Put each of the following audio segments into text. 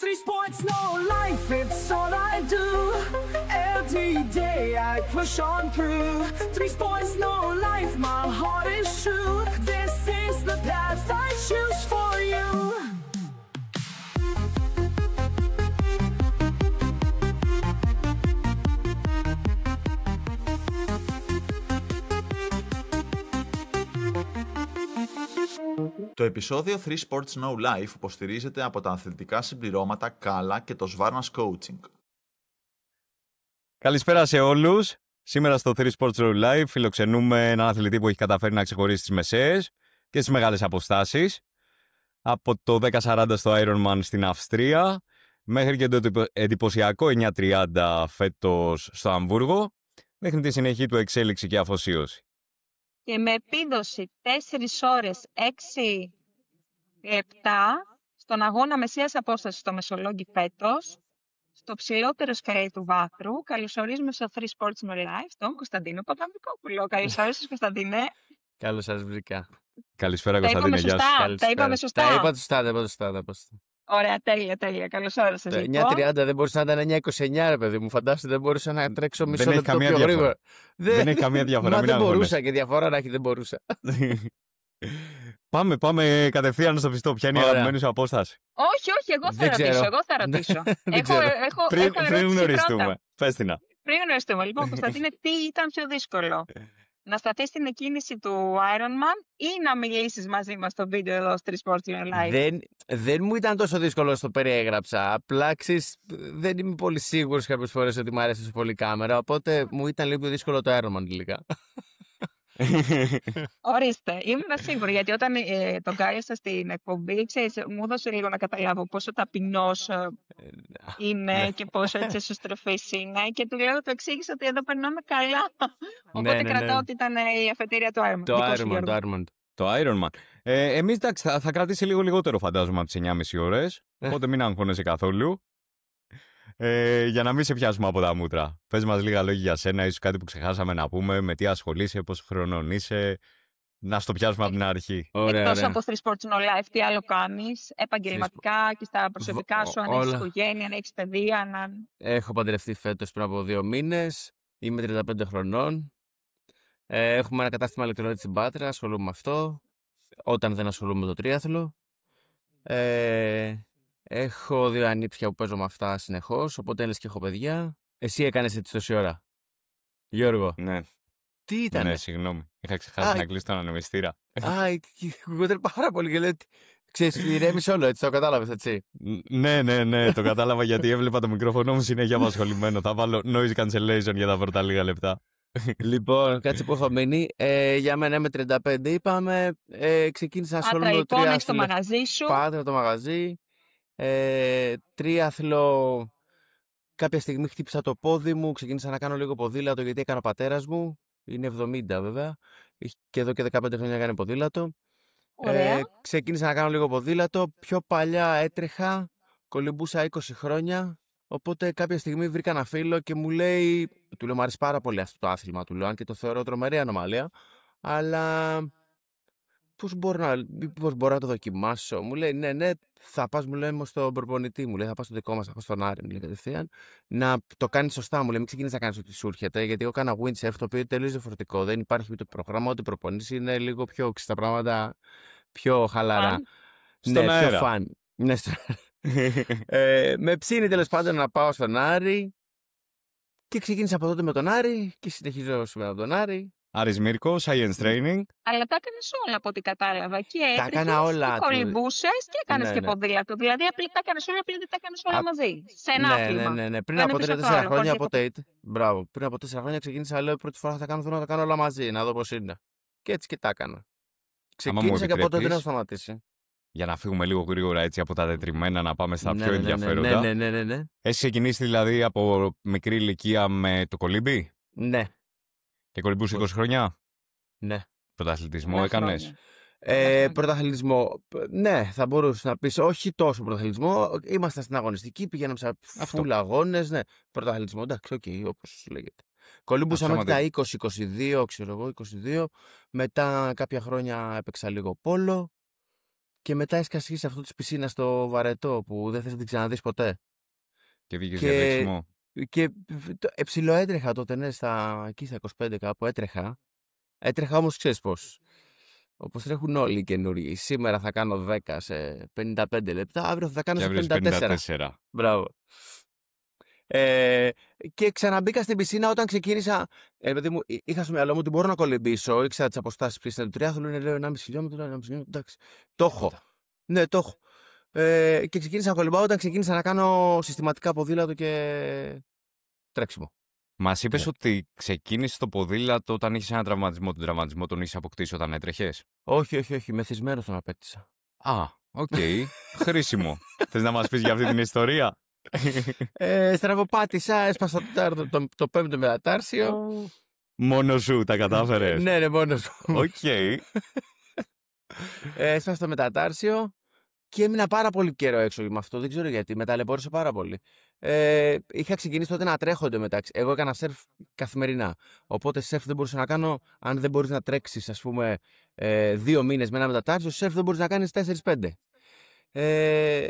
Three sports, no life, it's all I do. Every day I push on through. Three sports, no life, my heart is true. This is the path I choose for you. Το επεισόδιο 3 Sports No Life υποστηρίζεται από τα αθλητικά συμπληρώματα Kala και το Svarnas Coaching. Καλησπέρα σε όλους. Σήμερα στο 3 Sports No Life φιλοξενούμε έναν αθλητή που έχει καταφέρει να ξεχωρίσει τις μεσαίες και τις μεγάλες αποστάσεις. Από το 1040 στο Ironman στην Αυστρία μέχρι και το εντυπωσιακό 930 φέτος στο Αμβούργο, μέχρι τη συνεχή του εξέλιξη και αφοσίωση. Και με επίδοση 4 ώρες 6 λεπτά στον αγώνα μεσαίας απόστασης στο Μεσολόγγι φέτος, στο ψηλότερο σκαλί του βάθρου, καλωσορίζουμε στο 3 Sports No Life τον Κωνσταντίνο Παπαδικόπουλο. Καλώς όρισες, Κωνσταντίνε. Καλώς σας βρήκα. Καλησπέρα, Κωνσταντίνε. Γεια σου. Τα είπαμε σωστά. Τα είπατε σωστά. Ωραία, τέλεια. Καλώς όρισες. 9.30 δεν μπορούσε να ήταν 9.29, ρε παιδί μου. Φαντάζομαι δεν μπορούσα να τρέξω μισό λεπτό πιο γρήγορα. Δεν έχει καμία διαφορά. Μα δεν μπορούσα και διαφορά να έχει, δεν μπορούσα. Πάμε κατευθείαν στο πιστό. Ποια είναι η αγαπημένη σου απόσταση? Όχι, εγώ θα ρωτήσω. Πριν γνωριστούμε. Πες την. Πριν γνωριστούμε. Λοιπόν, Κωνσταντίνε, τι ήταν πιο δύσκολο? Να σταθείς στην εκκίνηση του Ironman ή να μιλήσεις μαζί μας στο βίντεο εδώ στο 3 Sports No Life? Δεν μου ήταν τόσο δύσκολο όσο το περιέγραψα. Απλά δεν είμαι πολύ σίγουρος κάποιες φορές ότι μου αρέσει τόσο πολύ η κάμερα. Οπότε μου ήταν λίγο πιο δύσκολο το Ironman τελικά. Ορίστε, ήμουν σίγουρη, γιατί όταν τον κάλεσα στην εκπομπή, ξέρεις, μου έδωσε λίγο να καταλάβω πόσο ταπεινός είναι και πόσο έτσι εσωστρεφής είναι, και του λέω, το εξήγησε ότι εδώ περνάμε καλά. Οπότε κρατάω ότι ήταν η αφετηρία του Ironman. Το Ironman. Εμείς, εντάξει, θα κρατήσει λίγο λιγότερο, φαντάζομαι, από τις 9.30 ώρες, οπότε μην αγχώνεσαι καθόλου. Για να μην σε πιάσουμε από τα μούτρα, πες μας λίγα λόγια για σένα, ίσως κάτι που ξεχάσαμε να πούμε, με τι ασχολείσαι, πόσο χρονών είσαι, να στο πιάσουμε από την αρχή. Εκτός από 3 Sports No Life, τι άλλο κάνεις επαγγελματικά και στα προσωπικά σου, αν έχεις οικογένεια, αν έχεις παιδεία? Έχω παντρευτεί φέτος πριν από 2 μήνες, είμαι 35 χρονών, έχουμε ένα κατάστημα ηλεκτρονίτη στην Πάτρα, ασχολούμαι με αυτό, όταν δεν ασχολούμαι με το τρίαθλο. Έχω 2 ανήψια που παίζω με αυτά συνεχώς, οπότε λες και έχω παιδιά. Εσύ έκανες έτσι τόση ώρα, Γιώργο? Ναι. Τι ήταν? Ναι, συγγνώμη. Είχα ξεχάσει να κλείσω τον ανεμιστήρα. Κουγόταν πάρα πολύ και λέει, ξέρεις, ηρέμησε όλο, έτσι, το κατάλαβες, έτσι? Ναι, το κατάλαβα, γιατί έβλεπα το μικρόφωνο μου συνέχεια απασχολημένο. Θα βάλω noise cancellation για τα πρώτα λίγα λεπτά. Λοιπόν, κάτσε που έχω μείνει. Για μένα είμαι 35, είπαμε. Ξεκίνησα να ασχολούμαι με το τριάθλο. Έχεις το μαγαζί σου. Πάντα το μαγαζί. Τρίαθλο. Κάποια στιγμή χτύπησα το πόδι μου, ξεκίνησα να κάνω λίγο ποδήλατο, γιατί έκανα ο πατέρας μου. Είναι 70 βέβαια. Και εδώ και 15 χρόνια έκανε ποδήλατο. Ξεκίνησα να κάνω λίγο ποδήλατο. Πιο παλιά έτρεχα, κολυμπούσα 20 χρόνια. Οπότε κάποια στιγμή βρήκα ένα φίλο και μου λέει, του λέω, μου αρέσει πάρα πολύ αυτό το άθλημα, του λέω, αν και το θεωρώ τρομερή ανομαλία, αλλά πώς μπορώ να το δοκιμάσω? Μου λέει, ναι, θα πας, μου λέει, στον προπονητή, μου λέει, θα πας στο δικό μας, θα πας στον Άρη, μου λέει, κατευθείαν, να το κάνεις σωστά, μου λέει, μην ξεκινήσεις να κάνεις ό,τι σου έρχεται, γιατί εγώ κάνα windsurf, το οποίο είναι τελείως διαφορετικό, δεν υπάρχει ούτε πρόγραμμα, ούτε προπονήσεις, είναι λίγο πιο τα πράγματα πιο χαλαρά. Στον αέρα. Πιο φαν. Ναι, με ψήνει τέλος πάντων να πάω στον Άρη και ξεκίνησα από τότε με τον Άρη και συνεχίζω σήμερα με τον Άρη. Άρης Μύρκο, Science Training. Αλλά τα έκανες όλα από ό,τι κατάλαβα. Και τα έκανα όλα. Και κολυμπούσες και έκανες και ποδήλατο. Δηλαδή απλά τα έκανες όλα, απλά δεν τα έκανες όλα μαζί. Σε ένα άθλημα. Ναι. Πριν από 3-4 χρόνια, μπράβο. Πριν από 4 χρόνια ξεκίνησα, λέω, πρώτη φορά θέλω να τα κάνω όλα μαζί, να δω πώς είναι. Και έτσι και τα έκανα. Ξεκίνησα και από τότε δεν έχω σταματήσει. Για να φύγουμε λίγο γρήγορα έτσι από τα τετριμμένα, να πάμε στα πιο ενδιαφέροντα. Ναι. Έχεις ξεκινήσει δηλαδή από μικρή ηλικία με το κολύμπι? Ναι. Και κολυμπούς 20 χρόνια? Ναι. Πρωταθλητισμό έκανες? Πρωταθλητισμό, ναι, θα μπορούσε να πεις, όχι τόσο πρωταθλητισμό. Ήμασταν στην αγωνιστική, πηγαίναμε σε φουλ αγώνες, ναι. Πρωταθλητισμό, εντάξει, όπως λέγεται. Κολύμπουσα μέχρι τα 20-22, ξέρω εγώ, 22. Μετά κάποια χρόνια έπαιξα λίγο πόλο. Και μετά έσκασε σε αυτό τη πισίνα στο βαρετό που δεν θες να την ξαναδείς ποτέ. Και βγήκες για τρέξιμο. Και ψιλοέτρεχα τότε, ναι, εκεί στα 25 κάπου έτρεχα. Έτρεχα όμως, ξέρεις πώς. Όπως τρέχουν όλοι οι καινούργοι. Σήμερα θα κάνω 10 σε 55 λεπτά, αύριο θα κάνω σε 54. Μπράβο. Και ξαναμπήκα στην πισίνα όταν ξεκίνησα. Παιδί μου, είχα στο μυαλό μου ότι μπορώ να κολυμπήσω. Ήξερα τις αποστάσεις πίστη του τριάθλου. Είναι, λέω, 1,5 χιλιόμετρο, 1,5 χιλιόμετρο. Εντάξει. Το έχω. Ναι, το έχω. Και ξεκίνησα να κολυμπάω όταν ξεκίνησα να κάνω συστηματικά ποδήλατο και τρέξιμο. Μας είπες ότι ξεκίνησες το ποδήλατο όταν είχες ένα τραυματισμό. Τον τραυματισμό τον είχες αποκτήσει όταν έτρεχες? Όχι. Μεθυσμένο τον απέκτησα. Α, οκ. Χρήσιμο. Θες να μας πεις για αυτή την ιστορία? Στραβοπάτησα, έσπασα το πέμπτο μετατάρσιο. Μόνος σου τα κατάφερες? Ναι, μόνος μου. Οκ. Έσπασα το μετατάρσιο και έμεινα πάρα πολύ καιρό έξω με αυτό. Δεν ξέρω γιατί. Με ταλαιπώρησε πάρα πολύ. Είχα ξεκινήσει τότε να τρέχω εντωμεταξύ. Εγώ έκανα σερφ καθημερινά. Οπότε σερφ δεν μπορούσα να κάνω αν δεν μπορείς να τρέξεις, ας πούμε, 2 μήνες με ένα μετατάρσιο. Σερφ δεν μπορείς να κάνεις 4-5.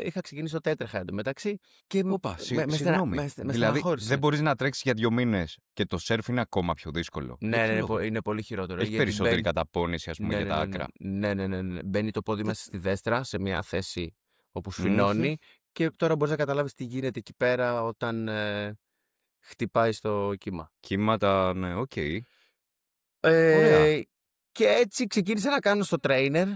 Είχα ξεκινήσει τότε έτρεχα εντωμεταξύ. Όπα, συγγνώμη. Δηλαδή δεν μπορείς να τρέξεις για 2 μήνες και το σερφ είναι ακόμα πιο δύσκολο. Ναι, είναι πολύ χειρότερο. Έχει περισσότερη καταπώνηση, ας πούμε, για τα άκρα. Ναι. Μπαίνει το πόδι μέσα στη δέστρα σε μια θέση όπου σφινώνει. Και τώρα μπορείς να καταλάβεις τι γίνεται εκεί πέρα όταν χτυπάει στο κύμα. Κύματα, ναι, οκ. Και έτσι ξεκίνησα να κάνω στο trainer.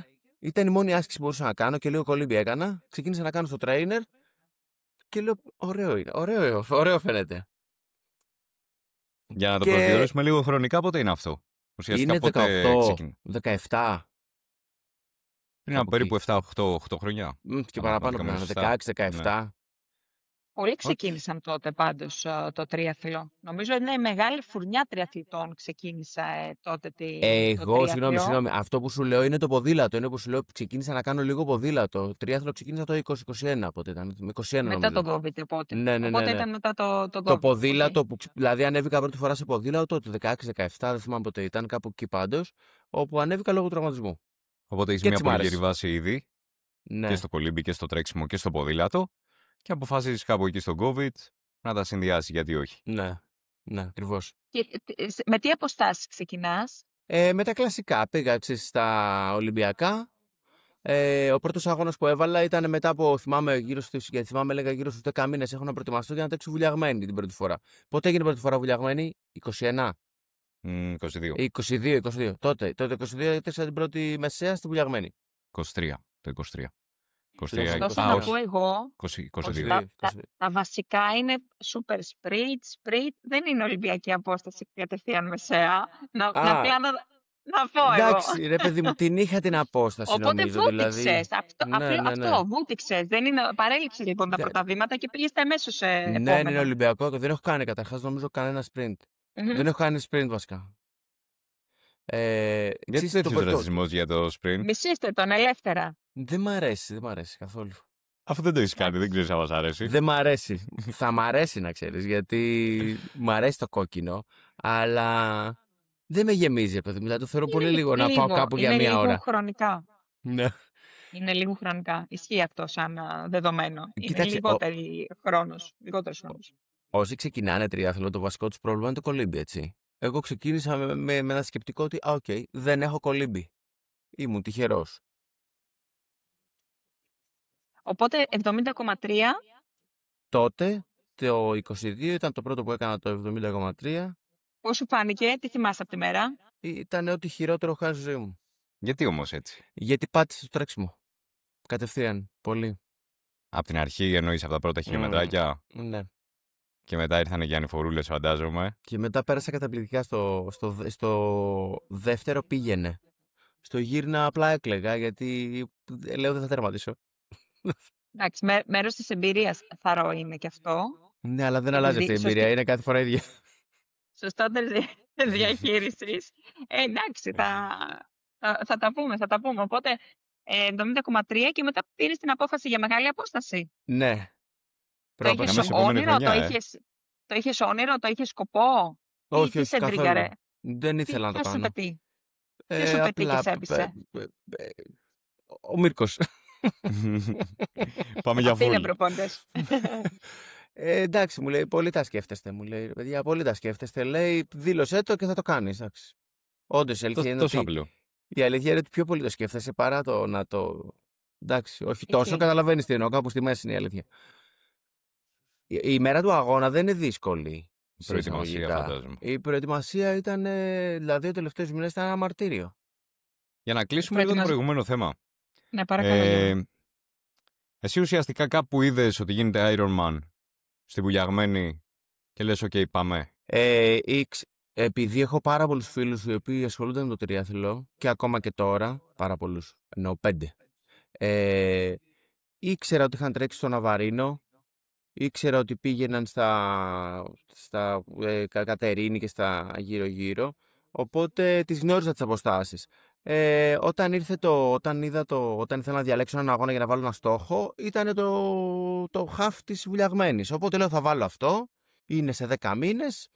Ήταν η μόνη άσκηση που μπορούσα να κάνω και λίγο κολύμπι έκανα. Ξεκίνησα να κάνω στο trainer και λέω ωραίο είναι, ωραίο φαίνεται. Για να το προσδιορίσουμε λίγο χρονικά, πότε είναι αυτό? Ουσιαστικά είναι πότε 17. Πριν από περίπου 7-8 χρόνια. Και παραπάνω πριν, 16-17. Ναι. Πολλοί ξεκίνησαν τότε πάντως το τρίαθλο. Νομίζω είναι η μεγάλη φουρνιά τριαθλητών ξεκίνησα τότε Εγώ, συγγνώμη, αυτό που σου λέω είναι το ποδήλατο. Είναι που σου λέω ξεκίνησα να κάνω λίγο ποδήλατο. Τρίαθλο ξεκίνησα το 2021, πότε ήταν. 21 μετά τον COVID, οπότε. Ναι. Οπότε ήταν μετά το COVID. Το ποδήλατο, που, δηλαδή ανέβηκα πρώτη φορά σε ποδήλατο το 16-17, δεν θυμάμαι πότε ήταν, κάπου εκεί πάντως, όπου ανέβηκα λόγω τραυματισμού. Οπότε είσαι μια πολύ γερή βάση ήδη. Ναι. Και στο κολύμπι και στο τρέξιμο και στο ποδήλατο. Και αποφασίζεις κάπου εκεί στον COVID να τα συνδυάσεις, γιατί όχι. Ναι, ακριβώς. Και με τι αποστάσεις ξεκινάς? Με τα κλασικά. Πήγα στα Ολυμπιακά. Ο πρώτος αγώνας που έβαλα ήταν μετά από, έλεγα γύρω στους 10 μήνες. Έχω να προετοιμαστώ για να τρέξω βουλιαγμένη την πρώτη φορά. Πότε έγινε η πρώτη φορά βουλιαγμένη? 21. 22. Τότε 22 έτρεξα την πρώτη μεσαία στη βουλιαγμένη. 23. Το 23. Ωστόσο να πω εγώ, 22. τα βασικά είναι super sprint, δεν είναι ολυμπιακή απόσταση κατευθείαν μεσαία. Να πω εγώ. Εντάξει, ρε παιδί μου, την είχα την απόσταση. Οπότε νομίζω. Βούτυξες. Δηλαδή... Αυτό, βούτυξες. Παρέλειψες λοιπόν τα πρώτα βήματα και πήγες τα αμέσως επόμενα. Ναι, είναι ολυμπιακό και δεν έχω κάνει καταρχάς νομίζω κανένα sprint. Δεν έχω κάνει sprint βασικά. Γιατί τέτοιος ρατσισμός για το sprint? Μισήστε τον ελεύθερα. Δεν μ' αρέσει καθόλου. Αφού δεν το έχεις κάνει, δεν ξέρεις αν μας αρέσει. Δεν μ' αρέσει. Θα μ' αρέσει να ξέρεις, γιατί μ' αρέσει το κόκκινο, αλλά δεν με γεμίζει, παιδί μου. Δηλαδή το θεωρώ πολύ λίγο να πάω κάπου για μία ώρα. Είναι λίγο χρονικά. Ναι. Είναι λίγο χρονικά. Ισχύει αυτό σαν δεδομένο. Είναι λιγότερος χρόνος. Όσοι ξεκινάνε τριάθλο, το βασικό τους πρόβλημα είναι το κολύμπι, έτσι. Εγώ ξεκίνησα με ένα σκεπτικό ότι δεν έχω κολύμπι. Ήμουν τυχερός. Οπότε 70,3. Τότε το 22 ήταν το πρώτο που έκανα, το 70,3. Πώς σου φάνηκε, τι θυμάσαι από τη μέρα? Ήταν ό,τι χειρότερο έχω κάνει στη ζωή μου. Γιατί όμως έτσι? Γιατί πάτησε το τρέξιμο. Κατευθείαν, πολύ. Από την αρχή εννοείς από τα πρώτα χιλιομετράκια? Ναι. Και μετά ήρθανε και ανηφορούλες, φαντάζομαι. Και μετά πέρασα καταπληκτικά στο δεύτερο πήγαινε. Στο γύρνα απλά έκλαιγα γιατί λέω δεν θα τερματίσω. Εντάξει, μέρος της εμπειρίας θαρώ είναι και αυτό. Ναι, αλλά δεν αλλάζει αυτή η εμπειρία, είναι κάθε φορά ίδια. Σωστότερη διαχείρισης. Εντάξει, θα τα πούμε. Οπότε 70,3 και μετά πήρες την απόφαση για μεγάλη απόσταση. Ναι. Το είχες όνειρο, το είχες όνειρο, το είχες σκοπό? Όχι, καθόλου. Δεν ήθελα να το κάνω. Ποιος σου πετύχει και σε έπεισε? Ο Μίρκος. Πάμε για Αυτοί είναι full. προπονητές. Εντάξει, μου λέει, πολύ τα σκέφτεστε. Μου λέει, παιδιά, πολύ τα σκέφτεστε. Λέει, δήλωσέ το και θα το κάνεις. Όντως, η αλήθεια είναι Τόσο ότι απλό. η αλήθεια είναι ότι πιο πολύ το σκέφτεσαι παρά το να το. Εντάξει, όχι τόσο, Ισχύει. καταλαβαίνεις τι εννοώ, κάπου στη μέση είναι η αλήθεια. Η μέρα του αγώνα δεν είναι δύσκολη. Η προετοιμασία, εισαγωγικά. φαντάζομαι. Η προετοιμασία ήταν, δηλαδή, ο τελευταίος μήνες ήταν ένα μαρτύριο. Για να κλείσουμε λίγο το προηγούμενο θέμα. Ναι, παρακαλώ. Γιώργο. Εσύ ουσιαστικά κάπου είδες ότι γίνεται Iron Man στη Βουλιαγμένη και λες, OK, πάμε. Επειδή έχω πάρα πολλούς φίλους οι οποίοι ασχολούνται με το τριάθλο και ακόμα και τώρα, πάρα πολλούς, εννοώ 5, ήξερα ότι είχαν τρέξει στο Ναβαρίνο, ήξερα ότι πήγαιναν στα Κατερίνη και στα γύρω-γύρω, οπότε τις γνώριζα τις αποστάσεις. Όταν ήθελα να διαλέξω έναν αγώνα για να βάλω ένα στόχο, ήταν το half της Βουλιαγμένης. Οπότε λέω, θα βάλω αυτό, είναι σε 10 μήνες.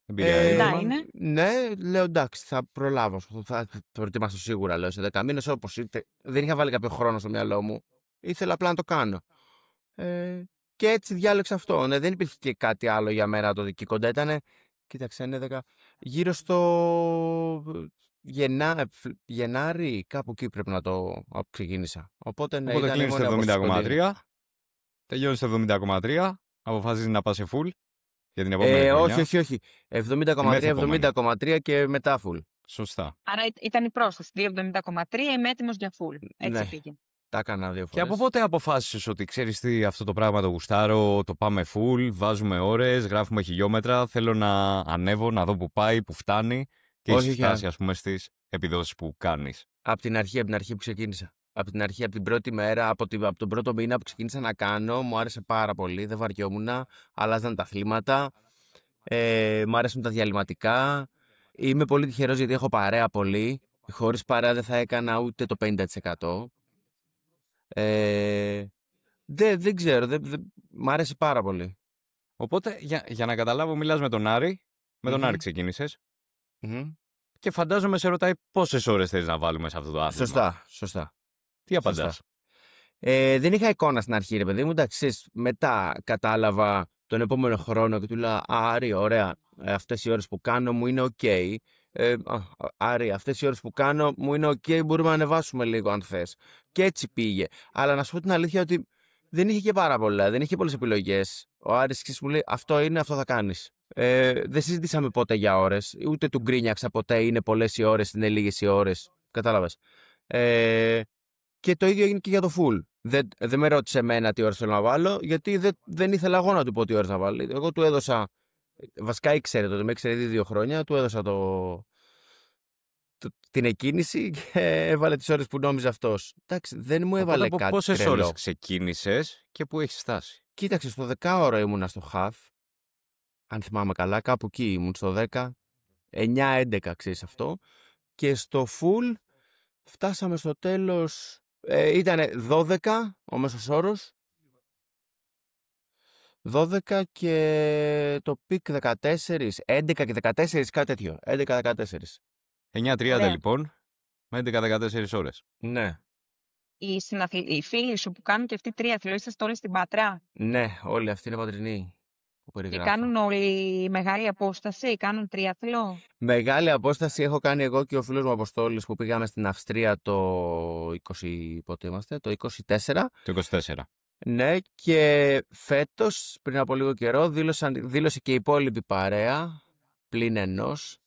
Είναι. Ναι, λέω εντάξει, θα προλάβω. Θα προετοιμάσω σίγουρα, λέω, σε 10 μήνες. Όπως δεν είχα βάλει κάποιο χρόνο στο μυαλό μου. Ήθελα απλά να το κάνω. Και έτσι διάλεξα αυτό. Ναι, δεν υπήρχε και κάτι άλλο για μέρα τότε εκεί κοντά. Ήτανε, κοίταξε, είναι 10. Γύρω στο Γενάρη, κάπου εκεί πρέπει να το ξεκίνησα. Οπότε κλείνεις το 70,3. Τελειώνεις το 70,3. Αποφασίζεις να πας σε full. Για την επόμενη χρονιά. Όχι. 70,3 και μετά full. Σωστά. Άρα ήταν η πρόσταση. 2,70,3 είμαι έτοιμος για full. Έτσι Ναι. πήγε. Τα έκανα 2 φορές. Και από πότε αποφάσισες ότι ξέρεις τι, αυτό το πράγμα το γουστάρω, το πάμε full, βάζουμε ώρες, γράφουμε χιλιόμετρα, θέλω να ανέβω, να δω που πάει, που φτάνει και έχεις φτάσει, ας πούμε, στις επιδόσεις που κάνεις. Από την αρχή που ξεκίνησα. Από την πρώτη μέρα, από τον πρώτο μήνα που ξεκίνησα να κάνω, μου άρεσε πάρα πολύ. Δεν βαριόμουν, αλλάζαν τα αθλήματα, μου άρεσαν τα διαλυματικά. Είμαι πολύ τυχερός γιατί έχω παρέα πολύ. Χωρίς παρέα δεν θα έκανα ούτε το 50%. Δεν ξέρω, μ' άρεσε πάρα πολύ. Οπότε, για να καταλάβω, μιλάς με τον Άρη. Με τον Άρη ξεκίνησες. Και φαντάζομαι σε ρωτάει πόσες ώρες θέλεις να βάλουμε σε αυτό το άθλημα. Σωστά. Τι απαντάς? Δεν είχα εικόνα στην αρχή, ρε παιδί μου. Εντάξει, μετά κατάλαβα τον επόμενο χρόνο και του λέω Άρη, ωραία, αυτές οι ώρες που κάνω μου είναι ok. Άρη, αυτές οι ώρες που κάνω μου είναι ok, μπορούμε να ανεβάσουμε λίγο αν θες. Και έτσι πήγε. Αλλά να σου πω την αλήθεια ότι δεν είχε και πάρα πολλά, δεν είχε πολλές επιλογές. Ο Άρης μου λέει αυτό είναι, αυτό θα κάνεις. Δεν συζητήσαμε ποτέ για ώρες, ούτε του γκρίνιαξα ποτέ, είναι πολλές οι ώρες, είναι λίγες οι ώρες. Κατάλαβες. Και το ίδιο έγινε και για το full. Δεν με ρώτησε εμένα τι ώρες θέλω να βάλω, γιατί δεν ήθελα εγώ να του πω τι ώρες να βάλω. Εγώ του έδωσα. Βασικά ήξερε τότε, με ήξερε ήδη 2 χρόνια, του έδωσα την εκκίνηση και έβαλε τις ώρες που νόμιζε αυτός. Εντάξει, δεν μου έβαλε κάτι. Πόσες τρελό. ώρες ξεκίνησες και πού έχεις φτάσει? Κοίταξε, στο 10ωρο ήμουνα στο half. Αν θυμάμαι καλά, κάπου εκεί ήμουν στο 10. 9-11, ξέρεις αυτό. Και στο full φτάσαμε στο τέλος. Ήταν 12 ο μέσος όρος. 12 και το πικ 14, 11 και 14, κάτι τέτοιο. 11-14. 9:30 λοιπόν, με 11-14 ώρες. Ναι. Οι φίλοι σου που κάνουν και αυτοί τρίαθλο, είσαστε όλοι στην Πάτρα? Ναι, όλοι αυτοί είναι πατρινοί. Και κάνουν όλοι μεγάλη απόσταση, κάνουν τρίαθλο? Μεγάλη απόσταση έχω κάνει εγώ και ο φίλος μου Αποστόλης που πήγαμε στην Αυστρία το 20, πότε είμαστε, το 24. Το 24. Ναι, και φέτος, πριν από λίγο καιρό, δήλωσε και η υπόλοιπη παρέα, πλην ενός,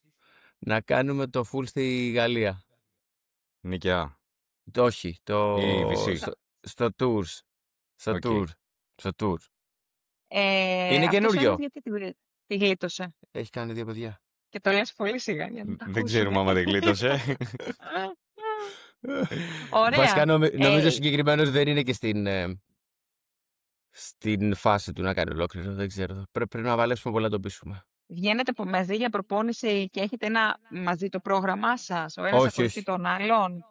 να κάνουμε το full στη Γαλλία. Νικιά. Όχι, στο Tours. Στο Tours. Είναι καινούριο. Γιατί τη γλίτωσε? Έχει κάνει 2 παιδιά. Και το λες πολύ σιγά. Δεν ξέρουμε άμα τη γλίτωσε. Ωραία. Βασικά νομίζω συγκεκριμένως δεν είναι και στην φάση του να κάνει ολόκληρο. Δεν ξέρω. Πρέπει να βαλέψουμε πολλά να το πείσουμε. Βγαίνετε μαζί για προπόνηση και έχετε μαζί το πρόγραμμά σας? Ο ένας ακολουθεί τον άλλον?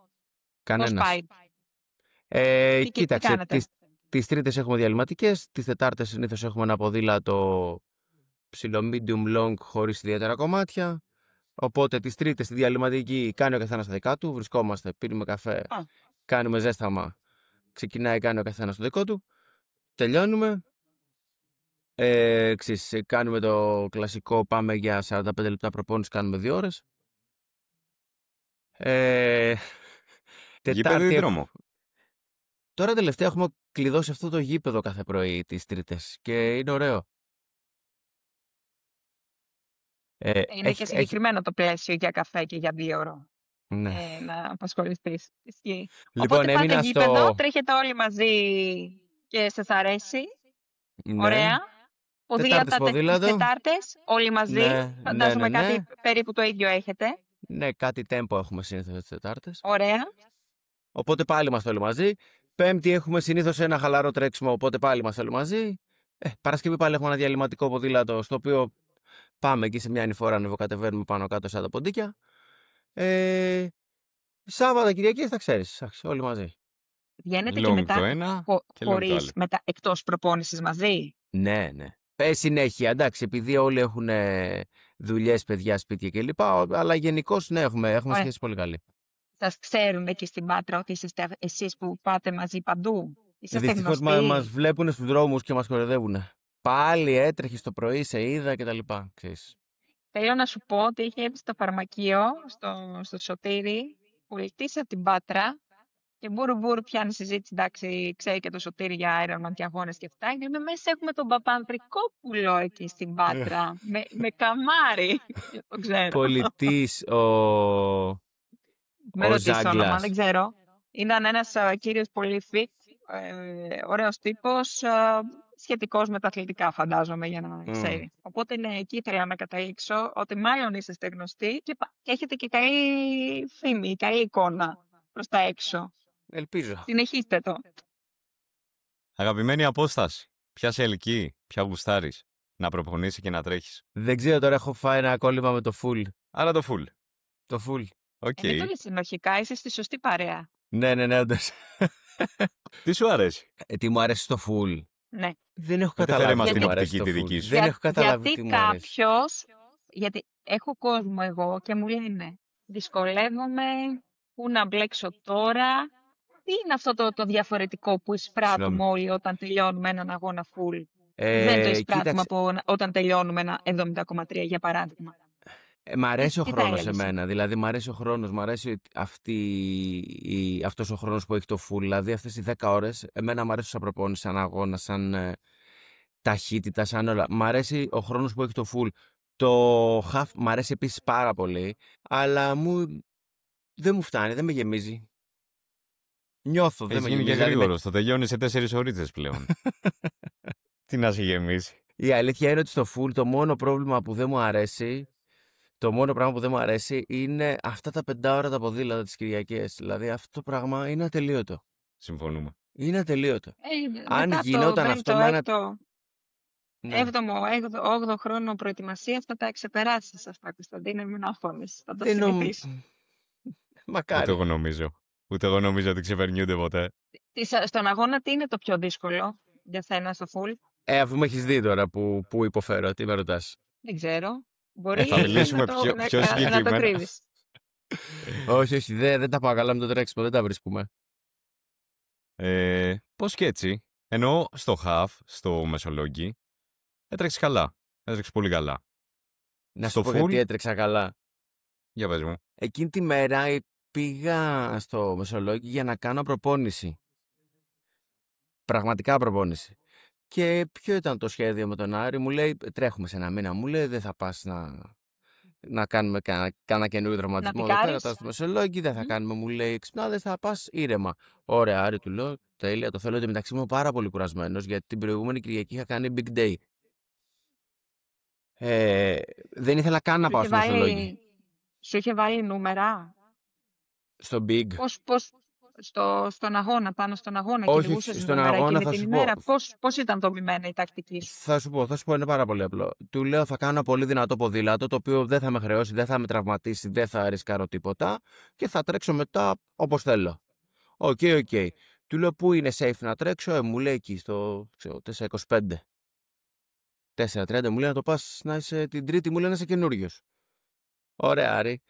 Κανένας. Πώς πάει? Κοίταξε, τις Τρίτες έχουμε διαλυματικές, τις Τετάρτες συνήθως έχουμε ένα ποδήλατο ψηλό medium long χωρίς ιδιαίτερα κομμάτια. Οπότε τις Τρίτες στη διαλυματική κάνει ο καθένας τα δικά του, βρισκόμαστε, πίνουμε καφέ, κάνουμε ζέσταμα ξεκινάει, κάνει ο καθένας το δικό του. Τελειώνουμε. Κάνουμε το κλασικό, πάμε για 45 λεπτά προπόνηση, κάνουμε 2 ώρες. Γήπεδο ή δρόμο? Τώρα τελευταία έχουμε κλειδώσει αυτό το γήπεδο κάθε πρωί τις Τρίτες και είναι ωραίο. Είναι και συγκεκριμένο το πλαίσιο για καφέ και για 2 ώρες. Ναι. Να απασχοληθείς. Λοιπόν, Οπότε πάτε γήπεδο, τρέχετε όλοι μαζί και σας αρέσει. Ναι. ωραία. Τετάρτες, όλοι μαζί. Φαντάζομαι κάτι περίπου το ίδιο έχετε. Ναι, κάτι τέμπο έχουμε συνήθως τις Τετάρτες. Ωραία. Οπότε πάλι είμαστε όλοι μαζί. Πέμπτη έχουμε συνήθως ένα χαλαρό τρέξιμο, οπότε πάλι είμαστε όλοι μαζί. Παρασκευή πάλι έχουμε ένα διαλυματικό ποδήλατο, στο οποίο πάμε εκεί σε μια ανηφόρα, ανεβοκατεβαίνουμε πάνω κάτω σαν τα ποντίκια. Σάββατα, Κυριακή, θα ξέρεις, όλοι μαζί. Βγαίνετε και μετά χωρίς, εκτός προπόνησης μαζί. Ναι. Συνέχεια, εντάξει, επειδή όλοι έχουν δουλειές, παιδιά, σπίτια κλπ. Αλλά γενικώς ναι, έχουμε σχέση πολύ καλή. Σας ξέρουν εκεί στην Πάτρα ότι είστε εσείς που πάτε μαζί παντού? Δυστυχώς μας βλέπουν στους δρόμους και μας κοροϊδεύουν. Πάλι έτρεχες το πρωί, σε είδα κτλ. Θέλω να σου πω ότι είχε έρθει στο φαρμακείο, στο Σωτήρι, πολιτής από την Πάτρα και μπούρου πιάνει συζήτηση, εντάξει, ξέρει και το Σωτήρι για Ironman και αγώνες και αυτά. Και μέσα έχουμε τον Παπανδρικόπουλο εκεί στην Πάτρα, με καμάρι, το ξέρω. Πολιτής Με ρωτήσω όνομα, δεν ξέρω. Ήταν ένας κύριος πολύ fit, ωραίος τύπος, σχετικός με τα αθλητικά, φαντάζομαι, για να ξέρει. Οπότε ναι, εκεί ήθελα να καταλήξω ότι μάλλον είσαστε γνωστοί και έχετε και καλή φήμη, καλή εικόνα προς τα έξω. Ελπίζω. Συνεχίστε το. Αγαπημένη απόσταση. Ποια σε ελκύει, ποια γουστάρεις να προπονήσει και να τρέχεις? Δεν ξέρω, τώρα έχω φάει ένα κόλλημα με το full. Άρα το full. Το full. Okay. Το λες συνοχικά, είσαι στη σωστή παρέα. Ναι, όντως. Τι σου αρέσει? Τι μου αρέσει στο full? Ναι. Δεν έχω καταλάβει τι μου αρέσει το full. Δεν έχω καταλάβει τι μου αρέσει. Γιατί έχω κόσμο εγώ και μου λένε δυσκολεύομαι, πού να μπλέξω τώρα. Τι είναι αυτό το διαφορετικό που εισπράττουμε όλοι όταν τελειώνουμε έναν αγώνα full? Δεν το εισπράττουμε όταν τελειώνουμε ένα 70,3 για παράδειγμα. Μ' αρέσει ο χρόνος εμένα, δηλαδή μ' αρέσει ο χρόνος, μ' αρέσει αυτός ο χρόνος που έχει το full, δηλαδή αυτές οι 10 ώρες, εμένα μ' αρέσει σαν προπόνηση, σαν αγώνα, σαν ταχύτητα, σαν όλα. Μ' αρέσει ο χρόνος που έχει το full. Το half μ' αρέσει επίσης πάρα πολύ, αλλά δεν μου φτάνει, δεν με γεμίζει. Νιώθω, δεν με γεμίζει. Έχει γίνει και γρήγορος, το τελειώνει σε 4 ωρίτσες πλέον. Τι να σε γεμίσει. Η αλήθεια είναι ότι στο full το μόνο πρόβλημα που δεν μου αρέσει, το μόνο πράγμα που δεν μου αρέσει είναι αυτά τα 5 ώρα τα ποδήλατα τις Κυριακές. Δηλαδή αυτό το πράγμα είναι ατελείωτο. Συμφωνούμε. Είναι ατελείωτο. Αν γινόταν αυτό με ένα... 7ο-8ο χρόνο προετοιμασίας θα τα εξεπεράσεις αυτά, Κωνσταντίνε, μην αγχώνεσαι. Θα το συνηθίσεις. Μακάρι. Ούτε εγώ νομίζω ότι ξεπερνιούνται ποτέ. Στον αγώνα τι είναι το πιο δύσκολο για σένα στο full? Αφού με έχεις δει τώρα που υποφέρω, τι με ρωτάς? Δεν ξέρω. Μπορεί θα μιλήσουμε πιο συγκεκριμένα. Να το κρύβεις. Όχι, δεν τα πάω καλά με το τρέξιμο, δεν τα βρίσκουμε. Πώς και έτσι? Ενώ στο half, στο Μεσολόγγι, έτρεξε καλά. Έτρεξε πολύ καλά. Να σου πω γιατί έτρεξα καλά. Για πες μου. Εκείνη τη μέρα πήγα στο Μεσολόγγι για να κάνω προπόνηση. Πραγματικά προπόνηση. Και ποιο ήταν το σχέδιο με τον Άρη? Μου λέει, τρέχουμε σε ένα μήνα. Μου λέει, δεν θα πας να κάνουμε κανένα καινούριο δραματισμό εδώ πέρα, στο Μεσολόγγι, δεν θα κάνουμε, μου λέει, ξυπνάδες, θα πας ήρεμα. Ωραία, Άρη, του λέω, τέλεια, το θέλω, ότι μεταξύ μου πάρα πολύ κουρασμένος, γιατί την προηγούμενη Κυριακή είχα κάνει big day. Δεν ήθελα καν να πάω στο Μεσολόγγι. Σου είχε βάλει νούμερα? Στο big. Στον αγώνα, πάνω στον αγώνα? Όχι, στον αγώνα θα σου πω. Πώς ήταν δομημένη η τακτική σου? Θα σου πω, είναι πάρα πολύ απλό. Του λέω, θα κάνω ένα πολύ δυνατό ποδήλατο, το οποίο δεν θα με χρεώσει, δεν θα με τραυματίσει, δεν θα ρισκάρω τίποτα και θα τρέξω μετά όπως θέλω. Οκ. Του λέω, πού είναι safe να τρέξω? Μου λέει εκεί στο 4.25. 4.30 μου λέει να το πας να είσαι την Τρίτη, μου λέει να είσαι καινούριος. Ωραία, Άρη.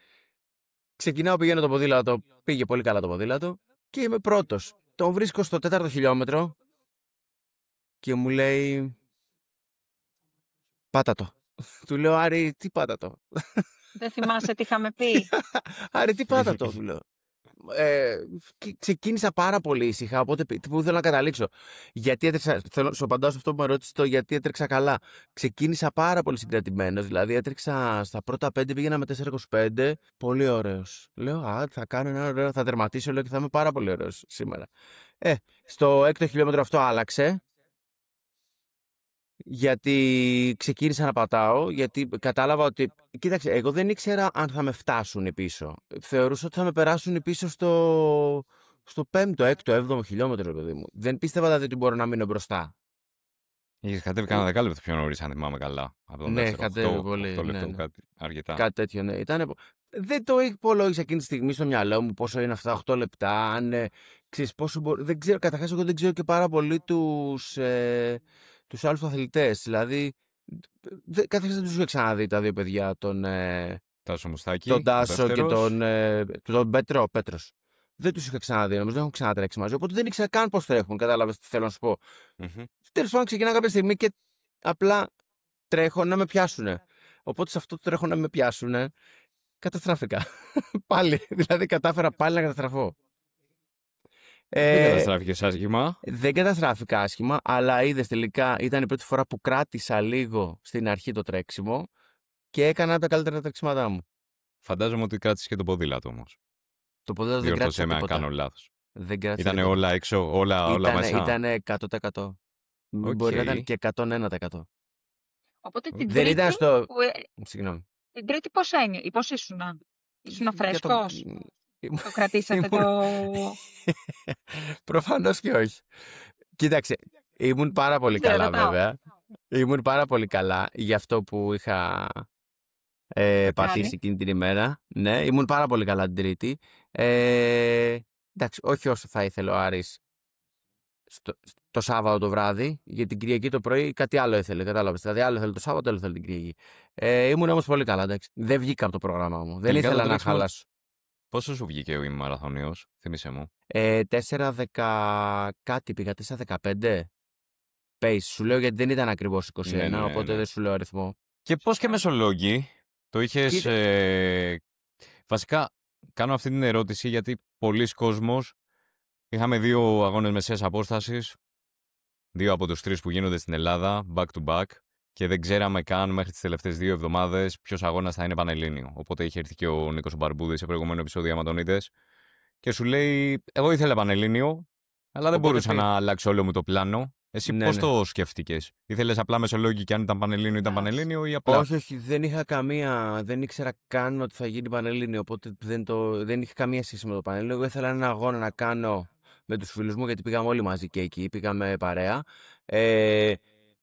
Ξεκινάω, πηγαίνω το ποδήλατο, πήγε πολύ καλά το ποδήλατο και είμαι πρώτος. τον βρίσκω στο 4ο χιλιόμετρο και μου λέει πάτα το. Του λέω Άρη, τι πάτα το. Δεν θυμάσαι τι είχαμε πει. Άρη, τι πάτα το, του λέω. Ξεκίνησα πάρα πολύ ήσυχα, οπότε που ήθελα να καταλήξω. Γιατί έτρεξα, θέλω σου απαντάω σε αυτό που με ρώτησε το γιατί έτρεξα καλά. Ξεκίνησα πάρα πολύ συγκρατημένος, δηλαδή έτρεξα στα πρώτα 5, πήγαινα με 4,25. Πολύ ωραίος. Λέω, θα κάνω ένα ωραίο, θα τερματίσω, λέω και θα είμαι πάρα πολύ ωραίος σήμερα. Στο 6ο χιλιόμετρο αυτό άλλαξε. Γιατί ξεκίνησα να πατάω, γιατί κατάλαβα ότι. Κοίταξε, εγώ δεν ήξερα αν θα με φτάσουν πίσω. Θεωρούσα ότι θα με περάσουν πίσω στο 5ο, 6ο, 7ο χιλιόμετρο, παιδί μου. Δεν πίστευα δηλαδή ότι μπορώ να μείνω μπροστά. Είχε κατέβει κάνα δεκάλεπτο πιο νωρίς, αν θυμάμαι καλά. Από τον ναι, κατέβει πολύ. 8 λεπτό, κάτι αρκετά. Κάτι τέτοιο, ναι. Δεν το υπολόγισα εκείνη τη στιγμή στο μυαλό μου πόσο είναι αυτά 8 λεπτά. Αν ξέρεις πόσο δεν ξέρω, καταρχάς εγώ δεν ξέρω και πάρα πολύ τους άλλους αθλητές. Δηλαδή, καταρχάς δεν τους είχα ξαναδεί τα δύο παιδιά, τον Τάσο Μουστάκη, τον Τάσο και τον Πέτρος. Δεν τους είχα ξαναδεί, νομίζω δεν έχουν ξανατρέξει μαζί. Οπότε δεν ήξερα καν πώς τρέχουν. Κατάλαβες τι θέλω να σου πω. Τέλος πάντων, ξεκινά κάποια στιγμή και απλά τρέχω να με πιάσουνε. Οπότε σε αυτό το τρέχω να με πιάσουνε, καταστράφηκα. Πάλι. Δηλαδή, κατάφερα πάλι να καταστραφώ. Δεν καταστράφηκες άσχημα. Δεν καταστράφηκα άσχημα, αλλά είδες τελικά ήταν η πρώτη φορά που κράτησα λίγο στην αρχή το τρέξιμο και έκανα από τα καλύτερα τρέξιματά μου. Φαντάζομαι ότι κράτησες και το ποδήλατο όμως. Το ποδήλατο δεν κράτησε τίποτα. Διόρθωσέ με αν κάνω λάθος. Δεν κράτησε Ήτανε όλα έξω, όλα μέσα. Ήτανε 100%. Μπορεί να ήταν και 101%. Οπότε την δεν τρίτη, ήταν στο. που, Συγγνώμη. την τρίτη πώς ήσουνα? Ήσουνα φρέσκος? Το κρατήσατε το. Προφανώς και όχι. Κοίταξε, ήμουν πάρα πολύ καλά βέβαια. Ήμουν πάρα πολύ καλά για αυτό που είχα πατήσει εκείνη την ημέρα. Ναι, ήμουν πάρα πολύ καλά την Τρίτη. Εντάξει, όχι όσο θα ήθελε ο Άρης το Σάββατο το βράδυ, γιατί την Κυριακή το πρωί κάτι άλλο ήθελε. Κατάλαβες. Δηλαδή, άλλο ήθελε το Σάββατο, άλλο ήθελε την Κυριακή. Ήμουν όμως πολύ καλά, εντάξει. Δεν βγήκα από το πρόγραμμά μου. Δεν ήθελα να χαλάσω. Πόσο σου βγήκε ο ημιμαραθωνίος, θύμισε μου? 4-10 κάτι πήγα, 4-15 pace. Σου λέω γιατί δεν ήταν ακριβώς 21, οπότε δεν σου λέω αριθμό. Και πώς και μεσολόγγι το είχες... Βασικά, κάνω αυτή την ερώτηση γιατί πολλοί κόσμος... Είχαμε 2 αγώνες μεσαίας απόστασης, 2 από τους 3 που γίνονται στην Ελλάδα, back to back, και δεν ξέραμε καν μέχρι τις τελευταίες 2 εβδομάδες ποιος αγώνας θα είναι πανελλήνιο. Οπότε είχε έρθει και ο Νίκος Μπαρμπούδης σε προηγούμενο επεισόδιο, άμα τον είδες, και σου λέει: εγώ ήθελα πανελλήνιο, αλλά δεν μπορούσα να αλλάξω όλο μου το πλάνο. Εσύ πώς το σκέφτηκες? Ήθελες απλά μεσολόγγι και αν ήταν πανελλήνιο, ήταν πανελλήνιο ή απλά? Όχι, δεν είχα καμία. Δεν ήξερα καν ότι θα γίνει πανελλήνιο. Οπότε δεν είχε καμία σχέση με το πανελλήνιο. Εγώ ήθελα έναν αγώνα να κάνω με τους φίλους μου, γιατί πήγαμε όλοι μαζί και εκεί, πήγαμε παρέα.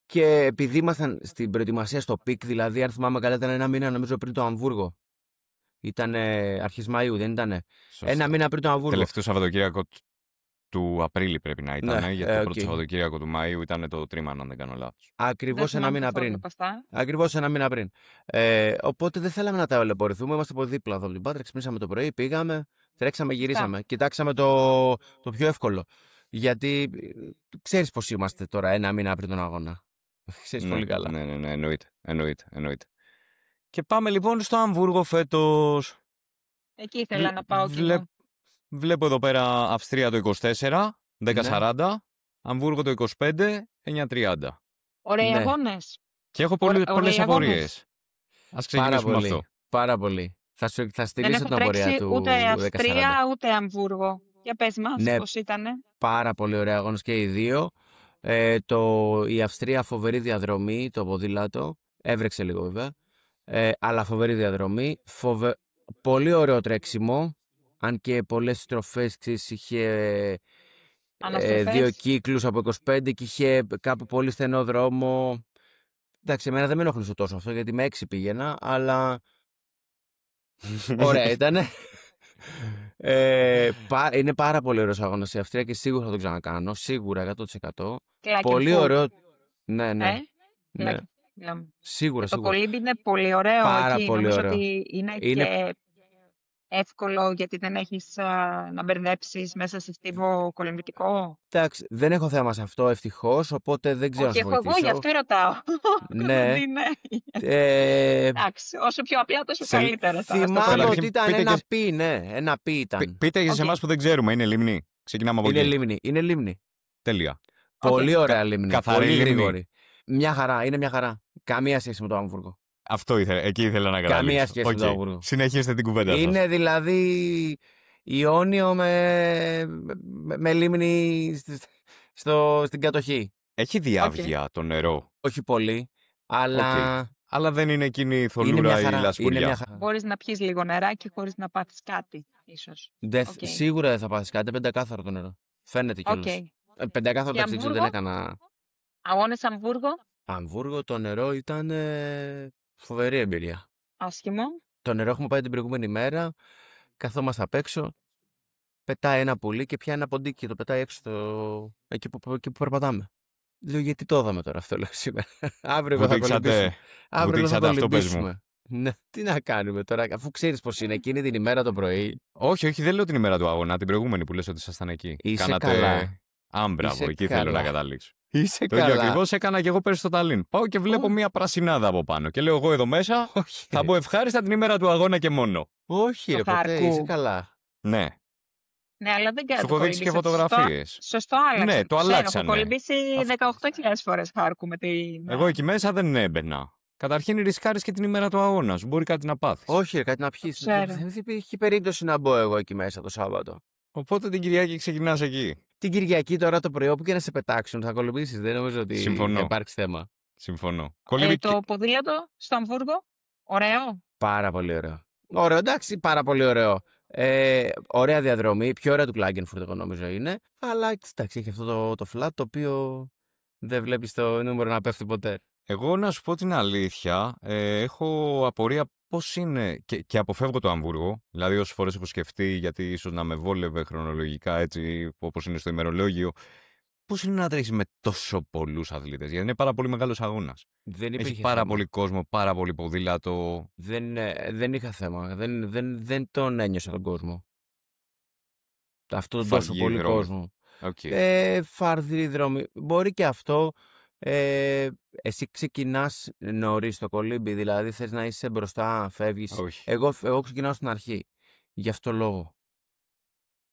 Και επειδή ήμασταν στην προετοιμασία στο πικ, δηλαδή, αν θυμάμαι καλά, ήταν 1 μήνα νομίζω πριν το Αμβούργο. Ήταν αρχές Μαΐου, δεν ήτανε? Σωστά. 1 μήνα πριν το Αμβούργο. Τελευταίο Σαββατοκύριακο του Απρίλη πρέπει να ήταν, γιατί το πρώτο Σαββατοκύριακο του Μαΐου ήταν το τρίμανο, αν δεν κάνω λάθος. Ακριβώς 1 μήνα πριν. Ακριβώς 1 μήνα πριν. Οπότε δεν θέλαμε να ταλαιπωρηθούμε, είμαστε από δίπλα εδώ από την Πάτρα, ξυπνήσαμε το πρωί, πήγαμε, τρέξαμε, γυρίσαμε. Κοιτάξαμε το πιο εύκολο. Γιατί ξέρεις πώς είμαστε τώρα 1 μήνα πριν τον αγώνα. Ξέρεις πολύ καλά. Ναι, εννοείται. Και πάμε λοιπόν στο Αμβούργο φέτος. Εκεί ήθελα να πάω. Βλέπω εδώ πέρα Αυστρία το 24, 10:40, Αμβούργο το 25, 9:30. Ωραίοι αγώνες. Και έχω πολλές απορίες. Ας ξεκινήσουμε με αυτό. Πάρα πολύ. Θα στηρίσω την απορία του. Ούτε Αυστρία ούτε Αμβούργο. Για πες μας, πώς ήτανε? Πάρα πολύ ωραία αγώνες και οι δύο. Η Αυστρία φοβερή διαδρομή, το ποδήλατο. Έβρεξε λίγο βέβαια. Αλλά φοβερή διαδρομή. Πολύ ωραίο τρέξιμο. Αν και πολλές στροφές, είχε 2 κύκλους από 25 και είχε κάπου πολύ στενό δρόμο. Εντάξει, εμένα δεν με ενοχλούσε τόσο αυτό, γιατί με 6 πήγαινα, αλλά ωραία ήτανε. Είναι πάρα πολύ ωραίος αγώνας η Αυστρία και σίγουρα θα το ξανακάνω. Σίγουρα 100%. Πολύ ωραίο. Ναι. Σίγουρα. Το κολύμπι είναι πολύ ωραίο. Πάρα εκεί. πολύ Νομίζω ωραίο. ότι είναι και εύκολο γιατί δεν έχεις να μπερδέψεις μέσα σε στίβο κολυμβητικό? Εντάξει, δεν έχω θέμα σε αυτό ευτυχώς, οπότε δεν ξέρω Όχι, να σε έχω εγώ, γι' βοηθήσω. αυτό ρωτάω. Ναι. Εντάξει, όσο πιο απλά τόσο καλύτερα. Θυμάμαι ότι ήταν πείτε ένα και- πι, ναι, ένα πι ήταν. Πείτε και σε Οκ. εμάς που δεν ξέρουμε, είναι λίμνη. Ξεκινάμε από Είναι εκεί. λίμνη, είναι λίμνη. Τέλεια. Πολύ ωραία λίμνη, καθαρή πολύ λίμνη. γρήγορη. Μια χαρά, είναι μια χαρά. Καμία σχέση με το Αμβούργο. Αυτό εκεί ήθελα να καταλήξω. Καμία σχέση με το Οκ. Αμβούργο. Συνεχίστε την κουβέντα σας. Είναι δηλαδή Ιόνιο με λίμνη στην κατοχή. Έχει διάβγεια το νερό. Όχι πολύ, αλλά Αλλά δεν είναι εκείνη η είναι θολούρα μια ή η χαρά. Είναι λασπουριά. μια χαρά. Μπορείς να πιεις λίγο νεράκι χωρίς να πάθεις κάτι, ίσως. Οκ. Σίγουρα δεν θα πάθεις κάτι, πεντακάθαρο το νερό. Φαίνεται Οκ. κιόλας. Πεντακάθαρο Και ταξίδι δεν Αμβούργο? έκανα. Αγώνες Αμβούργο, Αμβούργο το νερό ήταν φοβερή εμπειρία. άσχημο. Το νερό έχουμε πάει την προηγούμενη μέρα, καθόμαστε απ' έξω, πετάει ένα πουλί και πιάνει ένα ποντίκι και το πετάει έξω εκεί που περπατάμε. Λέω γιατί το είδαμε τώρα αυτό, λέω σήμερα. Αύριο θα κολυμπήσουμε. Αύριο θα αυτό, πες μου. κολυμπήσουμε. Ναι, τι να κάνουμε τώρα, αφού ξέρεις πως είναι εκείνη την ημέρα το πρωί. Όχι, δεν λέω την ημέρα του αγώνα, την προηγούμενη που λες ότι ήσασταν εκεί. Είσαι Κάνατε καλά. άμπραβο, Είσαι εκεί καλά. θέλω να καταλήξω. Είσαι Το ίδιο καλά. ακριβώς έκανα και εγώ πέρσι στο Ταλίν. Πάω και βλέπω μια πρασινάδα από πάνω. Και λέω εγώ εδώ μέσα Όχι, θα ρε. μπω ευχάριστα την ημέρα του αγώνα και μόνο. Όχι, Το ρε, ποτέ, χάρκου. είσαι καλά. Ναι. Ναι, αλλά δεν Σου κάνω. έχω δείξει και φωτογραφίες. Σωστό, άλλαξε. Ναι, το αλλάξανε. Έχω κολυμπήσει 18.000 φορές χάρκου με την. Εγώ εκεί μέσα δεν έμπαινα. Καταρχήν ρισκάρεις και την ημέρα του αγώνα σου. Μπορεί κάτι να πάθεις. Όχι, ρε, κάτι να πιεις. ξέρω. Δεν υπήρχε περίπτωση να μπω εγώ εκεί μέσα το Σάββατο. Οπότε την Κυριακή ξεκινάς εκεί. Την Κυριακή τώρα το πρωί, όπου και να σε πετάξουν, θα κολυμπήσεις. Δεν νομίζω ότι Συμφωνώ. θα υπάρξει θέμα. Συμφωνώ. Το ποδήλατο στο Αμβούργο, ωραίο. Πάρα πολύ ωραίο. Ωραίο, εντάξει, πάρα πολύ ωραίο. Ωραία διαδρομή, πιο ωραία του Klagenfurt εγώ νομίζω είναι. Αλλά εντάξει, έχει αυτό το flat το οποίο δεν βλέπεις το νούμερο να πέφτει ποτέ. Εγώ να σου πω την αλήθεια, έχω απορία πώς είναι και αποφεύγω το Αμβούργο. Δηλαδή, όσες φορές έχω σκεφτεί, γιατί ίσως να με βόλευε χρονολογικά έτσι, όπως είναι στο ημερολόγιο, πώς είναι να τρέχεις με τόσο πολλούς αθλητές. Γιατί είναι πάρα πολύ μεγάλος αγώνας. Δεν υπήρχε Έχει πάρα θέμα. πολύ κόσμο, πάρα πολύ ποδήλατο. Δεν είχα θέμα. Δεν τον ένιωσα τον κόσμο. Αυτό τον τόσο Φαυγή πολύ δρόμοι. κόσμο. Okay. Φαρδροί δρόμοι. Μπορεί και αυτό. Εσύ ξεκινάς νωρίς το κολύμπι, δηλαδή θες να είσαι μπροστά, φεύγεις. Όχι. Εγώ ξεκινάω στην αρχή. Γι' αυτό λόγο.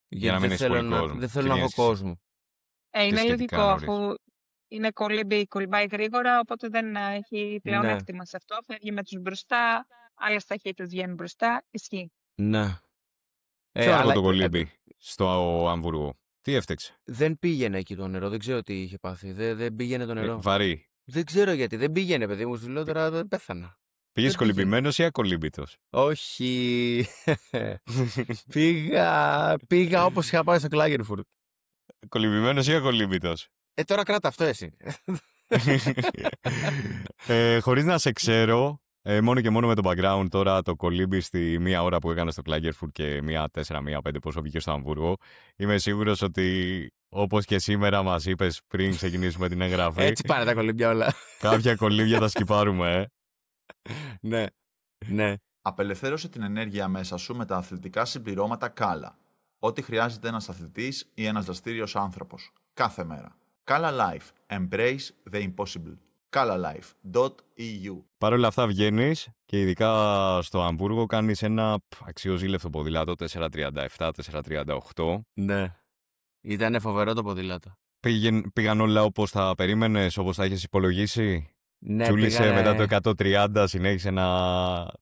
Για να μην έχεις πολύ κόσμο. Δεν θέλω να έχω κόσμο. Είναι σχετικά λογικό, νωρίς. αφού είναι κολυμπάει γρήγορα, οπότε δεν έχει πλέον Ναι. έκτημα σε αυτό. Φεύγει με τους μπροστά, άλλες ταχύτητες βγαίνουν μπροστά. Ισχύει. Ναι. Ποιο αλλά- άλλο το κολύμπι στο Αμβούργο. Τι έφτεξε. Δεν πήγαινε εκεί το νερό. Δεν ξέρω τι είχε πάθει. Δεν πήγαινε το νερό. Βαρύ. Δεν ξέρω γιατί. Δεν πήγαινε, παιδί μου. Σου λέω τώρα πέθανα. Πήγες Δεν πήγαινε. κολυμπημένος ή ακολύμπητος. Όχι. πήγα όπως είχα πάει στο Klagenfurt. Κολυμπημένος ή ακολύμπητος. Τώρα κράτα αυτό εσύ. Χωρίς να σε ξέρω, μόνο και μόνο με το background τώρα το κολύμπι στη μία ώρα που έκανα στο Klagenfurt και μία 4, μία 5 πόσο βγήκε στο Αμβούργο, είμαι σίγουρος ότι όπως και σήμερα μας είπες πριν ξεκινήσουμε την εγγραφή, Έτσι πάνε τα κολύμπια όλα. κάποια κολύμπια θα σκυπάρουμε. Ναι. Ναι. Απελευθέρωσε την ενέργεια μέσα σου με τα αθλητικά συμπληρώματα Kala. Ό,τι χρειάζεται ένας αθλητής ή ένας δραστήριος άνθρωπος. Κάθε μέρα. Kala Life. Embrace the impossible. kalalife.eu. Παρ' όλα αυτά βγαίνεις και ειδικά στο Αμβούργο κάνεις ένα αξιοζήλευτο ποδήλατο 437-438. Ναι. Ήταν φοβερό το ποδήλατο. Πήγαν όλα όπως τα περίμενες, όπως τα είχες υπολογίσει. Ναι, Τσούλησε πήγανε- μετά το 130, συνέχισε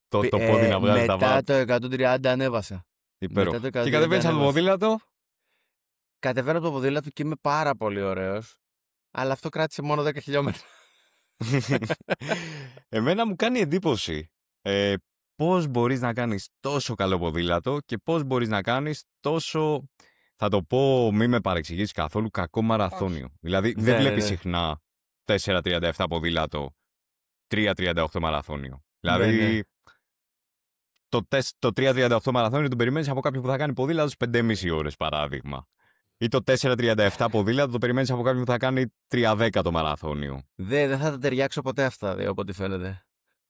το πόδι να βγάζει τα μετά βάτ. το 130 ανέβασα. Υπέροχο. μετά το Και 130 κατεβαίνεις από το ανέβασε. ποδήλατο. Κατεβαίνω από το ποδήλατο και είμαι πάρα πολύ ωραίος. Αλλά αυτό κράτησε μόνο 10 χιλιόμετρα. Εμένα μου κάνει εντύπωση πώς μπορείς να κάνεις τόσο καλό ποδήλατο και πώς μπορείς να κάνεις τόσο, θα το πω μη με παρεξηγήσεις καθόλου, κακό μαραθώνιο. Δηλαδή Ναι, δεν ναι, βλέπεις ναι. συχνά 4.37 ποδήλατο, 3.38 μαραθώνιο. Δηλαδή Ναι, ναι. το 3.38 μαραθώνιο τον περιμένεις από κάποιον που θα κάνει ποδήλατο στις 5,5 ώρες παράδειγμα. Ή το 4.37 ποδήλατο το περιμένεις από κάποιον που θα κάνει 3.10 το μαραθώνιο. Δεν θα τα ταιριάξω ποτέ αυτά δύο, από ό,τι φαίνεται.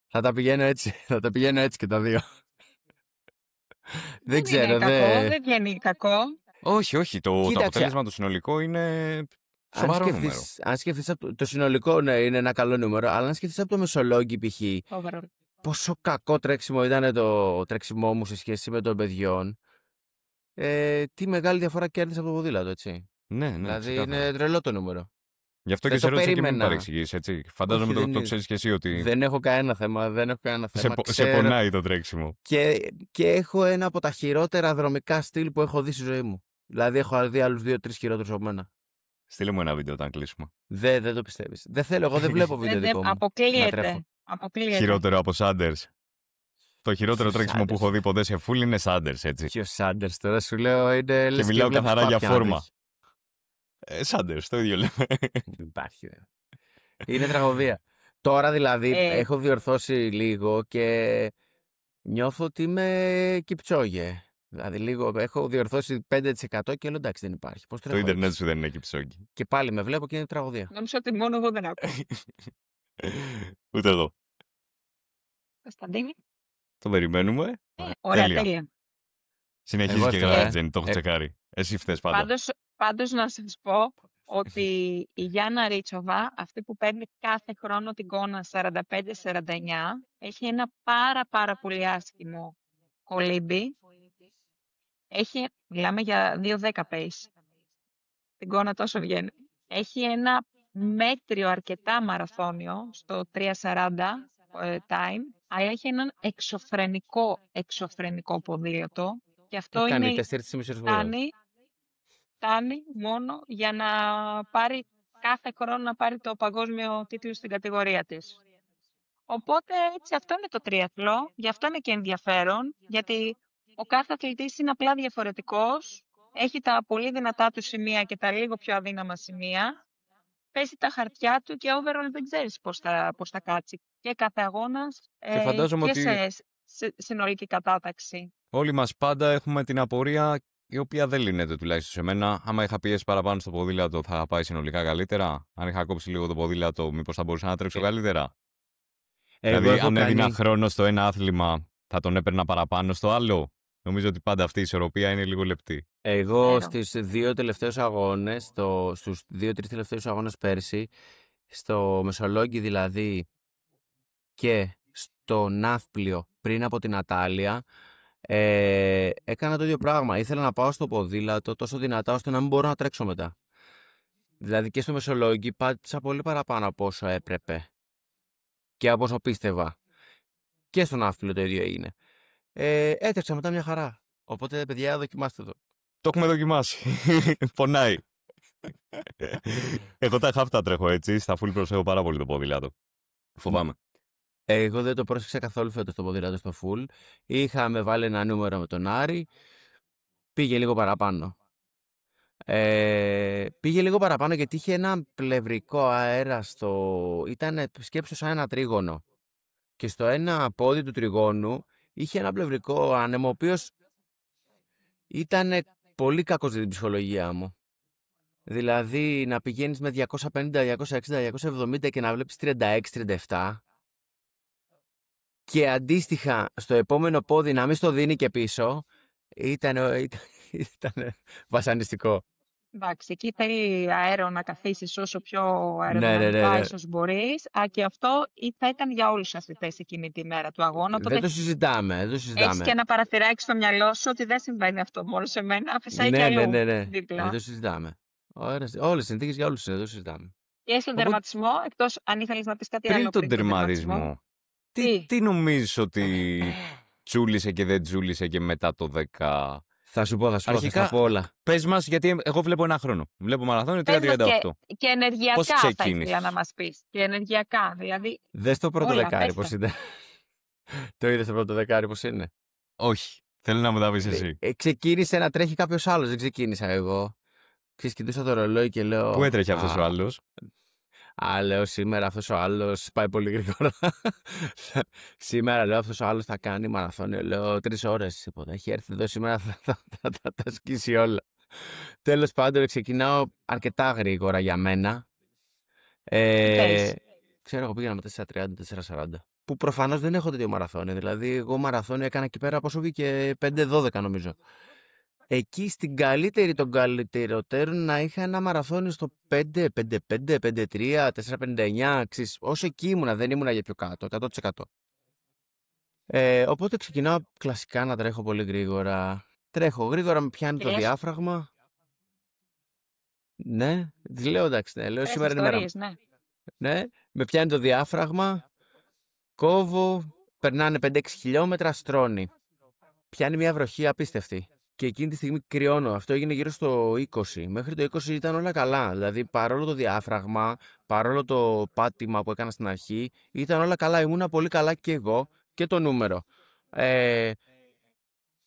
Θα τα πηγαίνω έτσι. Θα τα πηγαίνω έτσι και τα δύο. Δεν ξέρω. Είναι κακό, δεν βγαίνει κακό. Όχι. Το Κοίταξε. αποτέλεσμα το συνολικό είναι σοβαρό νούμερο. Αν σκεφτείς το συνολικό, ναι, είναι ένα καλό νούμερο, αλλά αν σκεφτείς από το Μεσολόγγι π.χ. Overall. πόσο κακό τρέξιμο ήταν το τρέξιμό μου σε σχέση με των παιδιών, τι μεγάλη διαφορά κέρδισα από το ποδήλατο, έτσι. Ναι, Δηλαδή ξεκάθαρα. είναι τρελό το νούμερο. Γι' αυτό δεν και σε το ρώτησα και μην περίμενα. παρεξηγείς, έτσι. Φαντάζομαι Όχι, το ξέρεις και εσύ ότι Δεν έχω κανένα θέμα. σε Ξέρω. πονάει το τρέξιμο. Και έχω ένα από τα χειρότερα δρομικά στυλ που έχω δει στη ζωή μου. Δηλαδή έχω δει άλλους 2-3 χειρότερους από μένα. Στείλε μου ένα βίντεο όταν κλείσουμε. Δεν το πιστεύεις. Δεν θέλω, εγώ δεν βλέπω βίντεο δικό μου. Αποκλείεται. Χειρότερο από Σάντερς. Το χειρότερο Ποιος τρέξιμο που Sanders? έχω δει ποτέ σε φουλ είναι Σάντερς, έτσι. Και ο Σάντερς τώρα σου λέω είναι. Και μιλάω καθαρά για φόρμα. Σάντερς, το ίδιο λέμε. Δεν υπάρχει. Είναι τραγωδία. Τώρα δηλαδή έχω διορθώσει λίγο και νιώθω ότι είμαι Κιπτσόγε. Δηλαδή λίγο έχω διορθώσει 5% και λέω εντάξει δεν υπάρχει. Πώς Το ίντερνετ σου δεν είναι Κιψόγκι. Και πάλι με βλέπω και είναι τραγωδία. Νόμιζα ότι μόνο εγώ δεν ακούω. Ούτε εδώ. Κωνσταντίνη. Το περιμένουμε. Ωραία, τέλεια. Συνεχίζει Εγώ και αυτό, γράφει, Τζέννη, το έχω τσεκάρει. Εσύ φταίς πάντα. Πάντως να σας πω ότι η Γιάννα Ρίτσοβα, αυτή που παίρνει κάθε χρόνο την Κόνα 45-49, έχει ένα πάρα πολύ άσχημο κολύμπι. Μιλάμε για 2-10 pace. Την Κόνα τόσο βγαίνει. Έχει ένα μέτριο αρκετά μαραθώνιο στο 3:40 time, αλλά έχει έναν εξωφρενικό ποδήλατο. Και αυτό κάνει είναι 4,5 φτάνει μόνο για να πάρει κάθε χρόνο να πάρει το παγκόσμιο τίτλο στην κατηγορία της. Οπότε έτσι αυτό είναι το τριαθλό, γι' αυτό είναι και ενδιαφέρον, γιατί ο κάθε αθλητής είναι απλά διαφορετικός, έχει τα πολύ δυνατά του σημεία και τα λίγο πιο αδύναμα σημεία, παίζει τα χαρτιά του και overall δεν ξέρεις πώς θα κάτσει. Και κάθε αγώνας και σε συνολική κατάταξη. Όλοι μας πάντα έχουμε την απορία η οποία δεν λύνεται τουλάχιστον σε μένα. Άμα είχα πιέσει παραπάνω στο ποδήλατο, θα είχα πάει συνολικά καλύτερα. Αν είχα κόψει λίγο το ποδήλατο, μήπως θα μπορούσα να τρέξω καλύτερα. Δηλαδή, αν έδινα χρόνο στο ένα άθλημα, θα τον έπαιρνα παραπάνω στο άλλο. Νομίζω ότι πάντα αυτή η ισορροπία είναι λίγο λεπτή. Εγώ στους 2 τελευταίους αγώνες, στους 2-3 τελευταίους αγώνες πέρσι, στο Μεσολόγγι δηλαδή και στο Ναύπλιο πριν από την Ατάλεια, έκανα το ίδιο πράγμα. Ήθελα να πάω στο ποδήλατο τόσο δυνατά ώστε να μην μπορώ να τρέξω μετά. Δηλαδή και στο Μεσολόγγι πάτησα πολύ παραπάνω από όσο έπρεπε και από όσο πίστευα. Και στον Ναύπλιο το ίδιο έγινε. Έτρεξα μετά μια χαρά. Οπότε παιδιά δοκιμάστε το. Το έχουμε δοκιμάσει. Πονάει. Εγώ τα χάφτα τρέχω έτσι. Στα full προσέχω πάρα πολύ το ποδήλατο. Φοβάμαι. Εγώ δεν το πρόσεξα καθόλου φέτος το ποδήλατο στο full. Είχαμε βάλει ένα νούμερο με τον Άρη. Πήγε λίγο παραπάνω. Πήγε λίγο παραπάνω γιατί είχε ένα πλευρικό αέρα ήταν σκέψου σαν ένα τρίγωνο. Και στο ένα πόδι του τριγώνου είχε ένα πλευρικό άνεμο, ο οποίος ήταν πολύ κακός για την ψυχολογία μου. Δηλαδή να πηγαίνεις με 250, 260, 270 και να βλέπεις 36-37 και αντίστοιχα στο επόμενο πόδι να μην στο δίνει και πίσω, ήταν βασανιστικό. Εντάξει, εκεί θέλει αέριο να καθίσεις όσο πιο αεροδυναμικά ίσως μπορείς. Και αυτό θα ήταν για όλους τους αθλητές εκείνη τη μέρα του αγώνα. Δεν το συζητάμε. Έχεις και ένα παραθυράκι στο μυαλό σου ότι δεν συμβαίνει αυτό μόνο σε μένα. Φυσάει και αλλού δίπλα. Δεν το συζητάμε. Όλες οι συνθήκες για όλους δεν το συζητάμε. Και στον τερματισμό, εκτός αν ήθελες να πεις κάτι άλλο. Πριν τον τερματισμό, τι νομίζεις ότι τσούλησε και δεν τσούλησε και μετά το 10... Θα σου πω όλα. Πες μας, γιατί εγώ βλέπω ένα χρόνο. Βλέπω μαραθώνιο 3:38. Και ενεργειακά θα ήθελα να μας πεις. Και ενεργειακά, δηλαδή. Δες το πρώτο δεκάρι πώς είναι. Το είδες το πρώτο δεκάρι πώς είναι. Όχι. Θέλω να μου τα πεις εσύ. Ξεκίνησε να τρέχει κάποιος άλλος, δεν ξεκίνησα εγώ. Κοιτούσα το ρολόι και λέω. Πού έτρεχε αυτός ο άλλος? Λέω σήμερα αυτός ο άλλος πάει πολύ γρήγορα. Σήμερα λέω αυτός ο άλλος θα κάνει μαραθώνιο. Λέω 3 ώρες τίποτα. Έχει έρθει εδώ σήμερα, θα τα σκίσει όλα. Τέλος πάντων ξεκινάω αρκετά γρήγορα για μένα. ξέρω, εγώ πήγαινα με 4.30, 4.40. Που προφανώς δεν έχω τέτοιο μαραθώνιο. Δηλαδή, εγώ μαραθώνιο έκανα εκεί πέρα πόσο βγήκε 5.12 νομίζω. Εκεί στην καλύτερη των καλύτερων να είχα ένα μαραθώνιο στο 5.55, 5.3, 4.59. Όσο εκεί ήμουνα, δεν ήμουνα για πιο κάτω, 100%. Οπότε ξεκινάω κλασικά να τρέχω πολύ γρήγορα. Τρέχω γρήγορα, με πιάνει το διάφραγμα. Ναι, τη λέω εντάξει, ναι, λέω σήμερα είναι μέρα. Ναι, με πιάνει το διάφραγμα, κόβω, περνάνε 5-6 χιλιόμετρα, στρώνει. Πιάνει μια βροχή απίστευτη. Και εκείνη τη στιγμή κρυώνω. Αυτό έγινε γύρω στο 20. Μέχρι το 20 ήταν όλα καλά. Δηλαδή, παρόλο το διάφραγμα, παρόλο το πάτημα που έκανα στην αρχή, ήταν όλα καλά. Ήμουνα πολύ καλά και εγώ και το νούμερο.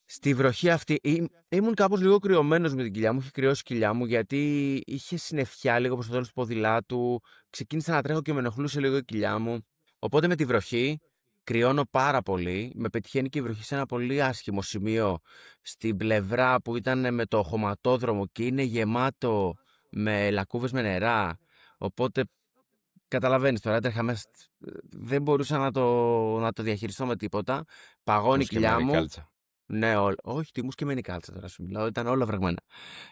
Στη βροχή αυτή ήμουν κάπως λίγο κρυωμένος με την κοιλιά μου. Είχε κρυώσει η κοιλιά μου γιατί είχε συννεφιά λίγο προς το τέλος του ποδηλάτου. Ξεκίνησα να τρέχω και με ενοχλούσε λίγο η κοιλιά μου. Οπότε με τη βροχή κρυώνω πάρα πολύ. Με πετυχαίνει και η βροχή σε ένα πολύ άσχημο σημείο στην πλευρά που ήταν με το χωματόδρομο και είναι γεμάτο με λακκούβες με νερά. Οπότε καταλαβαίνεις τώρα, έτρεχα μέσα. Δεν μπορούσα να το διαχειριστώ με τίποτα. Παγώνει η κοιλιά μου. Ναι, όχι, τη μουσκεμένη κάλτσα τώρα σου μιλάω, ήταν όλα βραγμένα.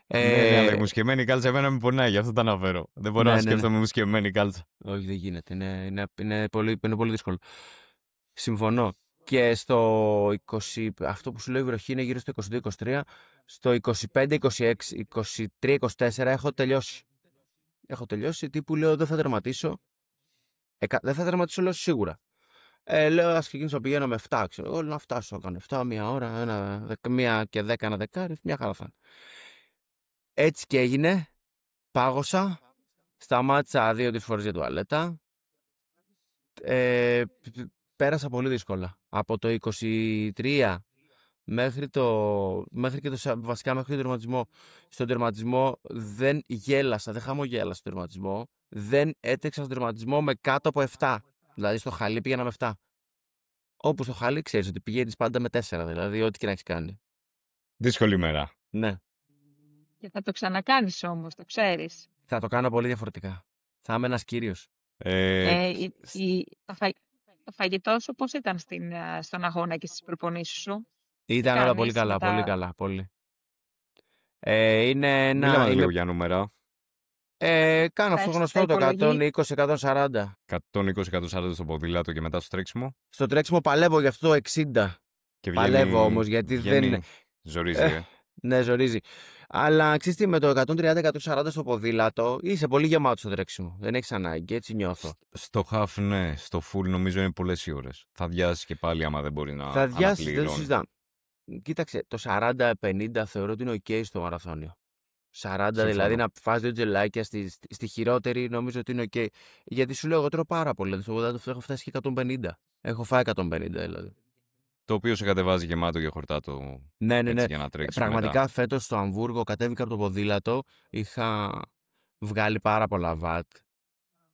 Ναι, η μουσκεμένη κάλτσα εμένα με πονάει, γι' αυτό το αναφέρω. Δεν μπορώ να σκέφτομαι μουσκεμένη κάλτσα. Όχι, δεν γίνεται, είναι πολύ δύσκολο. Συμφωνώ. Και στο 20, αυτό που σου λέω η βροχή είναι γύρω στο 22-23, στο 25-26, 23-24 έχω τελειώσει. Έχω τελειώσει, τύπου λέω δεν θα τερματίσω. Δεν θα τερματίσω, λέω σίγουρα. Λέω ας ξεκινήσω, πηγαίνω με 7, ξέρω εγώ, να φτάσω, έκανε 7, μία ώρα, μία και 10, ένα δεκάρι, μια χαρά θα είναι. Έτσι και έγινε, πάγωσα, σταμάτησα 2-3 φορές για τουαλέτα, πέρασα πολύ δύσκολα. Από το 23 μέχρι βασικά μέχρι τον τερματισμό. Στον τερματισμό δεν γέλασα, δεν χαμογέλασα στον τερματισμό, δεν έτρεξα στον τερματισμό με κάτω από 7. Δηλαδή στο χαλί πήγαινα με 7. Όπου στο χαλί ξέρεις ότι πηγαίνεις πάντα με 4, δηλαδή ό,τι και να έχεις κάνει. Δύσκολη μέρα. Ναι. Και θα το ξανακάνεις όμως, το ξέρεις. Θα το κάνω πολύ διαφορετικά. Θα είμαι ένας κύριος. Το φαγητό σου πώς ήταν στον αγώνα και στις προπονήσεις σου? Ήταν όλα πολύ καλά, πολύ καλά, πολύ. Μιλάμε λίγο για νούμερα. Κάνω αυτό γνωστό το 120-140. 120-140 στο ποδήλατο και μετά στο τρέξιμο. Στο τρέξιμο παλεύω για αυτό το 60. Και παλεύω όμως γιατί δεν είναι. Ζορίζει, Ναι, ζορίζει. Αλλά ξέρεις τι, με το 130-140 στο ποδήλατο είσαι πολύ γεμάτο στο τρέξιμο. Δεν έχεις ανάγκη, έτσι νιώθω. Στο half, ναι. Στο full νομίζω είναι πολλές οι ώρες. Θα διάσεις και πάλι άμα δεν μπορεί να. Θα διάσεις, δεν το συζητάμε. Κοίταξε, το 40-50 θεωρώ ότι είναι ok στο μαραθώνιο. 40 δηλαδή να φας 2 τζελάκια στη χειρότερη νομίζω ότι είναι ok. Γιατί σου λέω εγώ τρώω πάρα πολύ. Δηλαδή στο ποδήλατο έχω φτάσει και 150. Έχω φάει 150 δηλαδή. Το οποίο σε κατεβάζει γεμάτο για χορτάτο. Ναι. Για να τρέξεις πραγματικά φέτος στο Αμβούργο κατέβηκα από το ποδήλατο. Είχα βγάλει πάρα πολλά βατ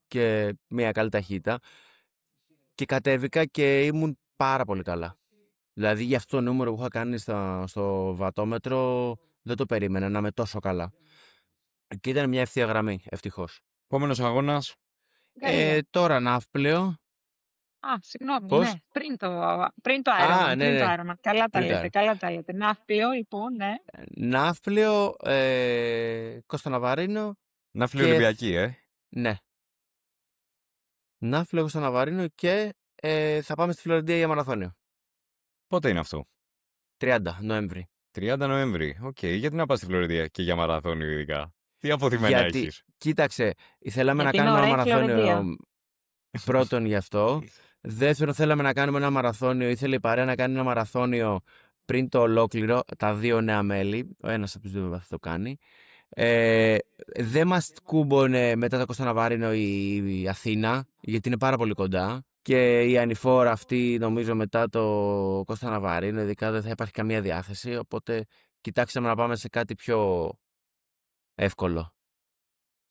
και μια καλή ταχύτητα. Και κατέβηκα και ήμουν πάρα πολύ καλά. Δηλαδή για αυτό το νούμερο που είχα κάνει στο βατόμετρο δεν το περίμενα να είμαι τόσο καλά. Και ήταν μια ευθεία γραμμή, ευτυχώς. Επόμενος αγώνας. Τώρα Ναύπλαιο. Συγγνώμη, ναι. Πριν το Ironman. Ναι. Καλά τα λέτε. Ναύπλαιο, λοιπόν, ναι. Ναύπλαιο, Κώστα Ναβαρίνο. Ναύπλαιο Ολυμπιακή, Ναι. Ναύπλαιο, Κώστα Ναβαρίνο και θα πάμε στη Φλωρεντία για μαραθώνιο. Πότε είναι αυτό? 30 Νοέμβρη. 30 Νοέμβρη. Οκ. Γιατί να πας στη Φλωρεντία και για μαραθώνιο ειδικά? Τι αποθυμένα έχεις? Κοίταξε, θέλαμε να κάνουμε ένα μαραθώνιο. Πρώτον γι' αυτό. Δεύτερον, θέλαμε να κάνουμε ένα μαραθώνιο. Ήθελε η παρέα να κάνει ένα μαραθώνιο πριν το ολόκληρο. Τα δύο νέα μέλη. Ο ένας από τους δύο θα το κάνει. Δεν μας κούμπονε μετά το Κώστα Ναβαρίνο η Αθήνα, γιατί είναι πάρα πολύ κοντά. Και η ανηφόρα αυτή, νομίζω, μετά το Κώστα Ναβαρίνο, ειδικά δεν θα υπάρχει καμία διάθεση. Οπότε κοιτάξαμε να πάμε σε κάτι πιο εύκολο.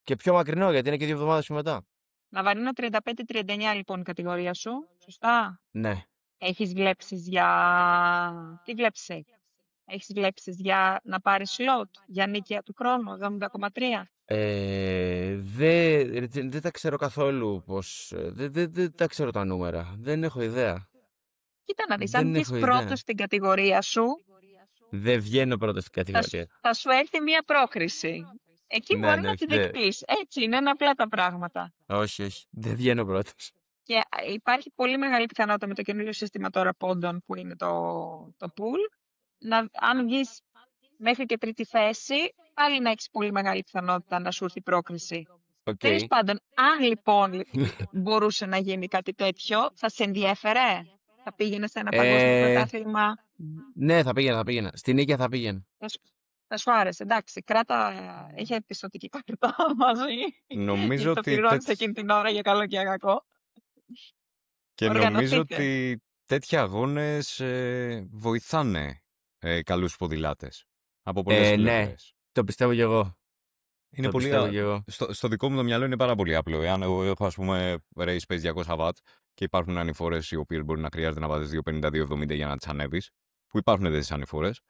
Και πιο μακρινό, γιατί είναι και 2 εβδομάδες πιο μετά. Ναβαρίνο 35-39 λοιπόν η κατηγορία σου, σωστά? Ναι. Έχεις βλέψεις για... Τι βλέψεις? Έχεις βλέψεις για να πάρεις σλότ, για νίκη του χρόνου, 70,3? Δεν τα ξέρω καθόλου πώς. Δεν τα ξέρω τα νούμερα. Δεν έχω ιδέα. Κοίτα να δεις, Δεν αν βγεις έχω ιδέα. πρώτος στην κατηγορία σου, Δεν βγαίνω πρώτα στην κατηγορία. θα σου έρθει μία πρόκριση. Εκεί Ναι, μπορεί ναι, να όχι, τη δεχτείς. Έτσι είναι απλά τα πράγματα. Όχι. Δεν βγαίνω πρώτος. Και υπάρχει πολύ μεγάλη πιθανότητα με το καινούριο σύστημα τώρα πόντων που είναι το pool, αν βγεις μέχρι και τρίτη θέση, πάλι να έχεις πολύ μεγάλη πιθανότητα να σου έρθει πρόκριση. Okay. Τέλος πάντων, αν λοιπόν μπορούσε να γίνει κάτι τέτοιο, θα σε ενδιέφερε? Θα πήγαινε σε ένα παγκόσμιο πρωτάθλημα? Ναι, θα πήγαινα. Στην Νίκαια θα πήγαινα. Θα σου άρεσε, εντάξει. Κράτα, έχει πιστωτική κάρτα μαζί. Νομίζω ότι. Το πληρώνεις εκείνη την ώρα για καλό και για κακό. Και νομίζω ότι τέτοιοι αγώνες βοηθάνε καλούς ποδηλάτες. Από πολλές πλευρές. Ναι, το πιστεύω κι εγώ. Είναι πολύ στο δικό μου το μυαλό είναι πάρα πολύ απλό. Εάν εγώ έχω, ας πούμε, race pace 200 watt και υπάρχουν ανηφορές οι οποίες μπορεί να χρειάζεται να βάζεις 250-270 για να τις ανέβεις, που υπάρχουν τέτοιες ανηφορές,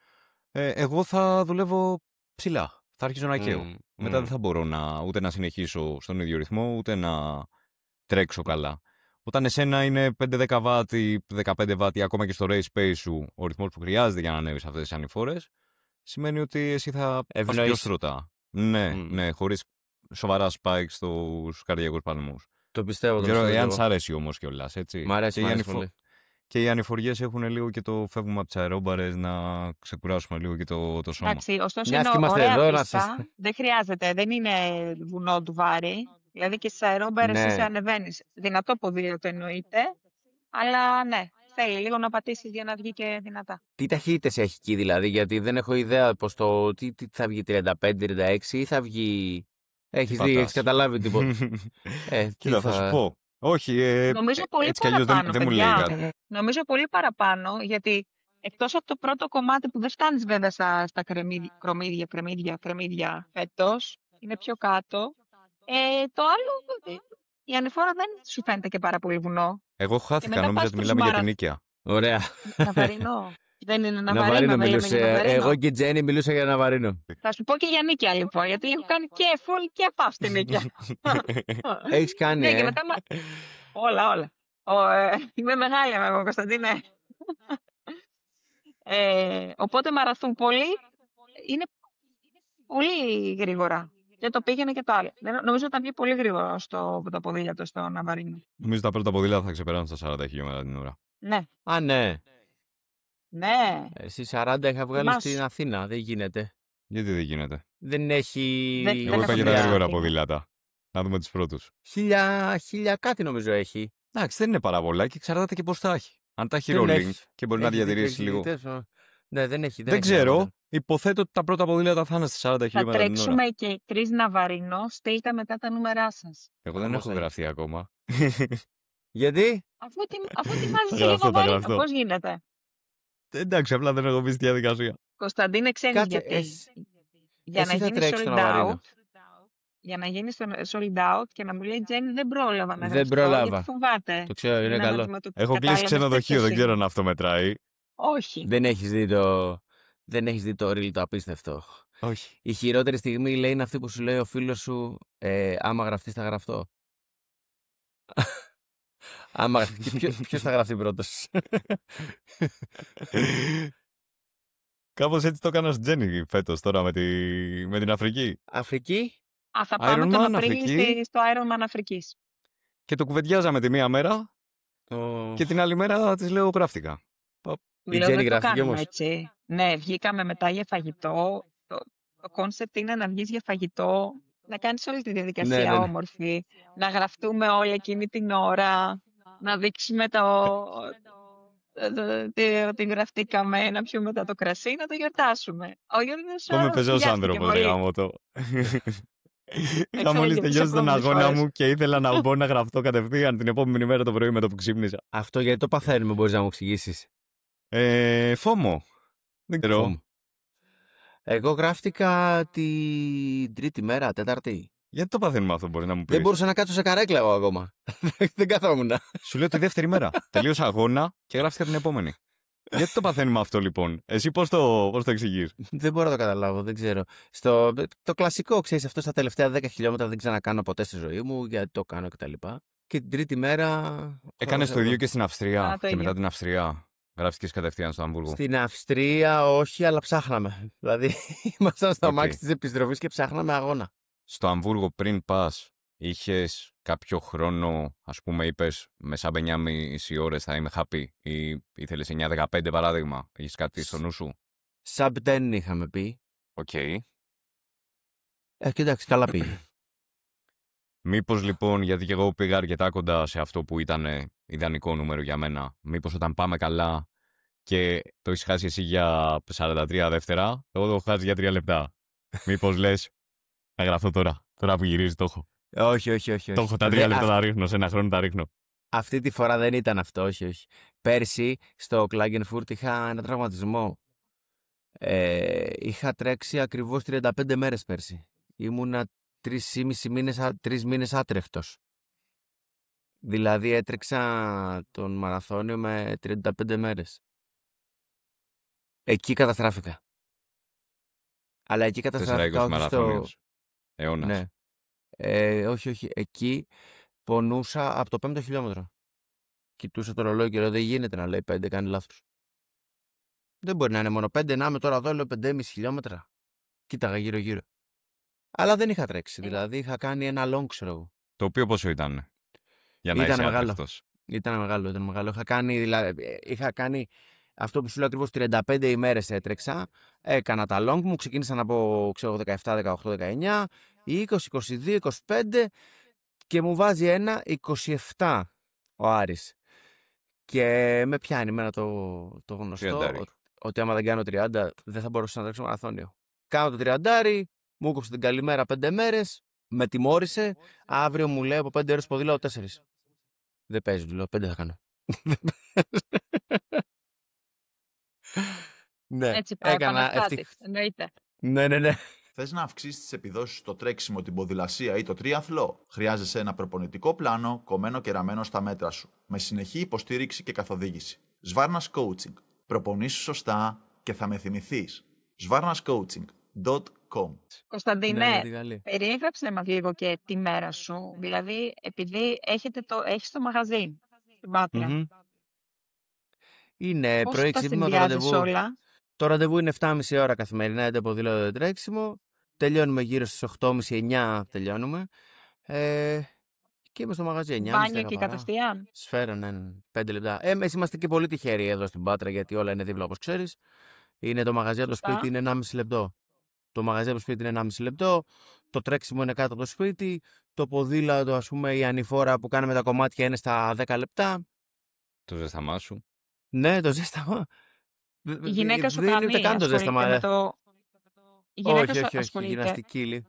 εγώ θα δουλεύω ψηλά. Θα αρχίσω να καίω. Μετά δεν θα μπορώ ούτε να συνεχίσω στον ίδιο ρυθμό, ούτε να τρέξω καλά. Όταν εσένα είναι 5-10 watt ή 15 watt ή ακόμα και στο race pace σου ο ρυθμός που χρειάζεται για να ανέβεις αυτές τις ανηφορές, σημαίνει ότι εσύ θα πας πιο στρωτά. Ναι, χωρίς σοβαρά spikes στους καρδιακούς παλμούς. Το πιστεύω. Εάν σ' αρέσει όμως κιόλας, έτσι. Μ' αρέσει πολύ. Και οι ανηφοριές έχουν λίγο και το φεύγουμε από τις αερόμπαρες να ξεκουράσουμε λίγο και το σώμα. Εντάξει, ωστόσο είναι ωραία πίστα. Δεν χρειάζεται, δεν είναι βουνό του βάρη. Δηλαδή και στις αερόμπαρες εσύ ανεβαίνεις. Δυνατό ποδήλατο εννοείται, αλλά ναι, θέλει λίγο να πατήσεις για να βγει και δυνατά. Τι ταχύτητες έχει εκεί δηλαδή, γιατί δεν έχω ιδέα πως τι θα βγει 35-36 ή θα βγει... Έχεις καταλάβει τίποτα. Κοίτα, θα σου πω. Όχι, νομίζω πολύ έτσι κι αλλιώς δεν μου λέει κάτι. Νομίζω πολύ παραπάνω, γιατί εκτός από το πρώτο κομμάτι που δεν φτάνεις βέβαια στα κρεμμύδια φέτος, είναι πιο κάτω, το άλλο, η ανηφόρα δεν σου φαίνεται και πάρα πολύ βουνό. Εγώ χάθηκα, νόμιζα ότι μιλάμε για την Νίκαια. Ωραία. Ναβαρινό. Δεν είναι Ναβαρίνο μιλούσε. Εγώ και η Τζέννη μιλούσα για Ναβαρίνο. Θα σου πω και για Νίκαια λοιπόν, γιατί έχω κάνει και full και πάω στη Νίκαια. Έχεις κάνει, και μετά, όλα. Είμαι μεγάλη εγώ, Κωνσταντίνε. Οπότε μαραθούν πολύ, είναι πολύ γρήγορα. Και το πήγαινε και το άλλο. Νομίζω ότι θα βγει πολύ γρήγορα το ποδήλατο στο Ναβαρίνο. Νομίζω τα πρώτα ποδήλατα θα ξεπεράσουν στα 40 χιλιόμετρα την ώρα. Ναι. Α, ναι. Ναι. Εσύ 40 είχα βγάλει στην Αθήνα. Δεν γίνεται. Γιατί δεν γίνεται? Δεν έχει... Εγώ είπα για τα γρήγορα ποδήλατα. Να δούμε τους πρώτους. 1000 κάτι νομίζω έχει. Εντάξει, δεν είναι πάρα πολλά και εξαρτάται και πώς θα έχει. Αν τα έχει rolling και μπορεί να διατηρήσει λίγο. Ναι, δεν έχει. Δεν ξέρω. Υποθέτω ότι τα πρώτα ποδήλατα θα είναι στα 40 χιλιόμετρα την ώρα. Θα τρέξουμε και 3 Ναβαρίνο. Στείλτε μετά τα νούμερά σας. Εγώ δεν έχω γραφτεί ακόμα. Γιατί? Αφού ετοιμάζεις λίγο Ναβαρίνο, πώς γίνεται? Εντάξει, απλά δεν έχω μπει στη διαδικασία. Κωνσταντίνε, ξέρεις γιατί? Για να γίνει sold out. Για να γίνει sold out και να μου λέει Τζέννη, δεν πρόλαβα να γράψω. Γιατί φοβάται. Το ξέρω, είναι καλό. Έχω κλείσει ξενοδοχείο, δεν ξέρω αν αυτό μετράει. Όχι. Δεν έχεις δει το reel το απίστευτο. Όχι. Η χειρότερη στιγμή λέει είναι αυτή που σου λέει ο φίλος σου, άμα γραφτείς θα γραφτώ. Ποιος θα γραφτεί πρώτος? Κάπως έτσι το έκανα στην Τζέννη φέτος τώρα με την Αφρική. Αφρική? Θα πάμε τον Απρίλιο στο Ironman Αφρικής. Και το κουβεντιάζαμε τη μία μέρα και την άλλη μέρα της λέω γράφτηκα. Η Τζέννη γράφτηκε όμως. Έτσι. Ναι, βγήκαμε μετά για φαγητό. Το κόνσεπτ είναι να βγεις για φαγητό, να κάνεις όλη τη διαδικασία όμορφη, να γραφτούμε όλη εκείνη την ώρα, να δείξουμε ότι γραφτήκαμε, να πιούμε μετά το κρασί, να το γιορτάσουμε. Ο Γιώργος είμαι πεζός άνθρωπος, γάμο το. Είχα μόλις τελειώσει τον αγώνα μου και ήθελα να μπω να γραφτώ κατευθείαν την επόμενη μέρα το πρωί με το που ξύπνησα. Αυτό γιατί το παθαίνουμε, μπορείς να μου εξηγήσεις? Φόμο. Δεν ξέρω. Εγώ γράφτηκα την τρίτη μέρα, τέταρτη. Γιατί το παθαίνουμε αυτό, μπορεί να μου πεις? Δεν μπορούσα να κάτσω σε καρέκλα εγώ ακόμα. Δεν καθόμουν. Σου λέω τη δεύτερη μέρα. Τελείωσα αγώνα και γράφτηκα την επόμενη. Γιατί το παθαίνουμε αυτό λοιπόν? Εσύ πώς το εξηγείς? Δεν μπορώ να το καταλάβω, δεν ξέρω. Το κλασικό, ξέρεις, αυτό στα τελευταία 10 χιλιόμετρα δεν ξανακάνω ποτέ στη ζωή μου, γιατί το κάνω κτλ. Και την τρίτη μέρα. Έκανες το ίδιο και στην Αυστρία και ίδιο. μετά την Αυστρία γράφτηκες κατευθείαν στο Αμβούργο? Στην Αυστρία όχι, αλλά ψάχναμε. Δηλαδή ήμασταν στο αμάξι της επιστροφής και ψάχναμε αγώνα. Στο Αμβούργο πριν πας, είχες κάποιο χρόνο, ας πούμε, είπες μέσα από 9,5 ώρες θα είμαι happy, ή ήθελες 9-15 παράδειγμα? Είχες κάτι στο νου σου? Sub 10 είχαμε πει. Οκ. Κοίταξε, καλά πήγε. Μήπως λοιπόν, γιατί και εγώ πήγα αρκετά κοντά σε αυτό που ήταν ιδανικό νούμερο για μένα, μήπως όταν πάμε καλά και το έχεις χάσει εσύ για 43 δεύτερα, εγώ το έχω χάσει για 3 λεπτά. Μήπως λες, να γραφτώ τώρα που γυρίζει το έχω. Όχι. Το έχω τα 3 λεπτά τα ρίχνω, σε ένα χρόνο τα ρίχνω. Αυτή τη φορά δεν ήταν αυτό, όχι. Πέρσι στο Klagenfurt είχα ένα τραυματισμό. Είχα τρέξει ακριβώς 35 μέρες πέρσι. Ήμουνα 3 μήνες άτρεχτος. Δηλαδή έτρεξα τον μαραθώνιο με 35 μέρες. Εκεί καταστράφηκα. Αλλά εκεί καταστράφηκα όχι στο... Αιώνας. Ναι. Όχι. Εκεί πονούσα από το 5ο χιλιόμετρο. Κοιτούσα το ρολόι και λέω δεν γίνεται να λέει 5, κάνει λάθος. Δεν μπορεί να είναι μόνο 5, να είμαι τώρα εδώ, λέω 5,5 χιλιόμετρα. Κοίταγα γύρω-γύρω. Αλλά δεν είχα τρέξει, δηλαδή είχα κάνει ένα long, ξέρω εγώ. Το οποίο πόσο ήταν, για να είσαι άτρεχτος? Ήταν μεγάλο. Είχα κάνει αυτό που σου λέω ακριβώς 35 ημέρες έτρεξα. Έκανα τα long μου, ξεκίνησα από 17, 18, 19, 20, 22, 25 και μου βάζει ένα 27 ο Άρης. Και με πιάνει εμένα το γνωστό ότι άμα δεν κάνω 30 δεν θα μπορούσα να τρέξω μαραθώνιο. Κάνω το 30, μου έκοψε την καλημέρα 5 μέρες, με τιμώρησε, αύριο μου λέει από 5 ώρες ποδήλατο 4. Δεν παίζει, του λέω 5 θα κάνω. Ναι, έτσι πάει, εννοείται. Ναι. Θες να αυξήσεις τις επιδόσεις στο τρέξιμο, την ποδηλασία ή το τρίαθλο? Χρειάζεσαι ένα προπονητικό πλάνο κομμένο και ραμμένο στα μέτρα σου, με συνεχή υποστήριξη και καθοδήγηση. Σβάρνας Coaching. Προπονήσου σωστά και θα με θυμηθείς. Svarnascoaching.com. Κωνσταντίνε, περιέγραψε μας λίγο και τη μέρα σου. Δηλαδή, επειδή έχεις το μαγαζί στην Πάτρα. Είναι πρωί, ξύπνημα, το ραντεβού. Όλα. Το ραντεβού είναι 7,5 ώρα καθημερινά, είτε ποδήλατο είτε τρέξιμο. Τελειώνουμε γύρω στις 8.30-9 τελειώνουμε. Και είμαι στο μαγαζί 9.30. Μπάνιο και κατευθείαν. Σφαίρα, ναι, 5 λεπτά. Εμείς είμαστε και πολύ τυχεροί εδώ στην Πάτρα, γιατί όλα είναι δίπλα, όπως ξέρεις. Είναι το μαγαζί από το σπίτι, είναι 1,5 λεπτό. Το μαγαζί από το σπίτι είναι 1,5 λεπτό. Το τρέξιμο είναι κάτω από το σπίτι. Το ποδήλατο, ας πούμε, η ανηφόρα που κάνουμε τα κομμάτια είναι στα 10 λεπτά. Το ζέσταμά σου? Ναι, το ζέσταμα. Η γυναίκα σου δεν είναι καν το ζέσταμα. Η γυναίκα σου όχι, γυμναστική.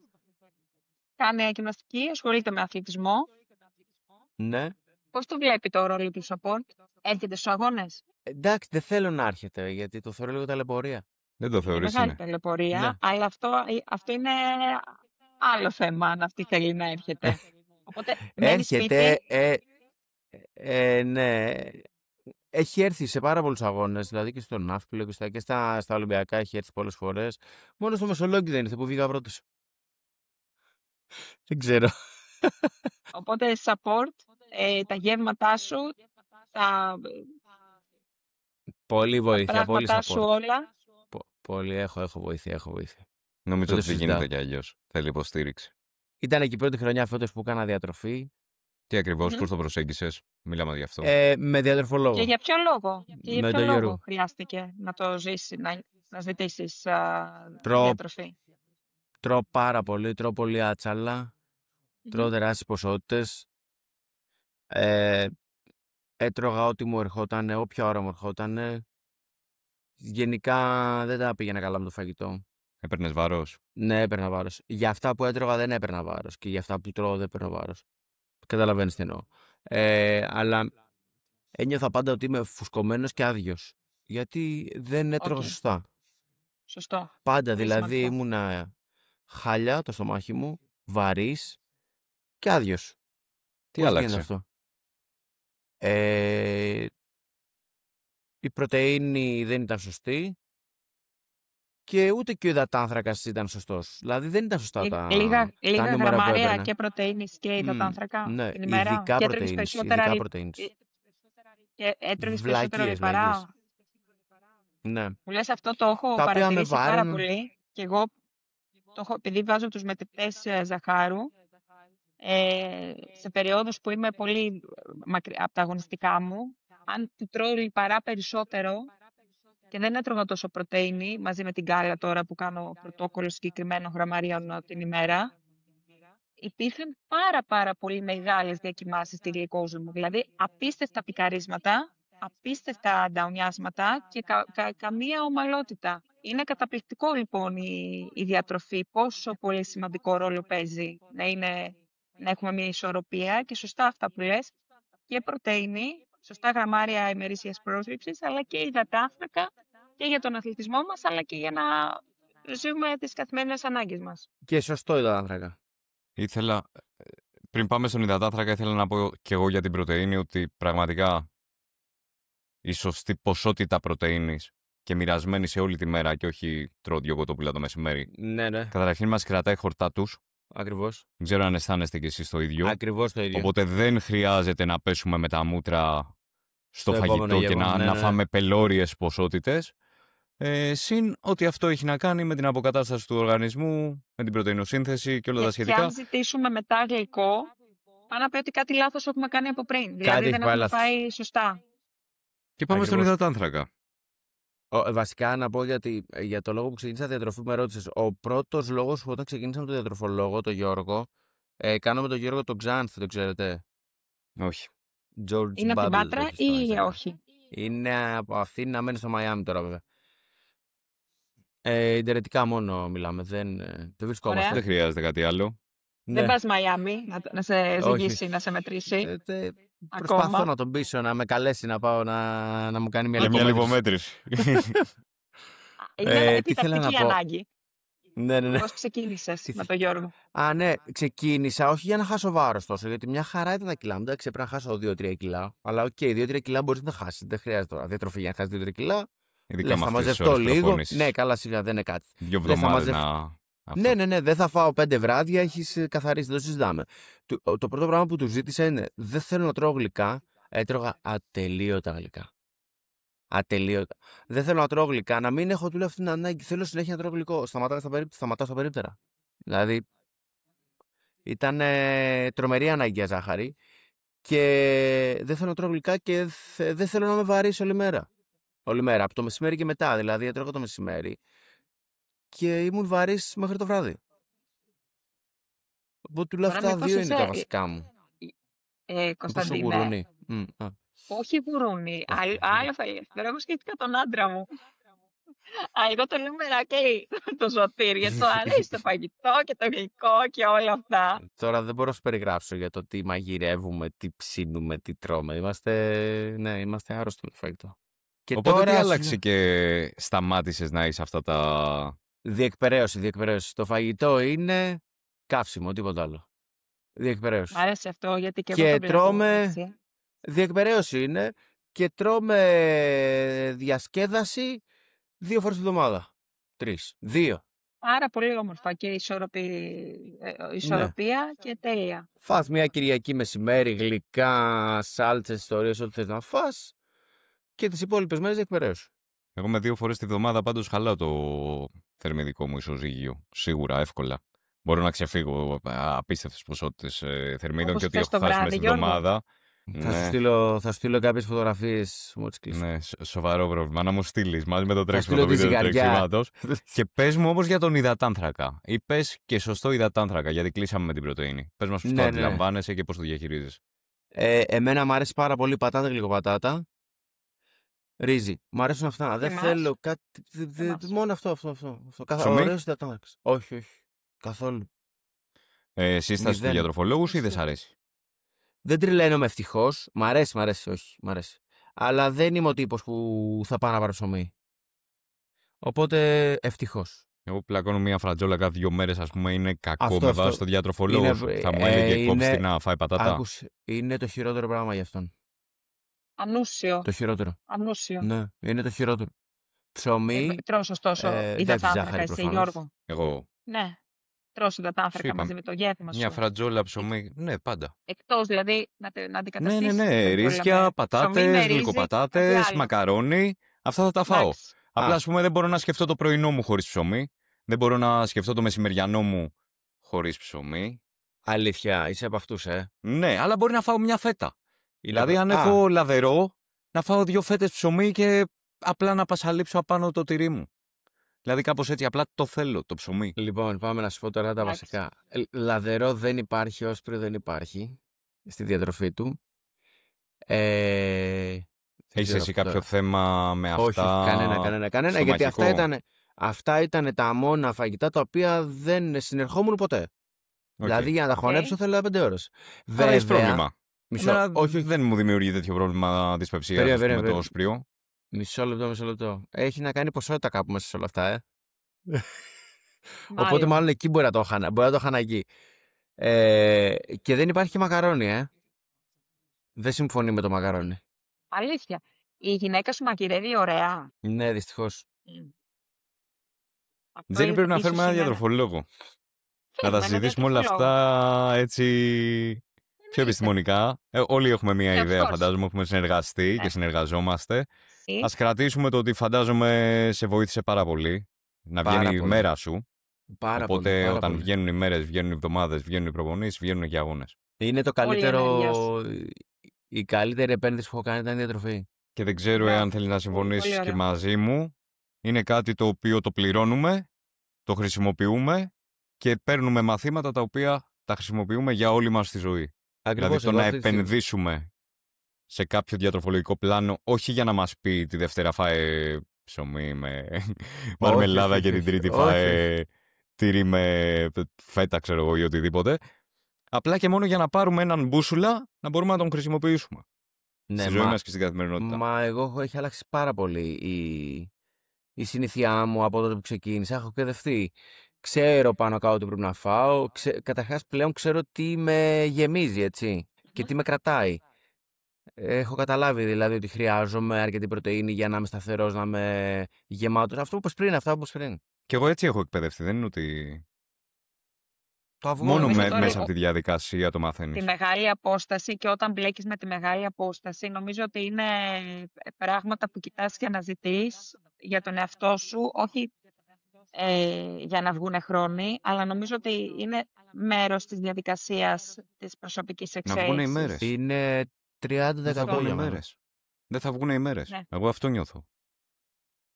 Κάνει γυμναστική, ασχολείται με αθλητισμό. Ναι. Πώς το βλέπει το ρόλο του support? Έρχεται στους αγώνες? Εντάξει, δεν θέλω να έρχεται, γιατί το θεωρώ λίγο ταλαιπωρία. Δεν το θεωρείς? Είναι μεγάλη ταλαιπωρία, ναι. Αλλά αυτό είναι άλλο θέμα, αν αυτή θέλει να έρχεται. Οπότε, έρχεται, ναι. Έχει έρθει σε πάρα πολλούς αγώνες, δηλαδή και στο Ναύπλιο και στα Ολυμπιακά έχει έρθει πολλές φορές. Μόνο στο Μεσολόγγι δεν ήρθε που βγήκα πρώτος. Δεν ξέρω. Οπότε support, τα γεύματά σου, πολύ βοήθεια, πολύ support. Σου όλα. Πολύ, έχω βοήθεια. Νομίζω ότι δεν γίνεται κι αλλιώς. Θέλει υποστήριξη. Ήταν εκεί πρώτη χρονιά φέτος που έκανα διατροφή. Τι ακριβώς, πώς το προσέγγισες? Μιλάμε γι' αυτό. Με διατροφολόγο. Και για ποιο λόγο χρειάστηκε να το ζήσεις, να ζητήσεις διατροφή? Τρώω πάρα πολύ, τρώω πολύ άτσαλα, τρώω τεράστιες ποσότητες. Έτρωγα ό,τι μου ερχόταν, όποια ώρα μου ερχόταν. Γενικά δεν τα πήγαινα καλά με το φαγητό. Έπαιρνες βάρος? Ναι, έπαιρνα βάρος. Για αυτά που έτρωγα δεν έπαιρνα βάρος και για αυτά που τρώω δεν έπαιρνα βάρος. Καταλαβαίνεις τι εννοώ. Αλλά ένιωθα πάντα ότι είμαι φουσκωμένος και άδειος. Γιατί δεν έτρωγα σωστά. Σωστό. Πάντα δηλαδή ήμουνα χάλια το στομάχι μου, βαρύς και άδειος. Τι άλλαξε αυτό? η πρωτεΐνη δεν ήταν σωστή και ούτε και ο υδατάνθρακας ήταν σωστός. Δηλαδή δεν ήταν σωστά τα Λίγα νούμερα που γραμμάρια έπαιρνα. και πρωτεΐνης και υδατάνθρακα Ναι, την ημέρα. ειδικά Και έτρωγες πρωτεΐνης. και έτρωγες περισσότερα Βλακίες. λιπαρά. Ναι. Μου λες αυτό το έχω Τα οποία με παρατηρήσει πάρα βάραιναν. πολύ και εγώ το έχω, επειδή βάζω τους μετρητές ζαχάρου σε περιόδους που είμαι πολύ μακριά από τα αγωνιστικά μου, αν του τρώω λιπαρά περισσότερο και δεν έτρωγα τόσο πρωτεΐνη μαζί με την κάλα τώρα που κάνω πρωτόκολλο συγκεκριμένων γραμμαρίων την ημέρα, υπήρχαν πάρα πολύ μεγάλες διακοιμάσεις στη γλυκόζη μου. Δηλαδή απίστευτα πικαρίσματα, απίστευτα νταουνιάσματα και καμία ομαλότητα. Είναι καταπληκτικό λοιπόν η διατροφή, πόσο πολύ σημαντικό ρόλο παίζει να έχουμε μια ισορροπία και σωστά αυτά που λες, και πρωτεΐνη, σωστά γραμμάρια ημερήσιας πρόσληψης, αλλά και υδατάνθρακα και για τον αθλητισμό μας, αλλά και για να ζούμε τις καθημερινές ανάγκες μας. Και σωστό υδατάνθρακα. Πριν πάμε στον υδατάνθρακα, ήθελα να πω και εγώ για την πρωτεΐνη ότι πραγματικά η σωστή ποσότητα πρωτεΐνης και μοιρασμένη σε όλη τη μέρα και όχι τρώω 2 κοτόπουλα το μεσημέρι. Ναι. Καταρχήν μας κρατάει χορτάτους. Ακριβώς. Δεν ξέρω αν αισθάνεστε κι εσείς το ίδιο. Ακριβώς το ίδιο. Οπότε δεν χρειάζεται να πέσουμε με τα μούτρα στο φαγητό και να φάμε πελώριες ποσότητες. Συν ότι αυτό έχει να κάνει με την αποκατάσταση του οργανισμού, με την πρωτεϊνοσύνθεση και όλα τα σχετικά. Και αν ζητήσουμε μετά γλυκό, πάνε να πει ότι κάτι λάθος έχουμε κάνει από πριν. Δηλαδή δεν έχουμε πάει σωστά. Και πάμε στον υδατάνθρακα. Βασικά να πω για το λόγο που ξεκίνησα διατροφή που με ρώτησες. Ο πρώτος λόγος που όταν ξεκίνησα με τον διατροφολόγο, τον Γιώργο, κάνω με τον Γιώργο τον Ξάνθ, το ξέρετε? Όχι. George είναι από την Πάτρα ή όχι? Είναι από Αθήνα, μένει στο Μαϊάμι τώρα βέβαια. Ιντερνετικά μόνο μιλάμε, δεν βρισκόμαστε. Δεν χρειάζεται κάτι άλλο. Δεν πας Μαϊάμι να σε ζυγίσει, να σε μετρήσει. Προσπαθώ να τον πείσω να με καλέσει να πάω να μου κάνει μια λιπομέτρηση. Είναι επιτακτική ανάγκη. Ναι. Πώς ξεκίνησες με τον Γιώργο? Ναι, ξεκίνησα όχι για να χάσω βάρος τόσο, γιατί μια χαρά ήταν τα κιλά μου. Εντάξει, πρέπει να χάσω 2-3 κιλά. Αλλά οκ, 2-3 κιλά μπορείς να χάσεις. Δεν χρειάζεται τώρα διατροφή για να χάσεις 2-3 κιλά. Ειδικά θα μαζευτώ λίγο. Ναι, καλά, σιγά δεν είναι κάτι. 2 εβδομάδες να. Ναι, δεν θα φάω 5 βράδια, έχεις καθαρίσει, δεν το συζητάμε. Το πρώτο πράγμα που του ζήτησα είναι: δεν θέλω να τρώω γλυκά. Έτρωγα ατελείωτα γλυκά. Ατελείωτα. Δεν θέλω να τρώω γλυκά, να μην έχω τουλάχιστον την ανάγκη. Θέλω συνέχεια να τρώω γλυκό. Σταματάω στα περίπτερα. Δηλαδή, ήταν τρομερή ανάγκη για ζάχαρη και δεν θέλω να τρώω γλυκά και δεν θέλω να με βαρύσει όλη μέρα. Όλη μέρα, από το μεσημέρι και μετά. Δηλαδή, έτρωγα το μεσημέρι και ήμουν βαρύς μέχρι το βράδυ. Οπότε τουλάχιστον αυτά 2 είναι τα βασικά μου. Κωνσταντίνε. Όχι γουρούνι. Άλλο θα λέει. Τώρα εγώ σκέφτηκα τον άντρα μου. Εγώ το λέω μερακλή το ζωτήρι, γιατί το αρέσει το φαγητό και το γλυκό και όλα αυτά. Τώρα δεν μπορώ να σου περιγράψω για το τι μαγειρεύουμε, τι ψήνουμε, τι τρώμε. Είμαστε άρρωστοι με το φαγητό. Και οπότε τώρα τι άλλαξε και σταμάτησες να είσαι αυτά τα... Διεκπαιρέωση. Το φαγητό είναι καύσιμο, τίποτα άλλο. Διεκπαιρέωση. Μ' άρεσε αυτό γιατί και εγώ το τρώμε. Διεκπαιρέωση είναι και τρώμε διασκέδαση 2 φορές τη βδομάδα. 2. Πάρα πολύ όμορφα και ισορροπία και τέλεια. Φας μια Κυριακή μεσημέρι, γλυκά, σάλτσες, ιστορίες, ό,τι θες να φας και τις υπόλοιπες μέρες διεκπαιρέωση. Εγώ με 2 φορές τη βδομάδα πάντως χαλάω το θερμιδικό μου ισοζύγιο. Σίγουρα, εύκολα. Μπορώ να ξεφύγω απίστευτες ποσότητες θερμίδων και ότι έχω χάσει μέσα στη βδομάδα. Θα σου στείλω κάποιες φωτογραφίες. Ναι, σοβαρό πρόβλημα. Να μου στείλεις μαζί με το τρέξιμο το βίντεο του τρεξίματος. Και πες μου όμως για τον υδατάνθρακα. Ή πες και σωστό υδατάνθρακα, γιατί κλείσαμε με την πρωτεΐνη. Πες μας πώς το αντιλαμβάνεσαι και πώς το διαχειρίζεσαι. Εμένα μου αρέσει πάρα πολύ πατάτα, γλυκοπατάτα. Ρύζι. Μ' αρέσουν αυτά. Δεν θέλω κάτι. Μόνο αυτό. Ωραίος υδατάνθρακας. Όχι. Καθόλου. Σύσταση του διατροφολόγου ή δεν σ' αρέσει? Δεν τρελαίνομαι ευτυχώς. Μ' αρέσει. Αλλά δεν είμαι ο τύπος που θα πάω να πάρω ψωμί. Οπότε ευτυχώς. Εγώ πλακώνω μια φρατζόλα κάθε 2 μέρες, ας πούμε, είναι κακό με βάση το διατροφολόγο. Θα μου έλεγε κόψτε να φάει πατάτα. Άκουσε, είναι το χειρότερο πράγμα για αυτόν. Ανούσιο. Το χειρότερο. Ανούσιο. Ναι, είναι το χειρότερο. Ψωμί. Τρως ωστόσο υδατάνθρακα εσύ, Γιώργο. Εγώ. Ναι. Τρως υδατάνθρακα Σου μαζί με το γεύμα σου. Μια φρατζόλα ψωμί. Ναι, πάντα. Εκτός δηλαδή να αντικαταστήσεις. Ναι. Ρύζια, πατάτες, γλυκοπατάτες, μακαρόνι. Αυτά θα τα φάω. Εντάξει. Απλά, ας πούμε, δεν μπορώ να σκεφτώ το πρωινό μου χωρίς ψωμί. Δεν μπορώ να σκεφτώ το μεσημεριανό μου χωρίς ψωμί. Αλήθεια, είσαι από αυτούς, Ναι, αλλά μπορεί να φάω μια φέτα. Δηλαδή, αν έχω λαδερό, να φάω 2 φέτες ψωμί και απλά να πασαλείψω απάνω το τυρί μου. Δηλαδή, κάπως έτσι, απλά το θέλω, το ψωμί. Λοιπόν, πάμε να σου πω τώρα τα βασικά. Λαδερό δεν υπάρχει, όσπριο δεν υπάρχει στη διατροφή του. Έχεις εσύ κάποιο θέμα με αυτά? Όχι, κανένα, γιατί αυτά ήταν τα μόνα φαγητά τα οποία δεν συνερχόμουν ποτέ. Δηλαδή, για να τα χωνέψω θέλω 5 ώρες. Βέβαια, έχεις πρόβλημα. Όχι, δεν μου δημιουργεί τέτοιο πρόβλημα δυσπευσίας με το όσπριο. Μισό λεπτό. Έχει να κάνει ποσότητα κάπου μέσα σε όλα αυτά, Οπότε μάλλον εκεί μπορεί να το είχαν εκεί. Και δεν υπάρχει και μακαρόνι, Δεν συμφωνεί με το μακαρόνι. Αλήθεια. Η γυναίκα σου μαγειρεύει ωραία. Ναι, δυστυχώς. Δεν πρέπει να φέρουμε ένα διατροφολόγο. Να τα συζητήσουμε όλα αυτά έτσι πιο επιστημονικά. Όλοι έχουμε μια ιδέα, φαντάζομαι, έχουμε συνεργαστεί και συνεργαζόμαστε. Ας κρατήσουμε το ότι φαντάζομαι σε βοήθησε πάρα πολύ να βγαίνει η μέρα σου. Οπότε όταν βγαίνουν οι μέρες, βγαίνουν οι εβδομάδες, βγαίνουν οι προπονήσεις, βγαίνουν και οι αγώνες. Είναι το καλύτερο. Η καλύτερη επένδυση που έχω κάνει ήταν η διατροφή. Και δεν ξέρω εάν θέλει να συμφωνήσεις και μαζί μου. Είναι κάτι το οποίο το πληρώνουμε, το χρησιμοποιούμε και παίρνουμε μαθήματα τα οποία τα χρησιμοποιούμε για όλη μας τη ζωή. Ακριβώς, δηλαδή το να επενδύσουμε σε κάποιο διατροφολογικό πλάνο, όχι για να μας πει τη Δευτέρα φάε ψωμί με μαρμελάδα και την Τρίτη φάε τυρί με φέτα, ξέρω εγώ, ή οτιδήποτε. Απλά και μόνο για να πάρουμε έναν μπούσουλα να μπορούμε να τον χρησιμοποιήσουμε. Ναι, στη ζωή μας και στην καθημερινότητα. Μα εγώ έχει αλλάξει πάρα πολύ η συνήθειά μου από τότε που ξεκίνησα. Έχω εκπαιδευτεί. Ξέρω πάνω κάτω τι πρέπει να φάω. Καταρχάς πλέον ξέρω τι με γεμίζει, έτσι. Και τι με κρατάει. Έχω καταλάβει δηλαδή ότι χρειάζομαι αρκετή πρωτεΐνη για να είμαι σταθερός, να είμαι γεμάτος. Αυτό όπως πριν. Και εγώ έτσι έχω εκπαιδευτεί. Δεν είναι ότι. Μόνο μέσα από τη διαδικασία το μαθαίνεις. Τη μεγάλη απόσταση, και όταν μπλέκεις με τη μεγάλη απόσταση, νομίζω ότι είναι πράγματα που κοιτάς και αναζητείς για τον εαυτό σου, όχι για να βγουν χρόνοι, αλλά νομίζω ότι είναι μέρος της διαδικασίας της προσωπικής εξέλιξης. Να βγουν οι μέρες. Είναι 30% οι μέρες. Δεν θα βγουν οι μέρες. Ναι. Εγώ αυτό νιώθω.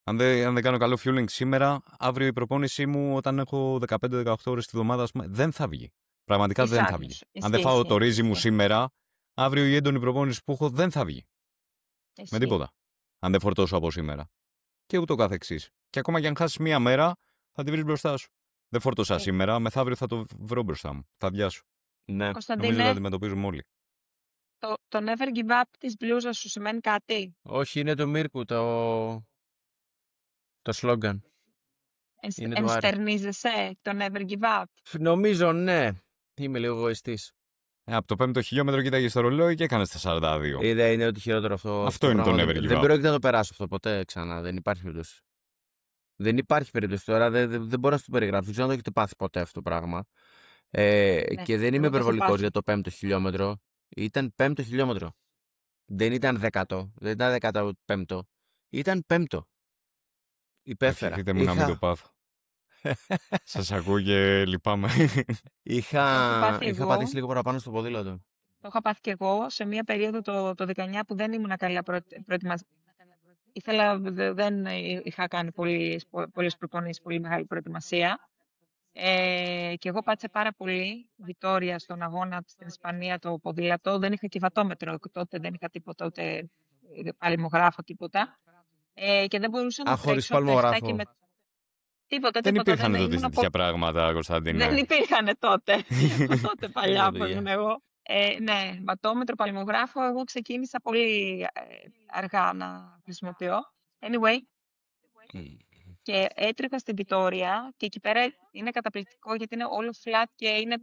Αν δεν κάνω καλό fueling σήμερα, αύριο η προπόνησή μου, όταν έχω 15-18 ώρες τη βδομάδα, δεν θα βγει. Πραγματικά δεν θα βγει. Αν δεν φάω το ρύζι μου σήμερα, αύριο η έντονη προπόνηση που έχω δεν θα βγει. Με τίποτα. Αν δεν φορτώσω από σήμερα. Και ούτω καθεξής. Και ακόμα και αν χάσεις μία μέρα, θα τη βρεις μπροστά σου. Δεν φορτώσα σήμερα, μεθαύριο θα το βρω μπροστά μου. Θα διάσω. Ναι. Νομίζω ότι αντιμετωπίζουμε όλοι. Το never give up της μπλούζας σου σημαίνει κάτι? Όχι, είναι το Μίρκου, το σλόγγαν. Ενστερνίζεσαι το never give up? Νομίζω, ναι. Είμαι λίγο εγωιστής. Από το 5ο χιλιόμετρο κοίταγες στο ρολόι και έκανες τα 42. Είναι ότι χειρότερο αυτό. Αυτό είναι το never give up. Δεν πρόκειται να το περάσω αυτό ποτέ ξανά. Δεν υπάρχει περίπτωση. Δεν υπάρχει περίπτωση τώρα. Δεν μπορώ να σου το περιγράψω. Δεν ξέρω αν το έχετε πάθει ποτέ αυτό το πράγμα. Και δεν είμαι υπερβολικός για το 5ο χιλιόμετρο. Ήταν 5ο χιλιόμετρο. Δεν ήταν 10ο. Δεν ήταν 15ο. Ήταν 5ο. Υπέφερα. Ευχηθείτε μου να μην το πάθω. Σας ακούω και λυπάμαι. Είχα πατήσει λίγο παραπάνω στο ποδήλατο. Το είχα πάθει και εγώ σε μια περίοδο το 19 που δεν ήμουν καλά προετοιμασμένη. Δεν είχα κάνει πολλές προπονήσεις, πολύ μεγάλη προετοιμασία. Και εγώ πάτησα πάρα πολύ Βιτόρια στον αγώνα στην Ισπανία το ποδήλατο. Δεν είχα κυβατόμετρο τότε, δεν είχα τίποτα, ούτε παλμογράφο, τίποτα. Και δεν μπορούσα να χωρίς παλμογράφο. Τίποτα. Δεν υπήρχαν τότε τέτοια πράγματα, Κωνσταντίνε. Δεν υπήρχαν τότε. Τότε παλιά που ήμουν εγώ. Ναι, βατόμετρο, παλμογράφο, εγώ ξεκίνησα πολύ αργά να χρησιμοποιώ. Anyway, και έτρεχα στην Βιτόρια και εκεί πέρα είναι καταπληκτικό γιατί είναι όλο flat και είναι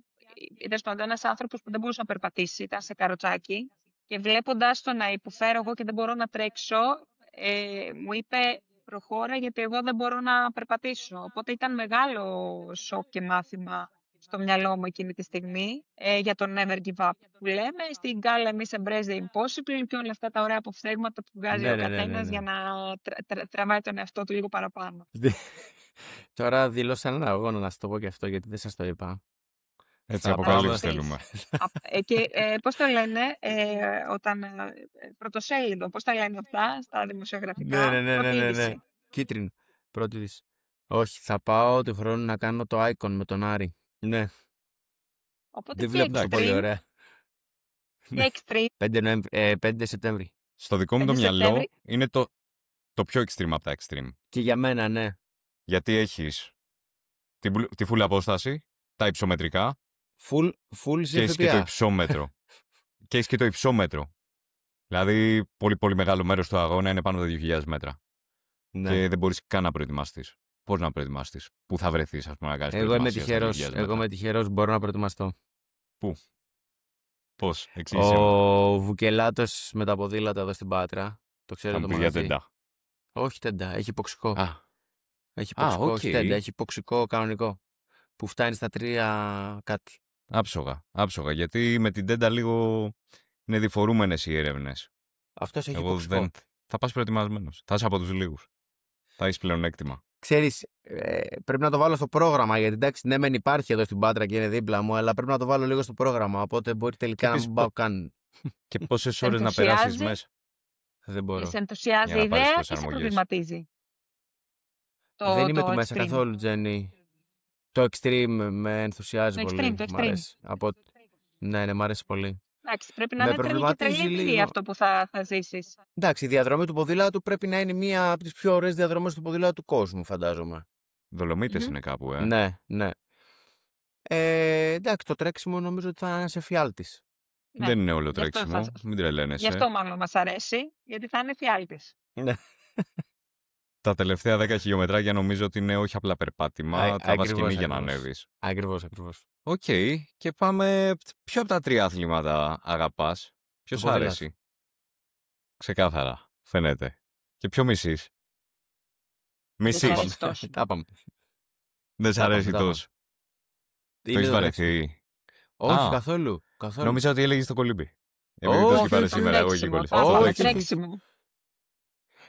ένας άνθρωπος που δεν μπορούσε να περπατήσει, ήταν σε καροτσάκι Και βλέποντας το να υποφέρω εγώ και δεν μπορώ να τρέξω, μου είπε προχώρα γιατί εγώ δεν μπορώ να περπατήσω. Οπότε ήταν μεγάλο σοκ και μάθημα στο μυαλό μου εκείνη τη στιγμή για τον Never Give Up που λέμε. Στην γκάλα εμείς embrace the impossible και όλα αυτά τα ωραία αποφθέγματα που βγάζει ο καθένας για να τραβάει τον εαυτό του λίγο παραπάνω. Τώρα δήλωσα έναν αγώνα να σου το πω και αυτό γιατί δεν σας το είπα. Έτσι αποκαλύψεις θέλουμε. Και πώς το λένε, όταν πρωτοσέλιδο, πώς τα λένε αυτά στα δημοσιογραφικά. Ναι. Κίτρινη. Πρώτη είδηση. Όχι, θα πάω του χρόνου να κάνω το Icon με τον Άρη. Ναι. Οπότε δεν βλέπω το πολύ ωραία. Τι extreme. 5 Σεπτέμβρη. Στο δικό μου το μυαλό είναι το πιο extreme από τα extreme. Και για μένα, ναι. Γιατί έχεις τη full απόσταση, τα υψομετρικά full και έχεις και το υψόμετρο. Και έχεις και το υψόμετρο. Δηλαδή, πολύ πολύ μεγάλο μέρος του αγώνα είναι πάνω από 2.000 μέτρα. Ναι. Και δεν μπορείς καν να προετοιμαστείς. Πώς να προετοιμαστείς, πού θα βρεθείς, ας πούμε, να κάνεις προετοιμασία. Εγώ είμαι τυχερός, μπορώ να προετοιμαστώ. Πού, πώς, εξήγησε. Ο Βουκελάτος με τα ποδήλατα εδώ στην Πάτρα. Το ξέρετε το μαγαζί. Τεντά. Όχι τεντά, έχει υποξικό. Έχει υποξικό, όχι τεντά, έχει υποξικό κανονικό. Που φτάνει στα 3 κάτι. Άψογα, γιατί με την τέντα λίγο είναι διφορούμενες οι έρευνες. Αυτός έχει υποξικό. Θα πας προετοιμασμένος. Θα είσαι από τους λίγους. Θα έχεις πλεονέκτημα. Ξέρεις, πρέπει να το βάλω στο πρόγραμμα, γιατί εντάξει, ναι, μεν υπάρχει εδώ στην Πάτρα και είναι δίπλα μου, αλλά πρέπει να το βάλω λίγο στο πρόγραμμα. Οπότε μπορεί τελικά να μην πάω καν. Και πόσες ώρες να περάσεις μέσα. Δεν μπορώ. Σε ενθουσιάζει η ιδέα ή σε προβληματίζει? Δεν είμαι του μέσα καθόλου, Τζένι. Το extreme με ενθουσιάζει πολύ. Το μ' αρέσει. Ναι, μ' αρέσει πολύ. Εντάξει, πρέπει να είναι τρελή αυτό που θα ζήσεις. Εντάξει, η διαδρομή του ποδήλατου πρέπει να είναι μία από τις πιο ωραίες διαδρομές του ποδήλατου του κόσμου, φαντάζομαι. Δολομήτες είναι κάπου, Ναι. Εντάξει, το τρέξιμο νομίζω ότι θα είναι σε εφιάλτης. Ναι. Δεν είναι όλο τρέξιμο, μην τρελαίνεσαι. Γι' αυτό μάλλον μας αρέσει, γιατί θα είναι εφιάλτης. Ναι. Τα τελευταία 10 χιλιομετράκια νομίζω ότι είναι όχι απλά περπάτημα, τα βασκηνή για να ανέβεις. Ακριβώς. Οκ. Και πάμε. Ποιο από τα 3 αθλήματα αγαπάς, ποιο σου αρέσει? Ξεκάθαρα, φαίνεται. Και ποιο μισείς? Μισείς. Τα πάμε. Δεν σ' αρέσει τόσο. Το έχεις βαρεθεί? Όχι, καθόλου. Νόμιζα ότι έλεγες το κολύμπι. Επειδή το σκυπάρε σήμερα, εγώ εκεί κολλήσα.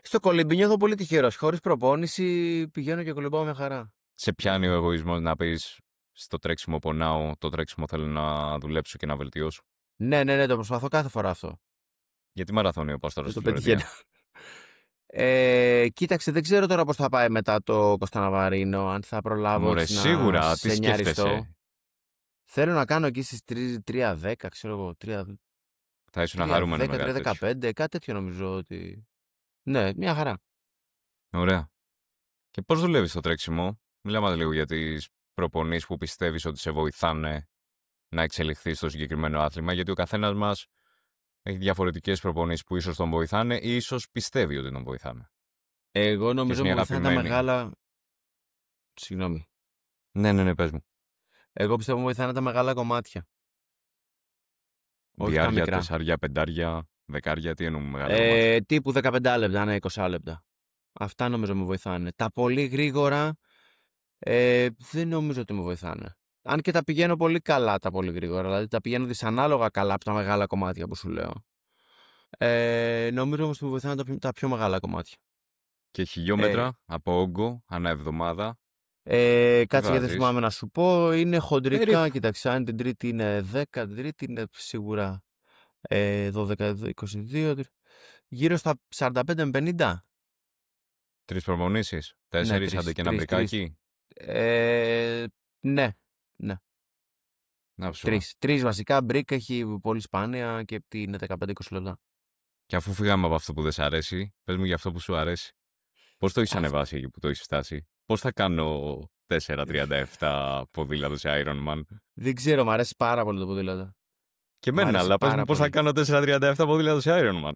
Στο κολύμπι νιώθω πολύ τυχερός. Χωρίς προπόνηση πηγαίνω και κολυμπάω μια χαρά. Σε πιάνει ο εγωισμός να πεις στο τρέξιμο πονάω, το τρέξιμο θέλω να δουλέψω και να βελτιώσω? Ναι, το προσπαθώ κάθε φορά αυτό. Γιατί μαραθώνιο πας τώρα στη Φλωρεντία? Κοίταξε, δεν ξέρω τώρα πώς θα πάει μετά το Κωνσταντινοβαρίνο, αν θα προλάβω να σίγουρα, τι σκέφτεσαι? Θέλω να κάνω εκεί στις 3:10, ξέρω εγώ. Θα ήσουν χαρούμενο με 3:15, κάτι τέτοιο νομίζω ότι... Ναι, μια χαρά. Ωραία. Και πώς δουλεύεις το τρέξιμο? Μιλάμε λίγο για τις προπονήσεις που πιστεύεις ότι σε βοηθάνε να εξελιχθείς στο συγκεκριμένο άθλημα, γιατί ο καθένας μας έχει διαφορετικές προπονήσεις που ίσως τον βοηθάνε ή ίσως πιστεύει ότι τον βοηθάνε. Εγώ νομίζω ότι βοηθάνε τα μεγάλα... Συγγνώμη. Ναι, πες μου. Εγώ πιστεύω βοηθάνε τα μεγάλα κομμάτια. Διάρκεια, 4, 5, 10, τι εννοούμε μεγάλα κομμάτια? Τύπου 15 λεπτά, 20 λεπτά. Αυτά νομίζω με βοηθάνε. Τα πολύ γρήγορα δεν νομίζω ότι με βοηθάνε. Αν και τα πηγαίνω πολύ καλά τα πολύ γρήγορα, δηλαδή τα πηγαίνω δυσανάλογα καλά από τα μεγάλα κομμάτια που σου λέω. Νομίζω όμως ότι με βοηθάνε τα πιο μεγάλα κομμάτια. Και χιλιόμετρα από όγκο, ανά εβδομάδα? Κάτσε γιατί δεν θυμάμαι να σου πω. Είναι χοντρικά, κοίταξε, αν την Τρίτη είναι 10, την Τρίτη είναι σίγουρα 12, 22, γύρω στα 45-50. 3 προπονήσεις, 4, άντε και ένα μπρικάκι. Ναι. 3 βασικά, μπρικ έχει πολύ σπάνια και είναι 15-20 λεπτά. Και αφού φύγαμε από αυτό που δεν σ' αρέσει, πες μου για αυτό που σου αρέσει. Πώς το έχεις ανεβάσει εκεί που το έχεις φτάσει? Πώς θα κάνω 4:37 ποδήλατο σε Ironman? Δεν ξέρω, μου αρέσει πάρα πολύ το ποδήλατο. Και εμένα, αλλά πες μου πώς θα κάνω 4:37 ποδήλατο σε Ironman.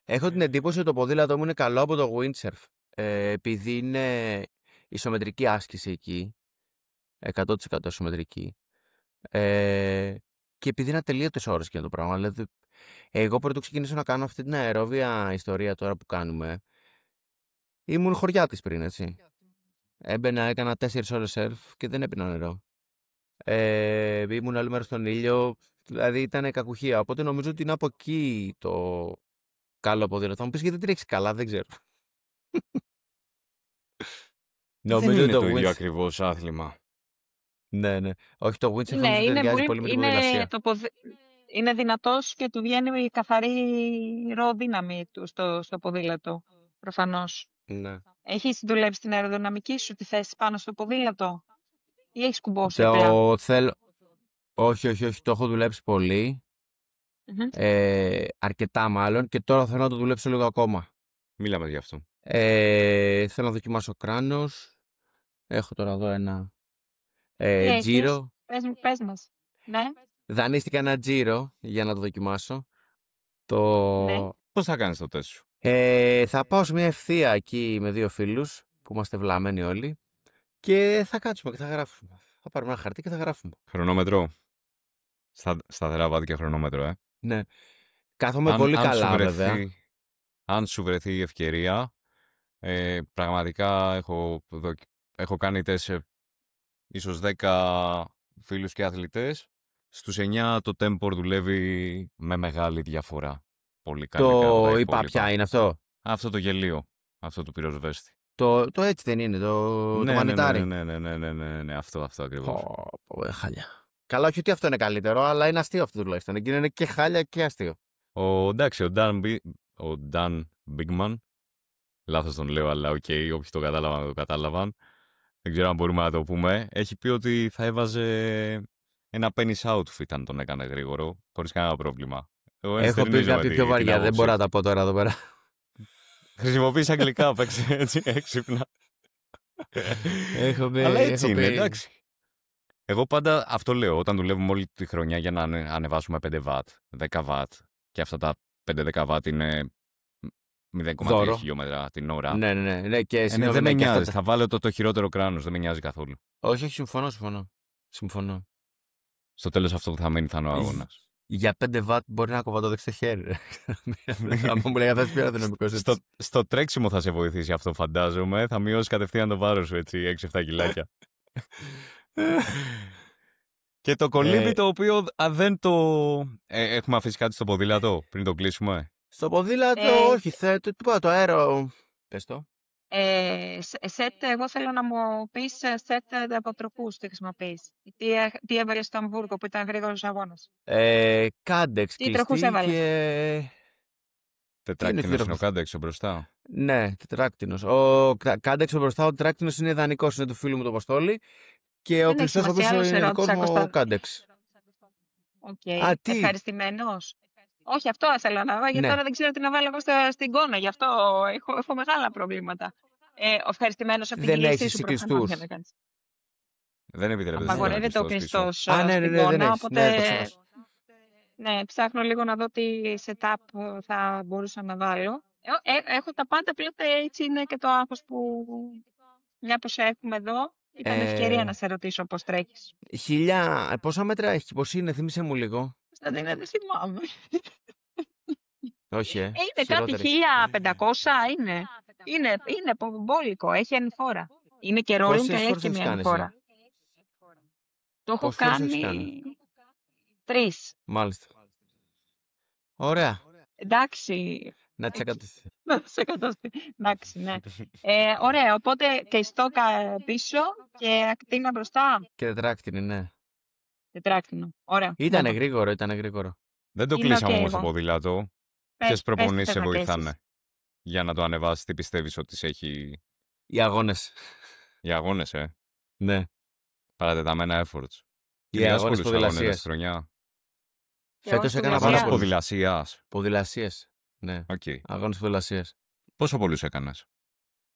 Έχω την εντύπωση ότι το ποδήλατο μου είναι καλό από το windsurf. Επειδή είναι ισομετρική άσκηση εκεί. 100% ισομετρική. Και επειδή είναι ατελείωτες ώρες για το πράγμα. Δηλαδή, Εγώ πρωτού ξεκινήσω να κάνω αυτή την αερόβια ιστορία τώρα που κάνουμε, ήμουν χωριάτης πριν, έτσι. Έμπαινα, έκανα 4 ώρες σερφ και δεν έπινα νερό. Ήμουν άλλη μέρα στον ήλιο, δηλαδή ήταν κακουχία. Οπότε νομίζω ότι είναι από εκεί το καλό ποδήλατο. Θα μου πεις γιατί τρέξει καλά, δεν ξέρω. Δεν είναι το ίδιο ακριβώς άθλημα. Ναι. Όχι, το windsurfing Ναι, δεν ταιριάζει πολύ με την ποδηλασία. Είναι δυνατός και του βγαίνει η καθαρή ροδύναμη του στο ποδήλατο, προφανώς. Ναι. Έχεις δουλέψει την αεροδυναμική σου, τη θέση πάνω στο ποδήλατο ή έχεις κουμπώσει απλά? Όχι, το έχω δουλέψει πολύ. Αρκετά μάλλον και τώρα θέλω να το δουλέψω λίγο ακόμα. Μίλαμε γι' αυτό. Θέλω να δοκιμάσω κράνος. Έχω τώρα εδώ ένα τζίρο. Πες μας. Ναι. Δανείστηκα ένα τζίρο για να το δοκιμάσω. Ναι. Πώς θα κάνεις το τεστ σου? Θα πάω σε μια ευθεία εκεί με 2 φίλους που είμαστε βλαμμένοι όλοι και θα κάτσουμε και θα γράφουμε. Θα πάρουμε ένα χαρτί και θα γράφουμε. Χρονόμετρο. Σταθερά βάτη και χρονόμετρο, Ναι. Κάθομαι πολύ καλά, βέβαια. Αν σου βρεθεί η ευκαιρία, πραγματικά έχω κάνει τεστ ίσως 10 φίλους και αθλητές. Στους 9 το Tempor δουλεύει με μεγάλη διαφορά. Πολύ καλύτερα. Το είπα ποια είναι αυτό. Αυτό το γελίο. Αυτό το πυροσβέστη. Το έτσι δεν είναι, το μανιτάρι. Ναι, αυτό ακριβώς. Χάλια. Καλά, όχι ότι αυτό είναι καλύτερο, αλλά είναι αστείο αυτό τουλάχιστον. Εκείνο είναι και χάλια και αστείο. Εντάξει, ο Dan Bigman, λάθος τον λέω, αλλά όποιοι το κατάλαβαν. Δεν ξέρω αν μπορούμε να το πούμε. Έχει πει ότι θα έβαζε ένα penis outfit αν τον έκανε γρήγορο, χωρίς κανένα πρόβλημα. Έχω πει κάτι πιο βαριά, δεν μπορώ να τα πω τώρα εδώ πέρα. Χρησιμοποιείς αγγλικά, παίξε έτσι έξυπνα. Αλλά έτσι είναι, εντάξει. Εγώ πάντα αυτό λέω, όταν δουλεύουμε όλη τη χρονιά για να ανεβάσουμε 5 W, 10 W και αυτά τα 5-10 W είναι 0,3 χιλιόμετρα την ώρα. Ναι. Και δεν με νοιάζει, θα βάλω το χειρότερο κράνος, δεν με νοιάζει καθόλου. Όχι, συμφωνώ. Στο τέλος αυτό που θα μείνει θα είναι ο αγώνας. Για 5 W μπορεί να κοβατώ δεξιά χέρι. Αν μου λέει θα σπίρα δυναμικό. Στο τρέξιμο θα σε βοηθήσει αυτό, φαντάζομαι. Θα μειώσει κατευθείαν το βάρος σου, έτσι, 6-7 κιλάκια. Και το κολύμπι το οποίο δεν το... έχουμε αφήσει κάτι στο ποδήλατο πριν το κλείσουμε? Στο ποδήλατο όχι, το αέρο. Πες το. Σετ, εγώ θέλω να μου πεις σετ αποτροπούς τι χρησιμοποιείς. Τι έβαλες στο Αμβούργο που ήταν γρήγορος αγώνας? Κάντεξ κλειστή και... Τετράκτηνος είναι ο Κάντεξ μπροστά. Ναι, τετράκτηνος. Ο Κάντεξ μπροστά, ο τετράκτηνος είναι ιδανικός, είναι του φίλου μου το Αποστόλη. Και ο κλειστός ο πίσω είναι δικός μου ο Κάντεξ. Ευχαριστημένος. Όχι, αυτό ήθελα να βάλω, γιατί τώρα δεν ξέρω τι να βάλω εγώ στην εικόνα. Γι' αυτό έχω μεγάλα προβλήματα. Ο ευχαριστημένος από την κινήσή σου προφανώς. Δεν επιτρέπεται. Απαγορεύεται ο κλειστός στην εικόνα, οπότε... Ναι, ψάχνω λίγο να δω τι setup θα μπορούσα να βάλω. Έχω τα πάντα πλέον, έτσι είναι και το άγχος που μια που σε έχουμε εδώ. Ήταν ευκαιρία να σε ρωτήσω πώς τρέχεις. 1000, πόσα μέτρα έχει, πώς είναι, θύμισε μου λίγο. Δεν θυμάμαι. Όχι, είναι κάτι 1500, είναι μπόλικο, έχει ανηφόρα. Είναι και ρόλινγκ και έχει και μια ανηφόρα. Το έχω κάνει 3. Μάλιστα. Ωραία. Εντάξει. Να τις εκατοστεί. Εντάξει, ναι. Ωραία, οπότε και στόκα πίσω και ακτίνα μπροστά. Και τετράκτηνη, ναι. Τετράκτηνο, ωραία. Ήτανε γρήγορο. Δεν το κλείσαμε όμως το ποδήλατο. Ποιες προπονήσεις σε βοηθάνε για να το ανεβάσεις? Τι πιστεύεις ότι σε έχει? Οι αγώνες. Οι αγώνες, Ναι. Παρατεταμένα efforts. Οι αγώνες ποδηλασίας. Χρονιά. Φέτος έκανα πάρα πολλούς. Ποδηλασίας. Ναι. Okay. Αγώνες ποδηλασίας. Πόσο πολλούς έκανες?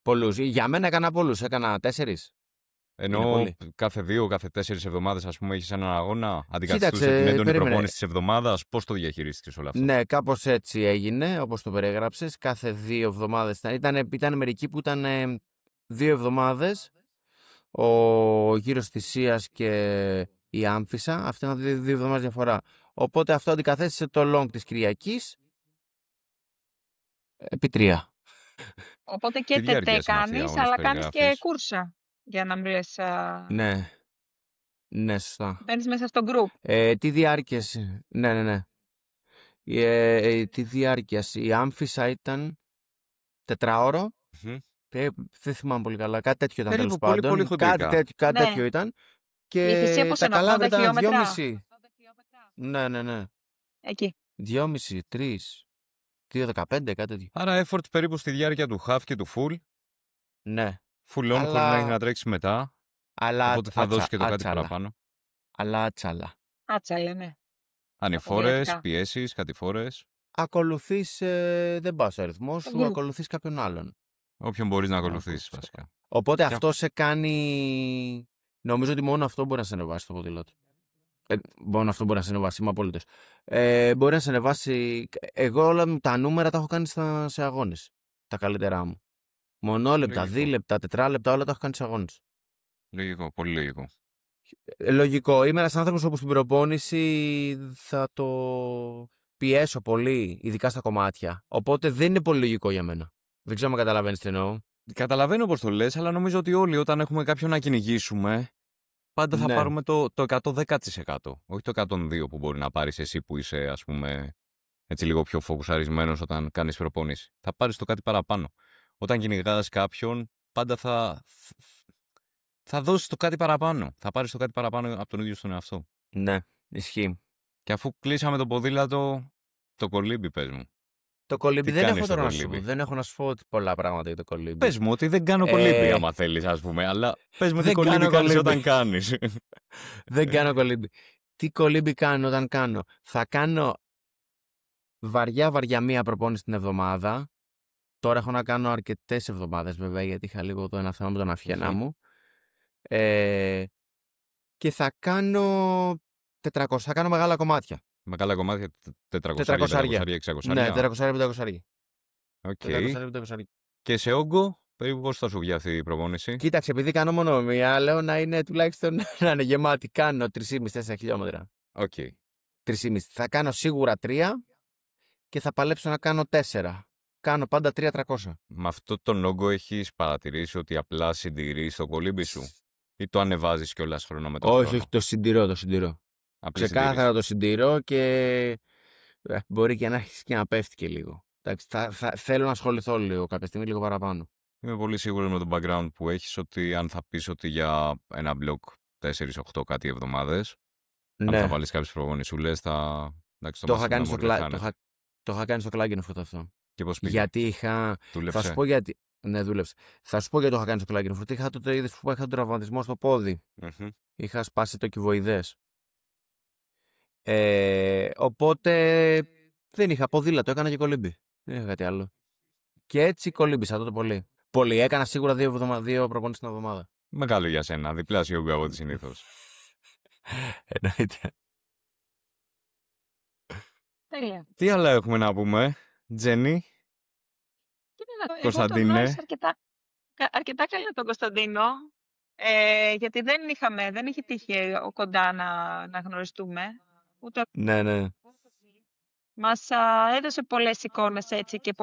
Πολλούς. Για μένα έκανα πολλούς. Έκανα 4. Ενώ κάθε 2, κάθε 4 εβδομάδες, ας πούμε, έχεις έναν αγώνα, αντικαθιστούσε την έντονη προπόνηση της εβδομάδας. Πώς το διαχειρίστηκες όλα αυτά? Ναι, κάπως έτσι έγινε, όπως το περιέγραψες. Κάθε 2 εβδομάδες. Ήταν μερικοί που ήταν 2 εβδομάδες. Ο γύρος θυσίας και η Άμφισσα. Αυτή ήταν 2 εβδομάδες διαφορά. Οπότε αυτό αντικαθέστησε το long της Κυριακής επί 3. Οπότε και τετέ κάνεις, αλλά κάνεις και κούρσα. Για να μην λες... Ναι. Ναι, σωστά. Μπαίνεις μέσα στο group. Τι διάρκειας... Ναι. Τι διάρκειας... Η άμφισα ήταν 4ωρο. Δεν θυμάμαι πολύ καλά. Κάτι τέτοιο ήταν, τέλος πάντων. Κάτι τέτοιο ήταν. Και τα καλά ήταν 2,5. Ναι. Εκεί. 2,5, 3, 2,15, κάτι τέτοιο. Άρα effort περίπου στη διάρκεια του half και του full. Ναι. Full on χωρίς να έχει να τρέξει μετά. Αλλά οπότε θα δώσει και το κάτι παραπάνω. Αλλά άτσαλα. Άτσαλα, ναι. Ανηφόρες, πιέσεις, κατηφόρες. Ακολουθείς, δεν πας στο αριθμό σου, ακολουθείς κάποιον άλλον. Όποιον μπορείς να ακολουθήσεις, βασικά. Οπότε αυτό σε κάνει... Νομίζω ότι μόνο αυτό μπορεί να σε ανεβάσει το ποδήλατο. Μόνο αυτό μπορεί να σε ανεβάσει, είμαι απόλυτος. Μπορεί να σε ανεβάσει... Εγώ όλα τα νούμερα τα έχω κάνει σε αγώνες. Τα καλύτερά μου. Μονόλεπτα, δίλεπτα, τετράλεπτα, όλα τα έχω κάνει σε αγώνες. Λογικό, πολύ λογικό. Λογικό. Είμαι ένας άνθρωπος όπου στην προπόνηση θα το πιέσω πολύ, ειδικά στα κομμάτια. Οπότε δεν είναι πολύ λογικό για μένα. Δεν ξέρω αν καταλαβαίνεις τι εννοώ. Καταλαβαίνω πώς το λες, αλλά νομίζω ότι όλοι όταν έχουμε κάποιον να κυνηγήσουμε, πάντα θα πάρουμε το 110%. Όχι το 102% που μπορεί να πάρεις εσύ που είσαι, ας πούμε, έτσι λίγο πιο φοκουσαρισμένος όταν κάνεις προπόνηση. Θα πάρεις το κάτι παραπάνω. Όταν κυνηγάς κάποιον, πάντα θα δώσεις το κάτι παραπάνω. Θα πάρεις το κάτι παραπάνω από τον ίδιο στον εαυτό. Ναι, ισχύει. Και αφού κλείσαμε το ποδήλατο, το κολύμπι πες μου. Το κολύμπι δεν έχω τώρα να σου πω. Δεν έχω να σου πω πολλά πράγματα για το κολύμπι. Πες μου ότι δεν κάνω κολύμπι άμα θέλεις, ας πούμε. Αλλά πες μου τι κολύμπι κάνεις όταν κάνεις. Δεν κάνω κολύμπι. Τι κολύμπι κάνω όταν κάνω. Θα κάνω βαριά μία προπόνηση την εβδομάδα. Τώρα έχω να κάνω αρκετές εβδομάδες βέβαια, γιατί είχα λίγο ένα θέμα με τον αφιένα μου. Και θα κάνω 400, θα κάνω μεγάλα κομμάτια. Μεγάλα κομμάτια, 400, 600. Ναι, 400-500. Οκ. Και σε όγκο, περίπου πώς θα σου βγει αυτή η προπόνηση? Κοίταξε, επειδή κάνω μόνο μία, λέω να είναι τουλάχιστον να είναι γεμάτη. Κάνω 3,5-4 χιλιόμετρα. Οκ. 3,5. Θα κάνω σίγουρα 3 και θα παλέψω να κάνω 4. Κάνω πάντα 3-300. Με αυτό τον όγκο έχεις παρατηρήσει ότι απλά συντηρείς το κολύμπι σου ή το ανεβάζεις κιόλας χρόνο με το χρόνο? Όχι, το συντηρώ. Ξεκάθαρα το συντηρώ και μπορεί και να αρχίσει και να πέφτει και λίγο. Εντάξει, θέλω να ασχοληθώ λίγο κάποια στιγμή, λίγο παραπάνω. Είμαι πολύ σίγουρος με το background που έχεις ότι αν θα πεις ότι για ένα μπλοκ 4-8 κάτι εβδομάδες, αν θα βάλεις κάποιες προπονησούλες, θα... Εντάξει, το είχα κάνει στο Klagenfurt αυτό. Και πώς πήγε? Γιατί είχα... Δούλεψε? Θα σου πω γιατί... Ναι, δούλεψε. Θα σου πω γιατί το είχα κάνει στο Klagenfurt. Είχα τότε είδες που είχα τον τραυματισμό στο πόδι. Είχα σπάσει το κυβοειδές. Οπότε δεν είχα ποδήλατο, έκανα και κολύμπι. Δεν είχα κάτι άλλο. Και έτσι κολύμπησα τότε πολύ. Πολύ. Έκανα σίγουρα 2 προπονήσεις την εβδομάδα. Μεγάλο για σένα. Διπλάσιο όγκο από ό,τι συνήθως. Εννοείται. Τέλεια. Τι άλλα έχουμε να πούμε, Τζένι? Κωνσταντίνε. Αρκετά καλά τον Κωνσταντίνο. Γιατί δεν είχε τύχει κοντά να γνωριστούμε. Ούτε... Ναι. Μας έδωσε πολλές εικόνες έτσι και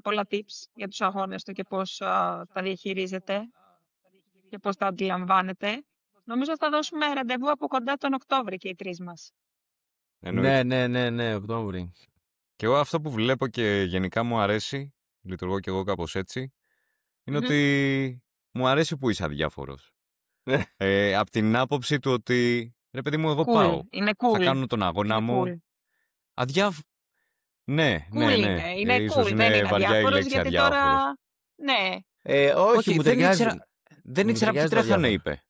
πολλά tips για τους αγώνες του και πώς τα διαχειρίζεται και πώς τα αντιλαμβάνεται. Νομίζω θα δώσουμε ραντεβού από κοντά τον Οκτώβρη και οι τρεις μας. Ναι, Οκτώβρη. Και εγώ αυτό που βλέπω και γενικά μου αρέσει, λειτουργώ και εγώ κάπως έτσι, είναι ότι μου αρέσει που είσαι αδιάφορος. Απ' την άποψη του ότι, ρε παιδί μου, εγώ πάω. Είναι cool. Θα κάνω τον αγώνα μου. Ναι. Είναι ίσως cool, δεν είναι αδιάφορος, γιατί τώρα... Ναι. Όχι, μου ταιριάζει. Δεν ήξερα ποιοι τρέχανε, είπε.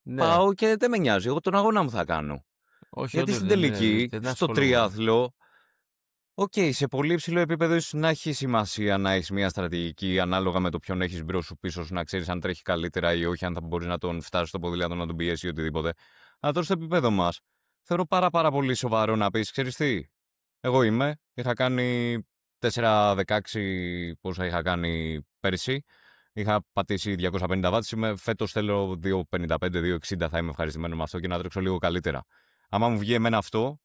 Ναι. Πάω και δεν με νοιάζει, εγώ τον αγώνα μου θα κάνω. Όχι, γιατί στην τελική, στο τριάθλο, σε πολύ υψηλό επίπεδο ίσως να έχει σημασία να έχεις μια στρατηγική ανάλογα με το ποιον έχεις μπρος σου πίσω σου, να ξέρεις αν τρέχει καλύτερα ή όχι, αν θα μπορείς να τον φτάσεις στο ποδήλατο, να τον πιέσει ή οτιδήποτε. Αλλά τώρα στο επίπεδο μας, θεωρώ πάρα πολύ σοβαρό να πεις, ξέρεις τι, εγώ είχα κάνει 4-16 πόσα είχα κάνει πέρσι, είχα πατήσει 250 βάτς, φέτος θέλω 255-260, θα είμαι ευχαριστημένο με αυτό και να τρέξω λίγο καλύτερα. Άμα μου βγει εμένα αυτό,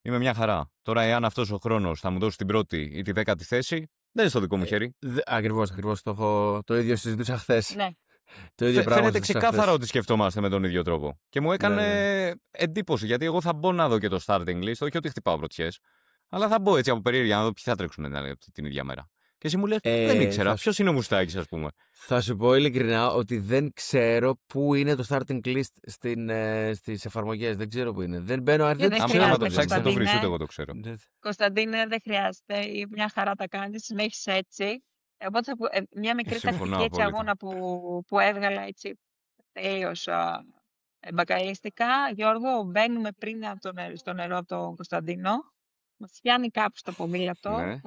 είμαι μια χαρά. Τώρα, εάν αυτός ο χρόνος θα μου δώσει την πρώτη ή τη 10η θέση, δεν είναι στο δικό μου χέρι. Ακριβώς. Το ίδιο συζητούσα χθες. Ναι. Το ίδιο πράγμα Φαίνεται συζητούσα ξεκάθαρα χθες. ότι σκεφτόμαστε με τον ίδιο τρόπο. Και μου έκανε εντύπωση, γιατί εγώ θα μπω να δω και το starting list, όχι ότι χτυπάω πρωτιές, αλλά θα μπω έτσι από περίεργεια να δω ποιοι θα τρέξουν την ίδια μέρα. Και εσύ μου λες, δεν ήξερα. Ποιος είναι ο Μουστάκης, ας πούμε. Θα σου πω ειλικρινά ότι δεν ξέρω πού είναι το starting list στις εφαρμογές. Δεν ξέρω πού είναι. Δεν μπαίνω δεν Αν χρειάζεται, θέλω να το ψάξεις, δεν το βρεις, Κωνσταντίνε. ούτε εγώ το ξέρω. Κωνσταντίνε, δεν χρειάζεται. Μια χαρά τα κάνεις, συνέχισε έτσι. Οπότε μια μικρή Συμφωνώ τακτική έτσι, απόλυτα. αγώνα που έβγαλα έτσι τελείως μπακαλίστικα. Γιώργο, μπαίνουμε πριν στο νερό από τον Κωνσταντίνο. Μας πιάνει κάπου στο ποδήλατο. Ναι.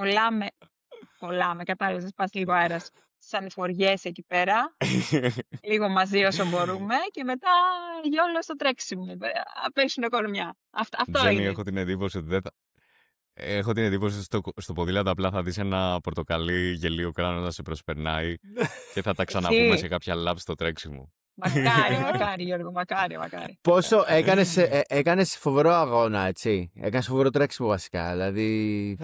Κολλάμε, κατάλαβες, πας λίγο αέρας στις ανηφοριές εκεί πέρα. Λίγο μαζί όσο μπορούμε και μετά γιόλο στο τρέξιμο. Απέσουνε κορμιά. Αυτό Τζένι, είναι. έχω την εντύπωση ότι δεν θα... Έχω την εντύπωση στο ποδήλατο απλά θα δεις ένα πορτοκαλί γελίο κράνο να σε προσπερνάει και θα τα ξαναπούμε σε κάποια λάπ στο τρέξιμο. Μακάρι, Γιώργο, μακάρι. Πόσο έκανες φοβερό αγώνα, έτσι. Έκανες φοβερό τρέξιμο βασικά. Δηλαδή.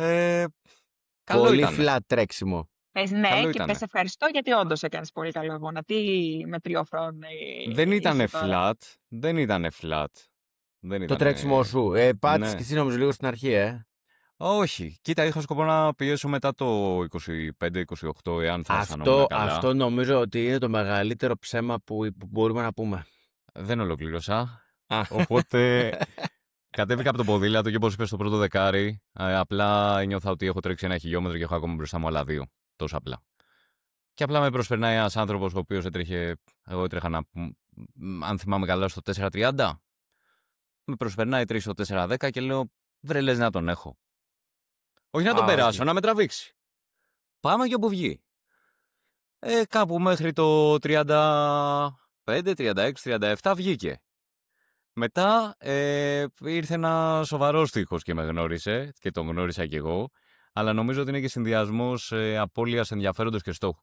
Καλό Πολύ ήτανε. flat τρέξιμο. Πες ναι Καλό και ήτανε. πες ευχαριστώ γιατί όντως έκανες πολύ καλό αγώνα. Τι μετριόφρον Δεν ήτανε είσαι τώρα. flat. Δεν ήτανε flat. Το τρέξιμό σου. Πάτησες Ναι. και εσύ νομίζω λίγο στην αρχή, Όχι. Κοίτα, είχα σκοπό να πιέσω μετά το 25-28, εάν θα αισθανόμουν καλά. Αυτό νομίζω ότι είναι το μεγαλύτερο ψέμα που μπορούμε να πούμε. Δεν ολοκλήρωσα. Οπότε κατέβηκα από το ποδήλατο και όπως είπες στο πρώτο δεκάρι, απλά νιώθα ότι έχω τρέξει 1 χιλιόμετρο και έχω ακόμα μπροστά μου άλλα 2. Τόσο απλά. Και απλά με προσπερνάει ένας άνθρωπος ο οποίος έτρεχε, εγώ έτρεχα αν θυμάμαι καλά, στο 4.30. Με προσπερνάει 3 στο 4.10 και λέω, βρε λες να τον έχω. Όχι να τον περάσω, να με τραβήξει. Πάμε και όπου βγει. Κάπου μέχρι το 35, 36, 37 βγήκε. Μετά ήρθε ένα σοβαρό στίχος και με γνώρισε και τον γνώρισα κι εγώ, αλλά νομίζω ότι είναι και συνδυασμός απώλειας ενδιαφέροντος και στόχου.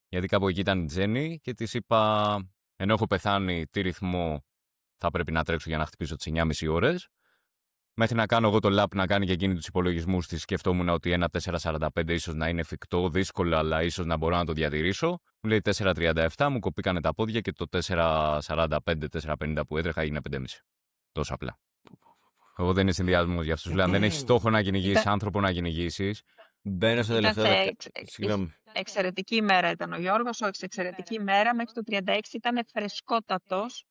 Γιατί κάπου εκεί ήταν η Τζέννη και της είπα, ενώ έχω πεθάνει, τι ρυθμό θα πρέπει να τρέξω για να χτυπήσω τις 9,5 ώρες. Μέχρι να κάνω εγώ το lap να κάνει και εκείνη τους υπολογισμούς της, σκεφτόμουν ότι ένα 4.45 ίσως να είναι εφικτό, δύσκολο, αλλά ίσως να μπορώ να το διατηρήσω. Μου λέει 4.37, μου κοπήκανε τα πόδια και το 4.45-4.50 που έτρεχα έγινε 5,5. Τόσο απλά. Εγώ δεν είναι συνδυασμός για αυτούς. Δηλαδή, αν δεν έχεις στόχο να κυνηγήσεις, άνθρωπο να κυνηγήσεις. Μπαίνω στο τελευταίο. Συγγνώμη. Εξαιρετική ημέρα ήταν ο Γιώργος, όχι εξαιρετική ημέρα. Μέχρι το 36 ήταν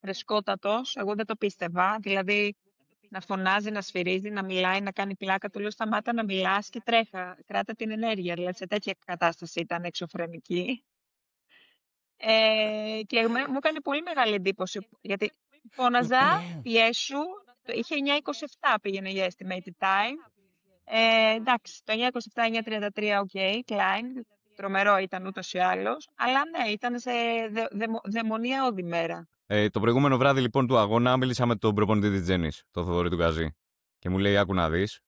φρεσκότατος. Εγώ δεν το πίστευα. Δηλαδή, να φωνάζει, να σφυρίζει, να μιλάει, να κάνει πλάκα. Του λέω σταμάτα να μιλάς και τρέχα. Κράτα την ενέργεια. Δηλαδή, σε τέτοια κατάσταση ήταν εξωφρενική. Και μου έκανε πολύ μεγάλη εντύπωση. Γιατί φώναζα, πιέσου, είχε 9.27 πήγαινε για estimated time. Εντάξει, το 9.27-9.33, ok, Klein, τρομερό ήταν ούτως ή άλλως. Αλλά ναι, ήταν σε δαιμονία όδη μέρα. Το προηγούμενο βράδυ λοιπόν του αγώνα μίλησα με τον προπονητή της Τζέννης, τον Θοδωρή του Γκαζή. Και μου λέει: άκου να δεις.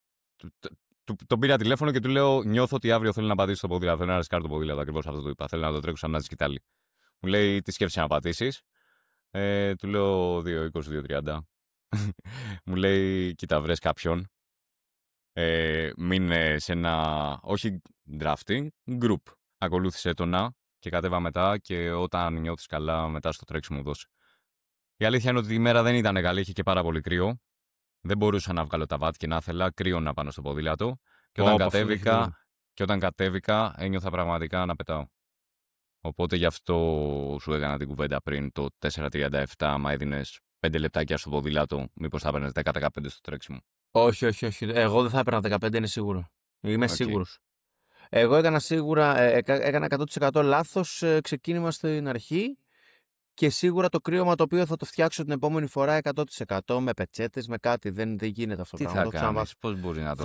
Τον πήρα τηλέφωνο και του λέω: νιώθω ότι αύριο θέλω να πατήσω το ποδήλατο. Θέλω να ρισκάρω το ποδήλατο. Ακριβώς αυτό του είπα. Θέλω να το τρέξω σαν να σκητάλη. Μου λέει: τι σκέφτεσαι να πατήσεις. Του λέω: 2.20-2.30. Μου λέει: κοίτα, βρες κάποιον. Μείνε σε ένα. Όχι drafting, group. Ακολούθησε το να και κατέβα μετά και όταν νιώθεις καλά, μετά στο τρέξιμο δώσε. Η αλήθεια είναι ότι η μέρα δεν ήταν καλή, είχε και πάρα πολύ κρύο. Δεν μπορούσα να βγάλω τα βάτια και να ήθελα κρύο να πάνω στο ποδήλατο. Και όταν κατέβηκα, ένιωθα πραγματικά να πετάω. Οπότε γι' αυτό σου έκανα την κουβέντα πριν το 4.37, άμα έδινες 5 λεπτάκια στο ποδήλατο, μήπως θα έπαιρνες 10-15 στο τρέξιμο. Όχι. Εγώ δεν θα έπαιρνα 15, είναι σίγουρο. Είμαι σίγουρος. Εγώ έκανα σίγουρα, έκανα 100% λάθος ξεκίνημα στην αρχή και σίγουρα το κρύωμα το οποίο θα το φτιάξω την επόμενη φορά 100% με πετσέτες, με κάτι. Δεν γίνεται αυτό το πράγμα. Τι θα κάνεις, πώς μπορεί να το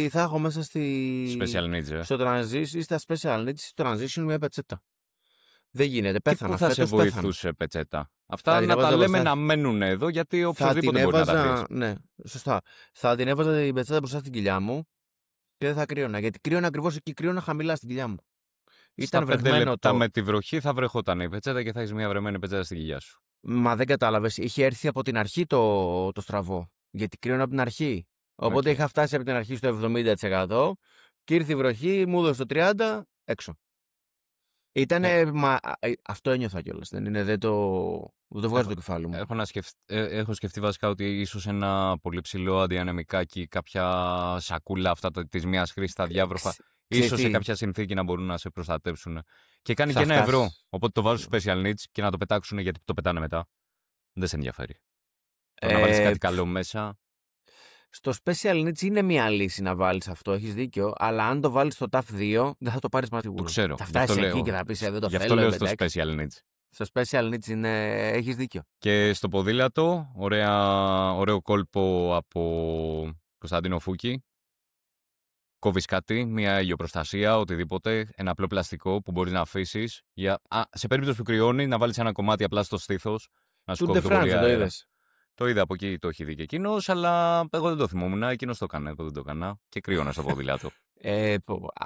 θα έχω μέσα στη... Special needs, στο transition ή στα special needs, στο transition με πετσέτα. Δεν γίνεται, πέθανα. Και πού θα σε βοηθούσε πετσέτα. Αυτά να τα λέμε να μένουν εδώ, γιατί οποιοδήποτε μπορεί να τα βρει. Ναι, σωστά. Θα την έβαζα την πετσέτα μπροστά στην κοιλιά μου και δεν θα κρύωνα. Γιατί κρύωνα ακριβώς εκεί, κρύωνα χαμηλά στην κοιλιά μου. Ήταν βρεχμένο με τη βροχή θα βρεχόταν η πετσέτα και θα έχεις μια βρεμένη πετσέτα στην κοιλιά σου. Μα δεν κατάλαβες. Είχε έρθει από την αρχή το στραβό. Γιατί κρύωνα από την αρχή. Οπότε είχα φτάσει από την αρχή στο 70% και ήρθε η βροχή, μου έδωσε το 30% έξω. Αυτό ένιωθα κιόλας. Δεν το βγάζω το κεφάλι μου. Έχω σκεφτεί βασικά ότι ίσως ένα πολύ ψηλό αντιανεμικάκι, κάποια σακούλα αυτά της μίας χρήσης στα διάβροφα, ίσως σε κάποια συνθήκη να μπορούν να σε προστατεύσουν. Και κάνει και €1. Οπότε το βάζω στο special needs και να το πετάξουν γιατί το πετάνε μετά. Δεν σε ενδιαφέρει. Να βάλεις κάτι καλό μέσα. Στο special needs είναι μια λύση να βάλεις αυτό, έχεις δίκιο, αλλά αν το βάλεις στο TAF 2 δεν θα το πάρεις μαζί. Το ξέρω. Θα φτάσεις εκεί και θα πεις δεν το γι' θέλω. Γι' αυτό λέω στο special needs. Στο special needs έχεις δίκιο. Και στο ποδήλατο, ωραίο κόλπο από Κωνσταντίνο Φούκη. Κόβεις κάτι, μια ηλιοπροστασία, οτιδήποτε, ένα απλό πλαστικό που μπορείς να αφήσεις. Σε περίπτωση που κρυώνει, να βάλεις ένα κομμάτι απλά στο στήθος. Να σου κόβει το πολύ αέρα. Το είδα από εκεί, το έχει δει και εκείνος, αλλά εγώ δεν το θυμόμουν. Εκείνος το έκανε, εγώ δεν το έκανα. Και κρύωνα στο ποδήλατο.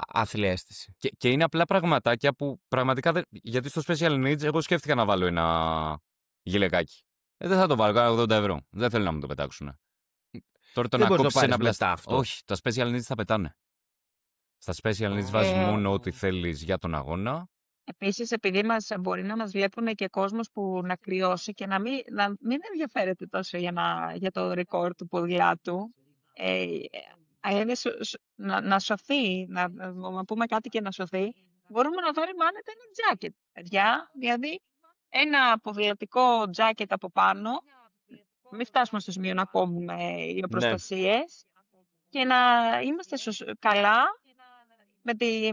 Άθλια αίσθηση. Και είναι απλά πραγματάκια που πραγματικά δεν. Γιατί στο special needs, εγώ σκέφτηκα να βάλω ένα γυλαικάκι. Δεν θα το βάλω, κάνα €80. Δεν θέλω να μου το πετάξουν. Τώρα το να κόψεις ένα πλαστικό. Όχι, τα special needs θα πετάνε. Στα special needs βάζεις μόνο ό,τι θέλεις για τον αγώνα. Επίσης, επειδή μπορεί να μας βλέπουν και κόσμος που να κρυώσει και να μην ενδιαφέρεται τόσο για το ρεκόρ του ποδηλάτου, να σωθεί, να πούμε κάτι και να σωθεί, μπορούμε να βάλουμε άνετα ένα τζάκετ, παιδιά. Δηλαδή, ένα ποδηλατικό τζάκετ από πάνω, μην φτάσουμε στο σημείο να κόβουμε ηλιοπροστασίες, και να είμαστε καλά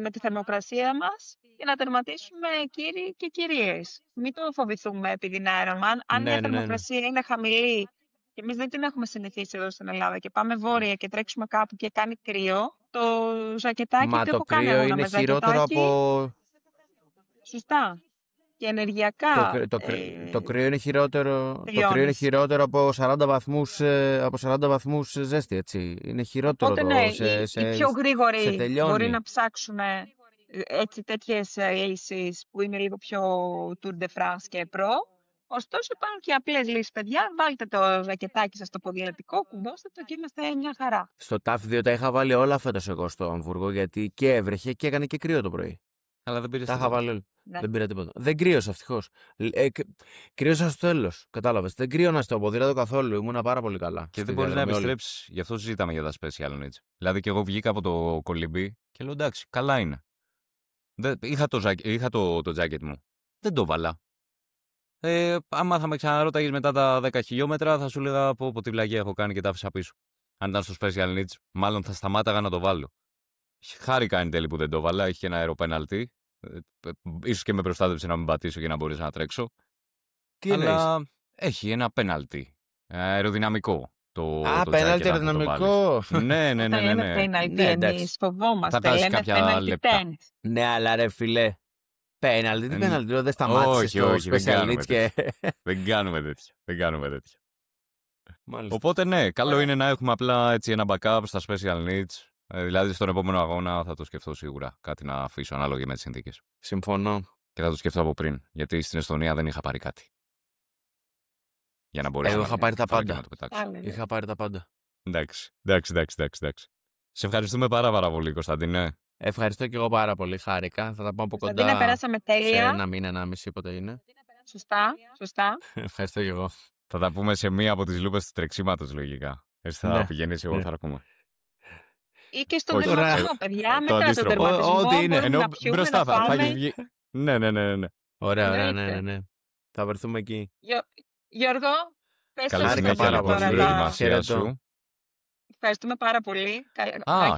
με τη θερμοκρασία μας και να τερματίσουμε κύριοι και κυρίες. Μην το φοβηθούμε επειδή είναι Ironman. Αν η θερμοκρασία είναι χαμηλή και εμείς δεν την έχουμε συνηθίσει εδώ στην Ελλάδα και πάμε βόρεια και τρέξουμε κάπου και κάνει κρύο, το ζακετάκι το έχω κάνει εγώ με ζακετάκι. Σωστά. Και ενεργειακά. Το κρύο είναι χειρότερο από 40 βαθμούς ζέστη, έτσι. Είναι χειρότερο. Οπότε οι πιο γρήγοροι μπορεί να ψάξουν τέτοιες λύσεις που είναι λίγο πιο Tour de France και Pro. Ωστόσο υπάρχουν και απλές λύσεις, παιδιά. Βάλτε το ζακετάκι σας στο ποδηλατικό, κουμπώστε το και είμαστε μια χαρά. Στο TAF 2 τα είχα βάλει όλα φέτος εγώ στο Αμβούργο, γιατί και έβρεχε και έκανε και κρύο το πρωί. Αλλά δεν πήρε τα είχα βάλει όλα. Ναι. Δεν πήρα τίποτα. Δεν κρύωσα, ευτυχώς. Κρύωσα στο τέλος. Κατάλαβες. Δεν κρύωνα στο ποδήλατο καθόλου. Ήμουνα πάρα πολύ καλά. Και δεν μπορεί να επιστρέψει. Γι' αυτό συζητάμε για τα special needs. Δηλαδή, και εγώ βγήκα από το κολυμπή και λέω εντάξει, καλά είναι. Είχα το jacket μου. Δεν το βάλα. Άμα θα με ξαναρώταγες μετά τα 10 χιλιόμετρα, θα σου λέγα πω τι βλαγία έχω κάνει και τα άφησα πίσω. Αν ήταν στο special needs, μάλλον θα σταμάταγα να το βάλω. Χάρηκα εν τέλει που δεν το βάλα. Είχε και ένα αεροπέναλτι. Ίσως και με προστάτεψε να μην πατήσω και να μπορείς να τρέξω. Αλλά έχει ένα πέναλτι αεροδυναμικό. Πέναλτι αεροδυναμικό. Ναι. Πέναλτι, εμείς φοβόμαστε. Λέμε πέναλτι τένις. Ναι, αλλά ρε φιλέ. Πέναλτι, τι πέναλτι, δεν σταμάτησες στο special needs και... Δεν κάνουμε τέτοια. Οπότε ναι, καλό είναι να έχουμε απλά έτσι ένα backup στα special needs. Δηλαδή στον επόμενο αγώνα θα το σκεφτώ σίγουρα. Κάτι να αφήσω ανάλογα με τις συνθήκες. Συμφωνώ. Και θα το σκεφτώ από πριν. Γιατί στην Εστονία δεν είχα πάρει κάτι. Για να μπορέσω να είχα πάρει τα πάντα. Να το πετάξω. Είχα πάρει τα πάντα. Εντάξει. Σε ευχαριστούμε πάρα πολύ, Κωνσταντίνε. Ευχαριστώ και εγώ πάρα πολύ. Χάρηκα. Θα τα πω από κοντά. Κωνσταντίνε, περάσαμε τέλεια. Σε ένα μήνα, 1,5 πότε είναι. Σωστά. Ευχαριστώ και εγώ. Θα τα πούμε σε μία από τις λούπες του τρεξίματος, λογικά. Εσύ θα πηγαίνεις, εγώ θα ακούμε. Ή και στον τερματισμό, παιδιά. Μετά τον τερματισμό. Ό,τι είναι. Ενώ μπροστά θα έχει βγει. Ναι. Ωραία, ναι. Θα βρεθούμε εκεί. Γιώργο, πες καλή συνέχεια λοιπόν στην προετοιμασία σου. Ευχαριστούμε πάρα πολύ.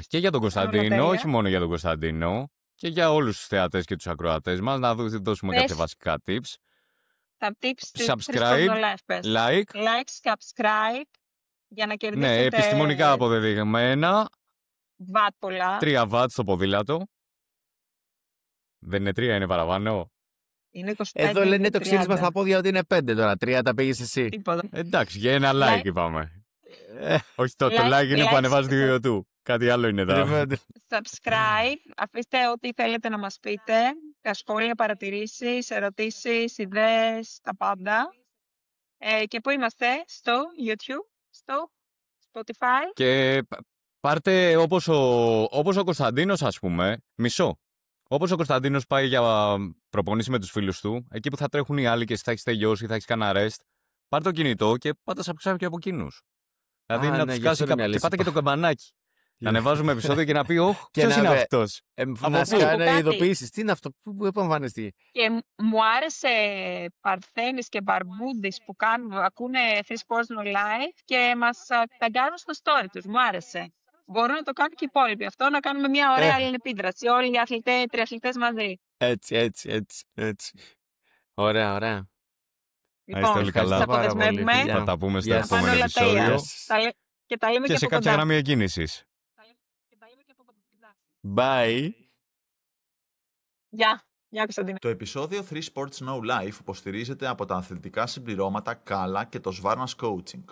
Και για τον Κωνσταντίνο, όχι μόνο για τον Κωνσταντίνο, και για όλους τους θεατές και τους ακροατές μας, να δώσουμε κάποια βασικά tips. Τα tips subscribe, like, subscribe, για να κερδίσετε... Ναι, επιστημονικά αποδεδειγμένα. Βατ πολλά. 3 βατ στο ποδήλατο. Δεν είναι 3, είναι παραπάνω. Είναι 25. Εδώ λένε το ξύρισμα στα πόδια ότι είναι 5 τώρα. 3 τα πήγες εσύ. Τίποτα. Εντάξει, για ένα like είπαμε. Όχι, το like είναι που ανεβάζει το βίντεο του. Κάτι άλλο είναι εδώ. Subscribe. Αφήστε ό,τι θέλετε να μας πείτε. Τα σχόλια, παρατηρήσεις, ερωτήσεις, ιδέες, τα πάντα. Και πού είμαστε? Στο YouTube, στο Spotify. Και πάρτε όπως ο Κωνσταντίνος, ας πούμε, μισό. Όπως ο Κωνσταντίνος πάει για προπονήσει με τους φίλους του, εκεί που θα τρέχουν οι άλλοι και εσύ θα έχεις τελειώσει, θα έχεις κανένα rest, πάρτε το κινητό και πάτε subscribe και από εκείνους. Δηλαδή να τους κάσει και πάτε και το καμπανάκι. Να ανεβάζουμε επεισόδιο και να πει, «Ωχ, ποιος είναι αυτός?» Να σκάνε ειδοποιήσεις. Τι είναι αυτό, πού επαμφανιστεί. Και μου άρεσε Παρθένης και Μπαρμπούντης που ακούνε 3 Sports No Life και μας ταγκάρουν στο story τους. Μου άρεσε. Μπορούν να το κάνουν και οι υπόλοιποι. Αυτό να κάνουμε μια ωραία αλληλεπίδραση. Όλοι οι τριαθλητές μαζί. Έτσι. Ωραία. είστε όλοι καλά. Θα αποδεσμεύουμε. Θα τα πούμε στο επόμενο επεισόδιο. Και τα λέμε και σε κάποια γραμμή εκκίνησης. Bye. Γεια, Κωνσταντίνα. Το επεισόδιο 3 Sports No Life υποστηρίζεται από τα αθλητικά συμπληρώματα Kala και το Svarnas Coaching.